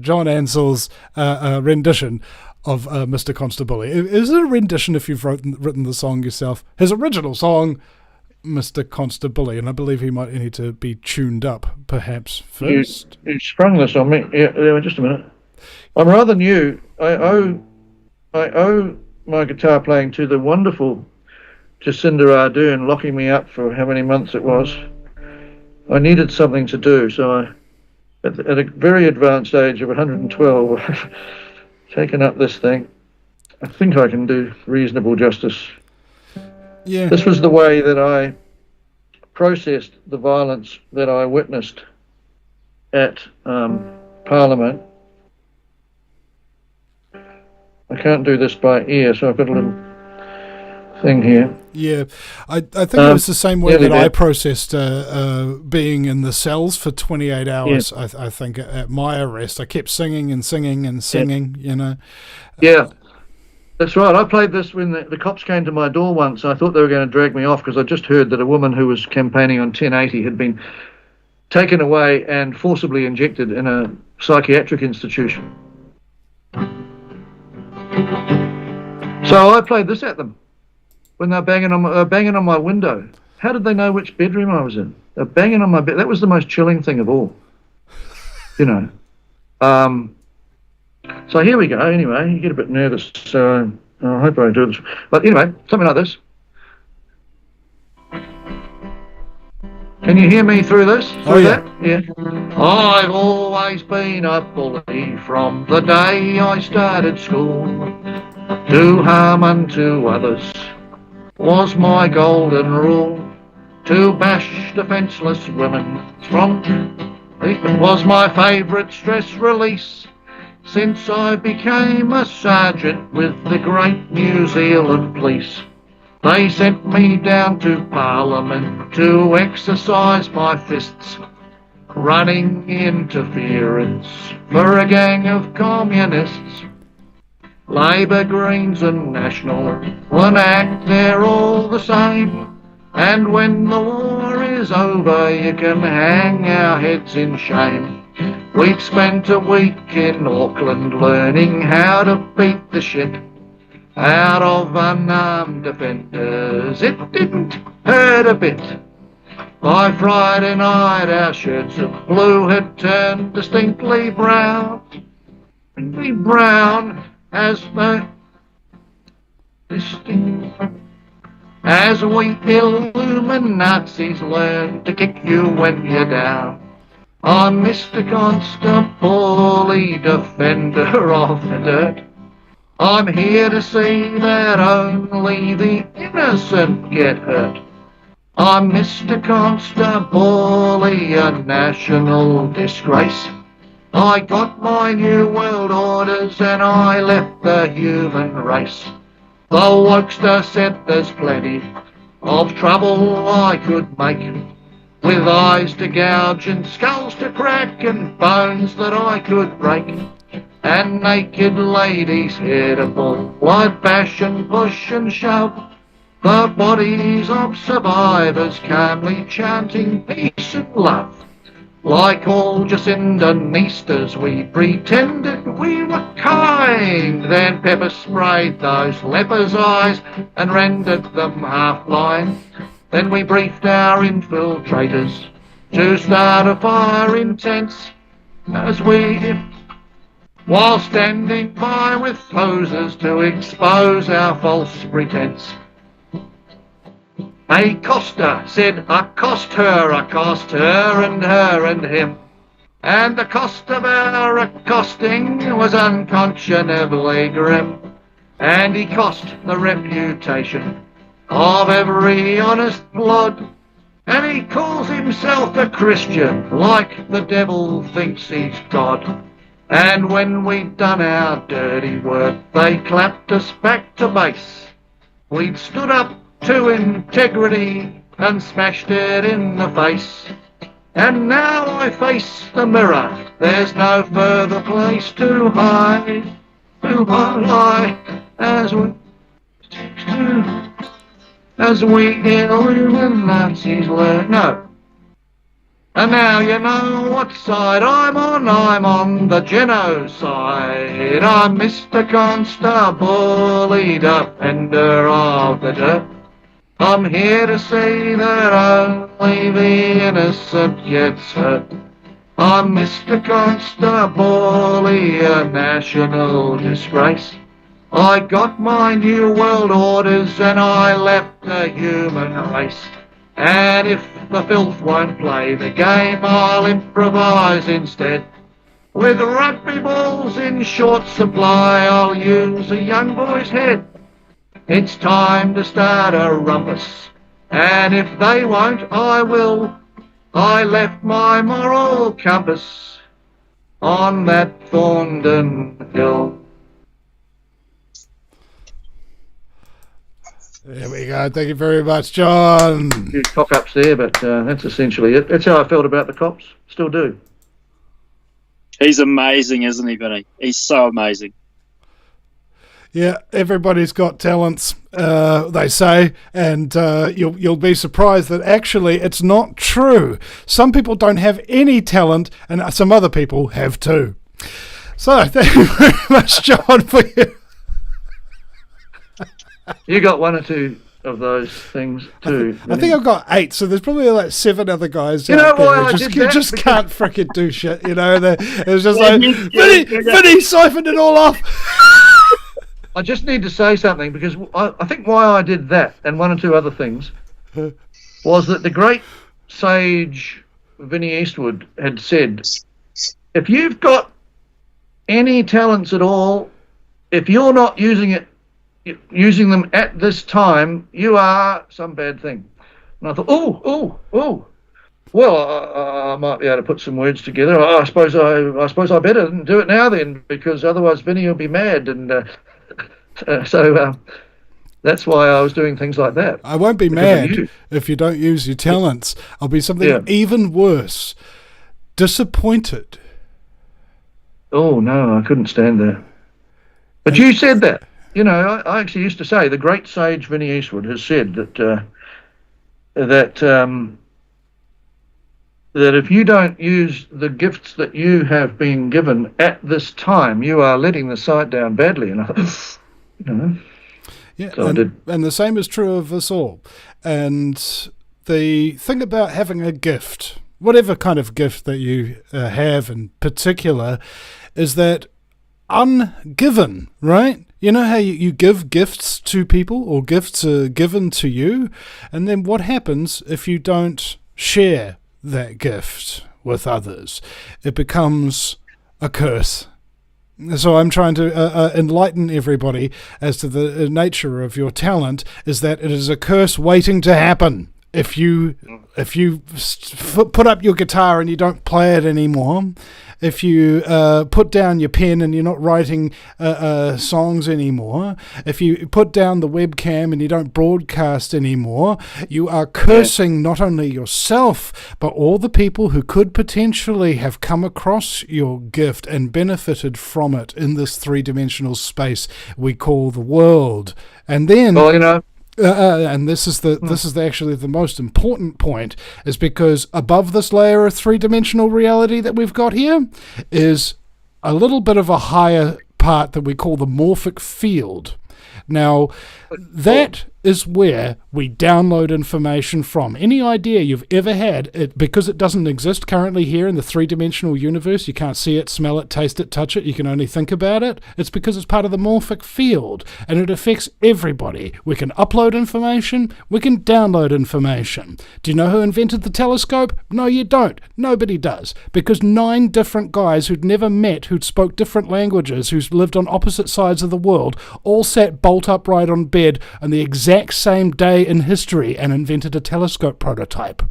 John Ansell's rendition of Mr. Constabulary. Is it a rendition if you've written the song yourself? His original song, Mr. Constabulary, and I believe he might need to be tuned up, perhaps, first. You sprung this on me. Yeah, just a minute. I'm rather new. I owe my guitar playing to the wonderful Jacinda Ardern locking me up for how many months it was. I needed something to do, so at a very advanced age of 112, I've taken up this thing. I think I can do reasonable justice. Yeah. This was the way that I processed the violence that I witnessed at Parliament. I can't do this by ear, so I've got a little thing here. Yeah, I think it was the same way that I processed being in the cells for 28 hours, yeah. I think, at my arrest. I kept singing and singing and singing, you know. Yeah, that's right. I played this when the cops came to my door once. I thought they were going to drag me off, because I just heard that a woman who was campaigning on 1080 had been taken away and forcibly injected in a psychiatric institution. So I played this at them when they're banging on my window. How did they know which bedroom I was in? They're banging on my bed. That was the most chilling thing of all, you know. So here we go. Anyway, you get a bit nervous, so I hope I do this. But anyway, something like this. Can you hear me through this? Through that? Yeah. I've always been a bully from the day I started school. Do harm unto others was my golden rule. To bash defenceless women from it was my favourite stress release. Since I became a sergeant with the great New Zealand police. They sent me down to Parliament to exercise my fists, running interference for a gang of communists. Labour, Greens and National, one act, they're all the same. And when the war is over, you can hang our heads in shame. We'd spent a week in Auckland learning how to beat the shit out of unarmed defenders. It didn't hurt a bit. By Friday night our shirts of blue had turned distinctly brown. As the listing. As we Illuminazis learn to kick you when you're down. I'm Mr. Constable, defender of the dirt. I'm here to see that only the innocent get hurt. I'm Mr. Constable, a national disgrace. I got my new world orders and I left the human race. The wokester said there's plenty of trouble I could make, with eyes to gouge and skulls to crack and bones that I could break, and naked ladies here to pull, I'd bash and push and shove the bodies of survivors calmly chanting peace and love. Like all Jacindanistas, we pretended we were kind, then pepper sprayed those lepers' eyes and rendered them half blind. Then we briefed our infiltrators to start a fire in tents, as we, while standing by with hoses to expose our false pretense. A coster said, accost her, and him. And the cost of our accosting was unconscionably grim, and he cost the reputation of every honest blood. And he calls himself a Christian, like the devil thinks he's God. And when we'd done our dirty work, they clapped us back to base. We'd stood up to integrity and smashed it in the face. And now I face the mirror, there's no further place to hide, as we Illuminazis learn. No. And now you know what side I'm on the genocide. I'm Mr. Constable, defender of the dirt. I'm here to say that only the innocent gets hurt. I'm Mr. Constable, a national disgrace. I got my new world orders and I left the human race. And if the filth won't play the game, I'll improvise instead. With rugby balls in short supply, I'll use a young boy's head. It's time to start a rumpus, and if they won't, I will. I left my moral compass on that Thorndon Hill. There we go. Thank you very much, John. A few cock-ups there, but that's essentially it. That's how I felt about the cops. Still do. He's amazing, isn't he, Vinny? He's so amazing. Yeah, everybody's got talents, they say, and you'll be surprised that actually it's not true. Some people don't have any talent, and some other people have too. So, thank you very much, John, for you. You got one or two of those things too. I think I've got 8, so there's probably like 7 other guys You know out there why I who did that? just can't frickin' do shit, you know. It's just like, Vinny siphoned it all off. I just need to say something, because I think why I did that and one or two other things was that the great sage Vinny Eastwood had said, if you've got any talents at all, if you're not using them at this time, you are some bad thing. And I thought, well, I might be able to put some words together. I suppose I better do it now then, because otherwise Vinny will be mad. And so that's why I was doing things like that. I won't be mad if you don't use your talents. I'll be something even worse. Disappointed. Oh, no, I couldn't stand that. But you said that. You know, I actually used to say, the great sage Vinny Eastwood has said that if you don't use the gifts that you have been given at this time, you are letting the site down badly. And I thought, you know. Yeah, so and the same is true of us all. And the thing about having a gift, whatever kind of gift that you have in particular, is that ungiven, right? You know how you give gifts to people, or gifts are given to you, and then what happens if you don't share that gift with others? It becomes a curse. So I'm trying to enlighten everybody as to the nature of your talent, is that it is a curse waiting to happen. If you put up your guitar and you don't play it anymore, if you put down your pen and you're not writing songs anymore, if you put down the webcam and you don't broadcast anymore, you are cursing not only yourself, but all the people who could potentially have come across your gift and benefited from it in this three-dimensional space we call the world. And then... Well, you know... and this is actually the most important point, is because above this layer of three-dimensional reality that we've got here is a little bit of a higher part that we call the morphic field. Now, that is where we download information from. Any idea you've ever had, because it doesn't exist currently here in the three-dimensional universe, you can't see it, smell it, taste it, touch it, you can only think about it, it's because it's part of the morphic field, and it affects everybody. We can upload information, we can download information. Do you know who invented the telescope? No, you don't. Nobody does. Because 9 different guys who'd never met, who'd spoke different languages, who's lived on opposite sides of the world, all sat bolt upright on bed on the exact same day in history and invented a telescope prototype.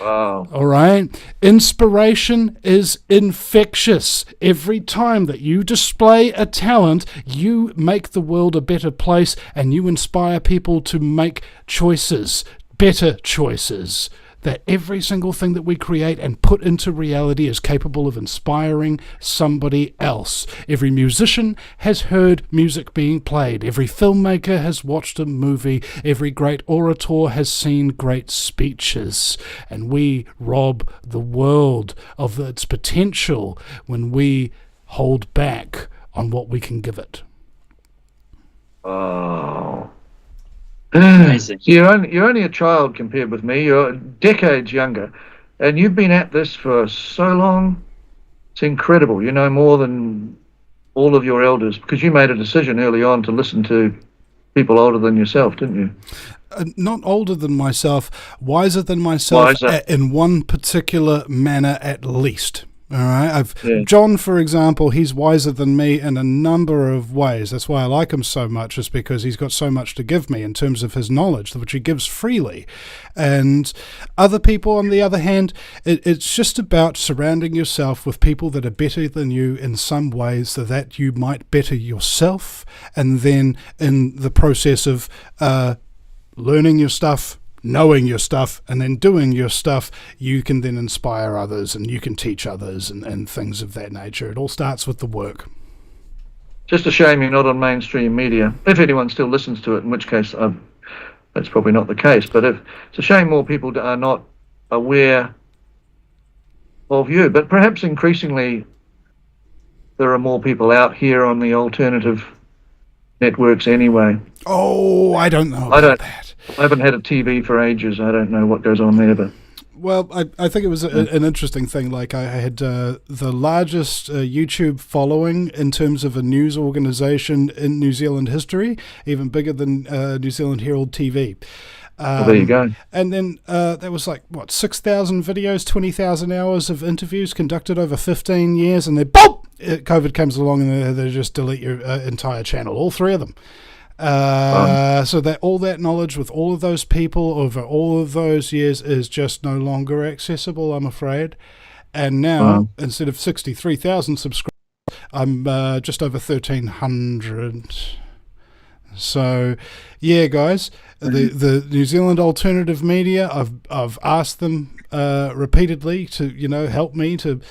Wow. All right. Inspiration is infectious. Every time that you display a talent, you make the world a better place, and you inspire people to make choices, better choices. That every single thing that we create and put into reality is capable of inspiring somebody else. Every musician has heard music being played. Every filmmaker has watched a movie. Every great orator has seen great speeches. And we rob the world of its potential when we hold back on what we can give it. Oh. Amazing. You're only a child compared with me. You're decades younger, and you've been at this for so long. It's incredible. You know more than all of your elders, because you made a decision early on to listen to people older than yourself, didn't you? Not older than myself, wiser than myself. Wiser. In one particular manner at least. All right, Yeah. John, for example, he's wiser than me in a number of ways. That's why I like him so much, is because he's got so much to give me in terms of his knowledge, which he gives freely. And other people, on the other hand, it's just about surrounding yourself with people that are better than you in some ways, so that you might better yourself. And then in the process of learning your stuff, knowing your stuff, and then doing your stuff, you can then inspire others, and you can teach others, and things of that nature. It all starts with the work. Just a shame you're not on mainstream media, if anyone still listens to it, in which case that's probably not the case. But it's a shame more people are not aware of you. But perhaps increasingly there are more people out here on the alternative networks anyway. Oh, I don't know about that. I haven't had a TV for ages. I don't know what goes on there, but... Well, I think it was an interesting thing. Like, I had the largest YouTube following in terms of a news organisation in New Zealand history, even bigger than New Zealand Herald TV. Well, there you go. And then there was 6,000 videos, 20,000 hours of interviews conducted over 15 years, and then boom, COVID comes along and they just delete your entire channel, all 3 of them. So that all that knowledge with all of those people over all of those years is just no longer accessible, I'm afraid. And now, instead of 63,000 subscribers, I'm just over 1,300. So, yeah, guys, the New Zealand alternative media, I've asked them repeatedly to help me to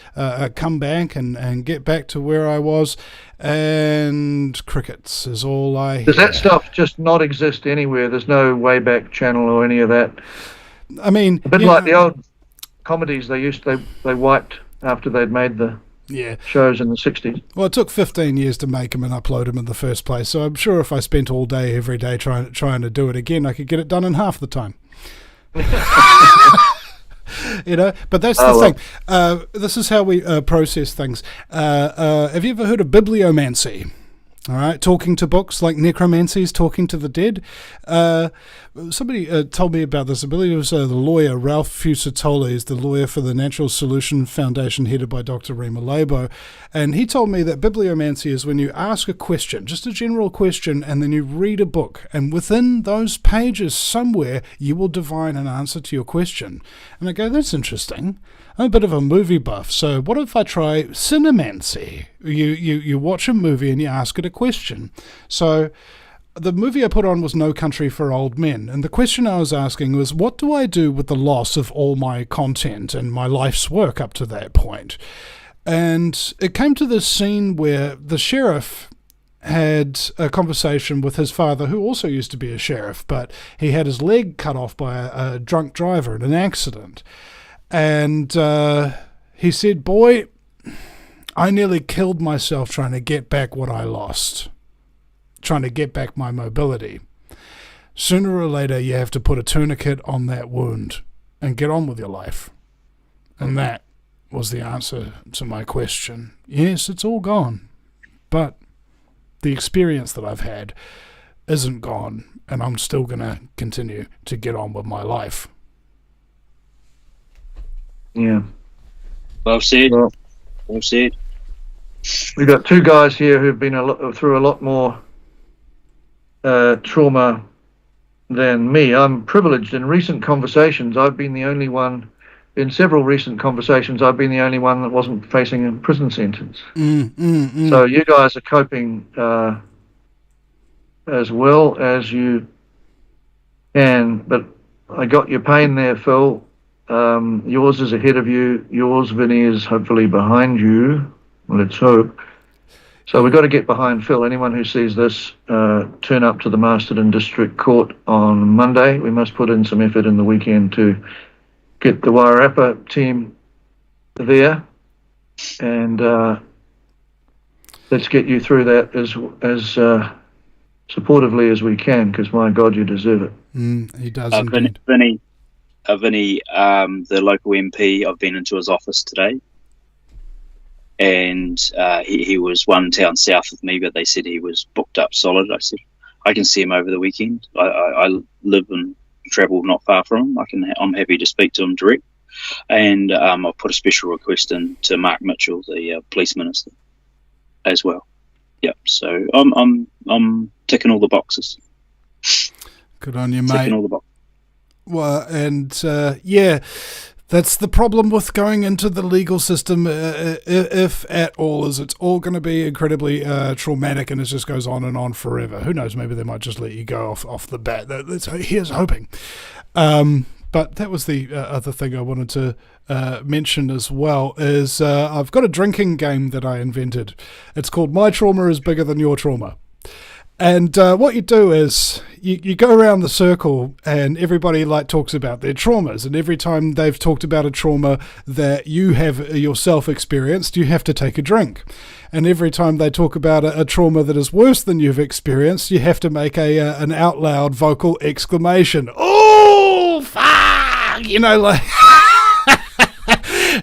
come back and get back to where I was, and crickets is all I hear. Does that stuff just not exist anywhere? There's no Wayback Channel or any of that? I mean, a bit like the old comedies they wiped after they'd made the shows in the 60s. Well, it took 15 years to make them and upload them in the first place, so I'm sure if I spent all day every day trying to do it again, I could get it done in half the time. But that's the thing. This is how we process things. Have you ever heard of bibliomancy? All right, talking to books like necromancies, talking to the dead. Somebody told me about this. I believe it was the lawyer, Ralph Fusatole, is the lawyer for the Natural Solution Foundation, headed by Dr. Rima Labo. And he told me that bibliomancy is when you ask a question, just a general question, and then you read a book. And within those pages somewhere, you will divine an answer to your question. And I go, that's interesting. I'm a bit of a movie buff, so what if I try cinemancy? You watch a movie and you ask it a question. So the movie I put on was No Country for Old Men, and the question I was asking was, what do I do with the loss of all my content and my life's work up to that point? And it came to this scene where the sheriff had a conversation with his father, who also used to be a sheriff, but he had his leg cut off by a drunk driver in an accident. And he said, boy, I nearly killed myself trying to get back what I lost, trying to get back my mobility. Sooner or later, you have to put a tourniquet on that wound and get on with your life. And that was the answer to my question. Yes, it's all gone, but the experience that I've had isn't gone, and I'm still going to continue to get on with my life. Yeah. Well said. Well said. We've got two guys here who've been through a lot more trauma than me. I'm privileged. In recent conversations, I've been the only one. In several recent conversations, I've been the only one that wasn't facing a prison sentence. So you guys are coping as well as you can. But I got your pain there, Phil. Yours is ahead of you. Yours, Vinny, is hopefully behind you. Let's hope. So we've got to get behind Phil. Anyone who sees this, turn up to the Masterton District Court on Monday. We must put in some effort in the weekend to get the Wairarapa team there, and let's get you through that as supportively as we can, because my God, you deserve it. He does indeed. Vinny, the local MP, I've been into his office today, and he was one town south of me, but they said he was booked up solid. I said, I can see him over the weekend. I live and travel not far from him. I'm happy to speak to him direct, and I've put a special request in to Mark Mitchell, the police minister, as well. Yep. So I'm ticking all the boxes. Good on you, mate. Ticking all the boxes. Well, and yeah, that's the problem with going into the legal system, if at all, is it's all going to be incredibly traumatic, and it just goes on and on forever. Who knows? Maybe they might just let you go off the bat. Here's hoping. But that was the other thing I wanted to mention as well, is I've got a drinking game that I invented. It's called My Trauma is Bigger Than Your Trauma. And what you do is you go around the circle, and everybody talks about their traumas. And every time they've talked about a trauma that you have yourself experienced, you have to take a drink. And every time they talk about a trauma that is worse than you've experienced, you have to make an out loud vocal exclamation. Oh, fuck! You know, like.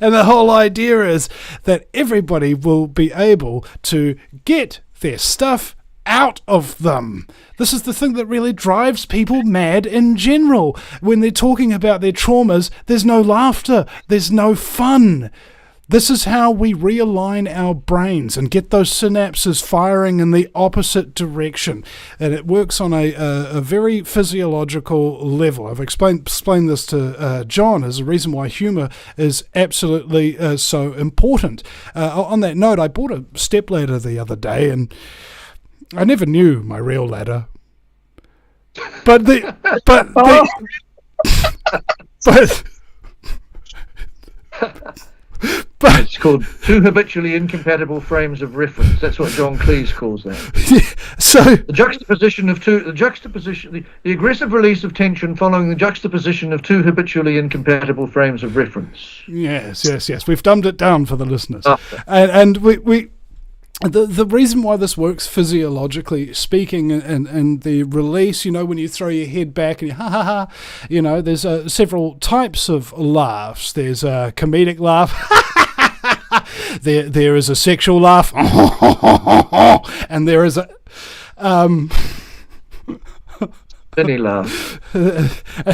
And the whole idea is that everybody will be able to get their stuff out of them. This is the thing that really drives people mad in general. When they're talking about their traumas, there's no laughter, there's no fun. This is how we realign our brains and get those synapses firing in the opposite direction. And it works on a very physiological level. I've explained this to John as a reason why humour is absolutely so important. On that note, I bought a stepladder the other day, and I never knew my real ladder. But it's called two habitually incompatible frames of reference. That's what John Cleese calls that. So the aggressive release of tension following the juxtaposition of two habitually incompatible frames of reference. Yes. We've dumbed it down for the listeners, and we. The reason why this works physiologically speaking, and the release, when you throw your head back and you ha ha ha, there's several types of laughs. There's a comedic laugh, There is a sexual laugh, and there is a Vinny laugh.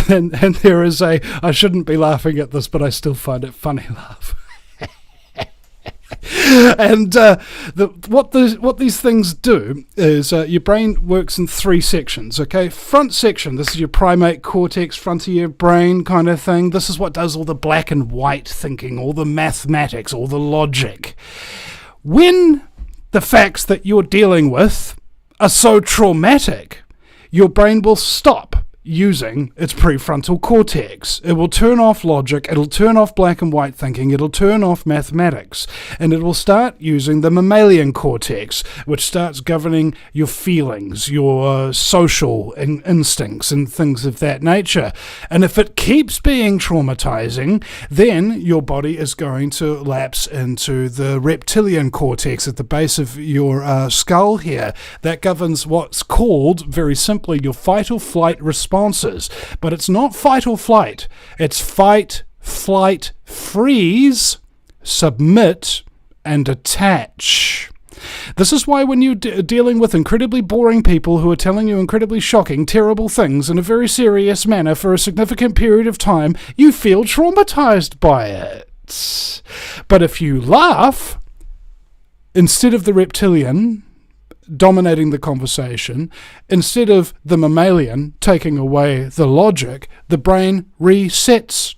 and there is a I shouldn't be laughing at this, but I still find it funny laugh. And what these things do is your brain works in three sections, okay? Front section, this is your primate cortex, front of your brain kind of thing. This is what does all the black and white thinking, all the mathematics, all the logic. When the facts that you're dealing with are so traumatic, your brain will stop using its prefrontal cortex. It will turn off logic, it'll turn off black and white thinking, it'll turn off mathematics, and it will start using the mammalian cortex, which starts governing your feelings, your social instincts and things of that nature. And if it keeps being traumatizing, then your body is going to lapse into the reptilian cortex at the base of your skull here. That governs what's called, very simply, your fight or flight responses. But it's not fight or flight. It's fight, flight, freeze, submit, and attach. This is why when you're dealing with incredibly boring people who are telling you incredibly shocking, terrible things in a very serious manner for a significant period of time, you feel traumatized by it. But if you laugh, instead of the reptilian dominating the conversation, instead of the mammalian taking away the logic, the brain resets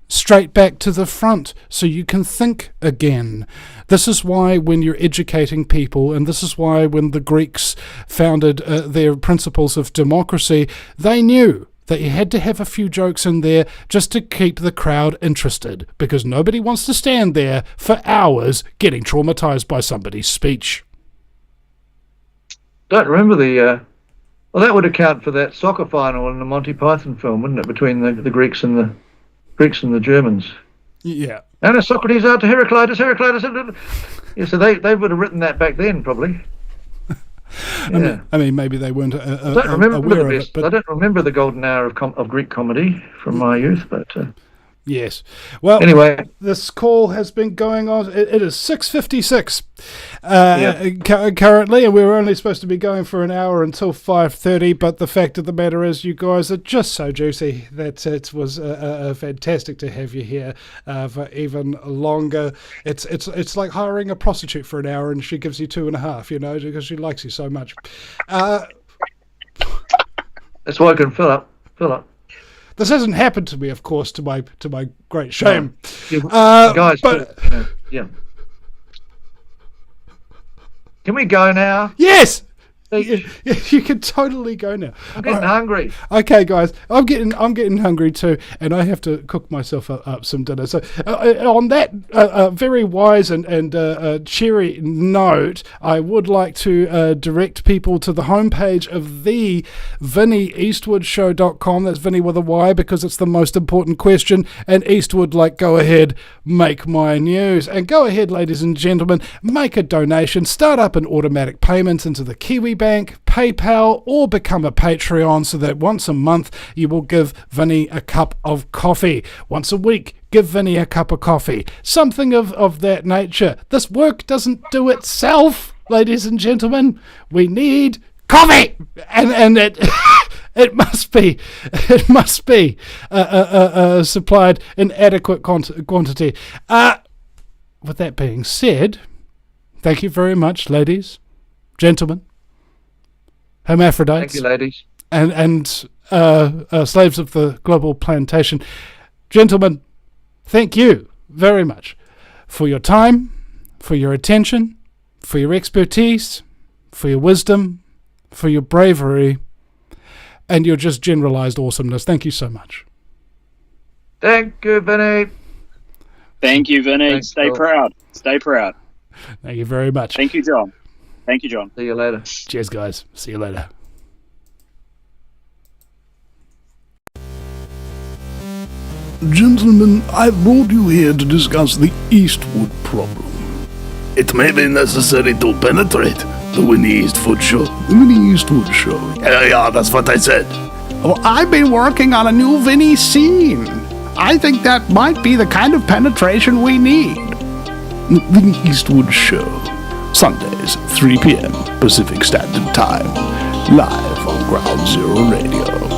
straight back to the front so you can think again. This is why when you're educating people, and this is why when the Greeks founded their principles of democracy, they knew that you had to have a few jokes in there just to keep the crowd interested, because nobody wants to stand there for hours getting traumatized by somebody's speech. Don't remember the. Well, that would account for that soccer final in the Monty Python film, wouldn't it? Between the Greeks and the Germans. Yeah. And Socrates out to Heraclitus. Yeah, so they would have written that back then, probably. Yeah. I mean, maybe they weren't I don't remember aware of it, but I don't remember the golden hour of Greek comedy from my youth, but. Yes. Well, anyway, this call has been going on. It is 6:56 currently, and we were only supposed to be going for an hour until 5:30. But the fact of the matter is, you guys are just so juicy that it was fantastic to have you here for even longer. It's like hiring a prostitute for an hour, and she gives you 2.5. You know, because she likes you so much. That's why I can fill up. This hasn't happened to me, of course, to my great shame. Guys, but yeah. Can we go now? Yes. You can totally go now. I'm getting hungry. Okay, guys, I'm getting hungry too, and I have to cook myself up some dinner. So, on that very wise and cheery note, I would like to direct people to the homepage of the VinnyEastwoodShow.com. That's Vinny with a Y, because it's the most important question. And Eastwood, like, go ahead, make my news, and go ahead, ladies and gentlemen, make a donation, start up an automatic payment into the Kiwi Bank, PayPal, or become a Patreon, so that once a month you will give Vinny a cup of coffee. Once a week, give Vinny a cup of coffee. Something of that nature. This work doesn't do itself, ladies and gentlemen. We need coffee, and it it must be supplied in adequate quantity. With that being said, thank you very much, ladies, gentlemen, hermaphrodites, thank you, ladies, and slaves of the global plantation. Gentlemen, thank you very much for your time, for your attention, for your expertise, for your wisdom, for your bravery, and your just generalized awesomeness. Thank you so much. Thank you, Vinny. Thank you, Vinny. Thanks, Stay Phil. proud. Stay proud. Thank you very much. Thank you, John. Thank you, John. See you later. Cheers, guys. See you later. Gentlemen, I brought you here to discuss the Eastwood problem. It may be necessary to penetrate the Vinny Eastwood Show. The Vinny Eastwood Show. Yeah, that's what I said. Well, I've been working on a new Vinny scene. I think that might be the kind of penetration we need. The Vinny Eastwood Show. Sundays, 3 p.m. Pacific Standard Time. Live on Ground Zero Radio.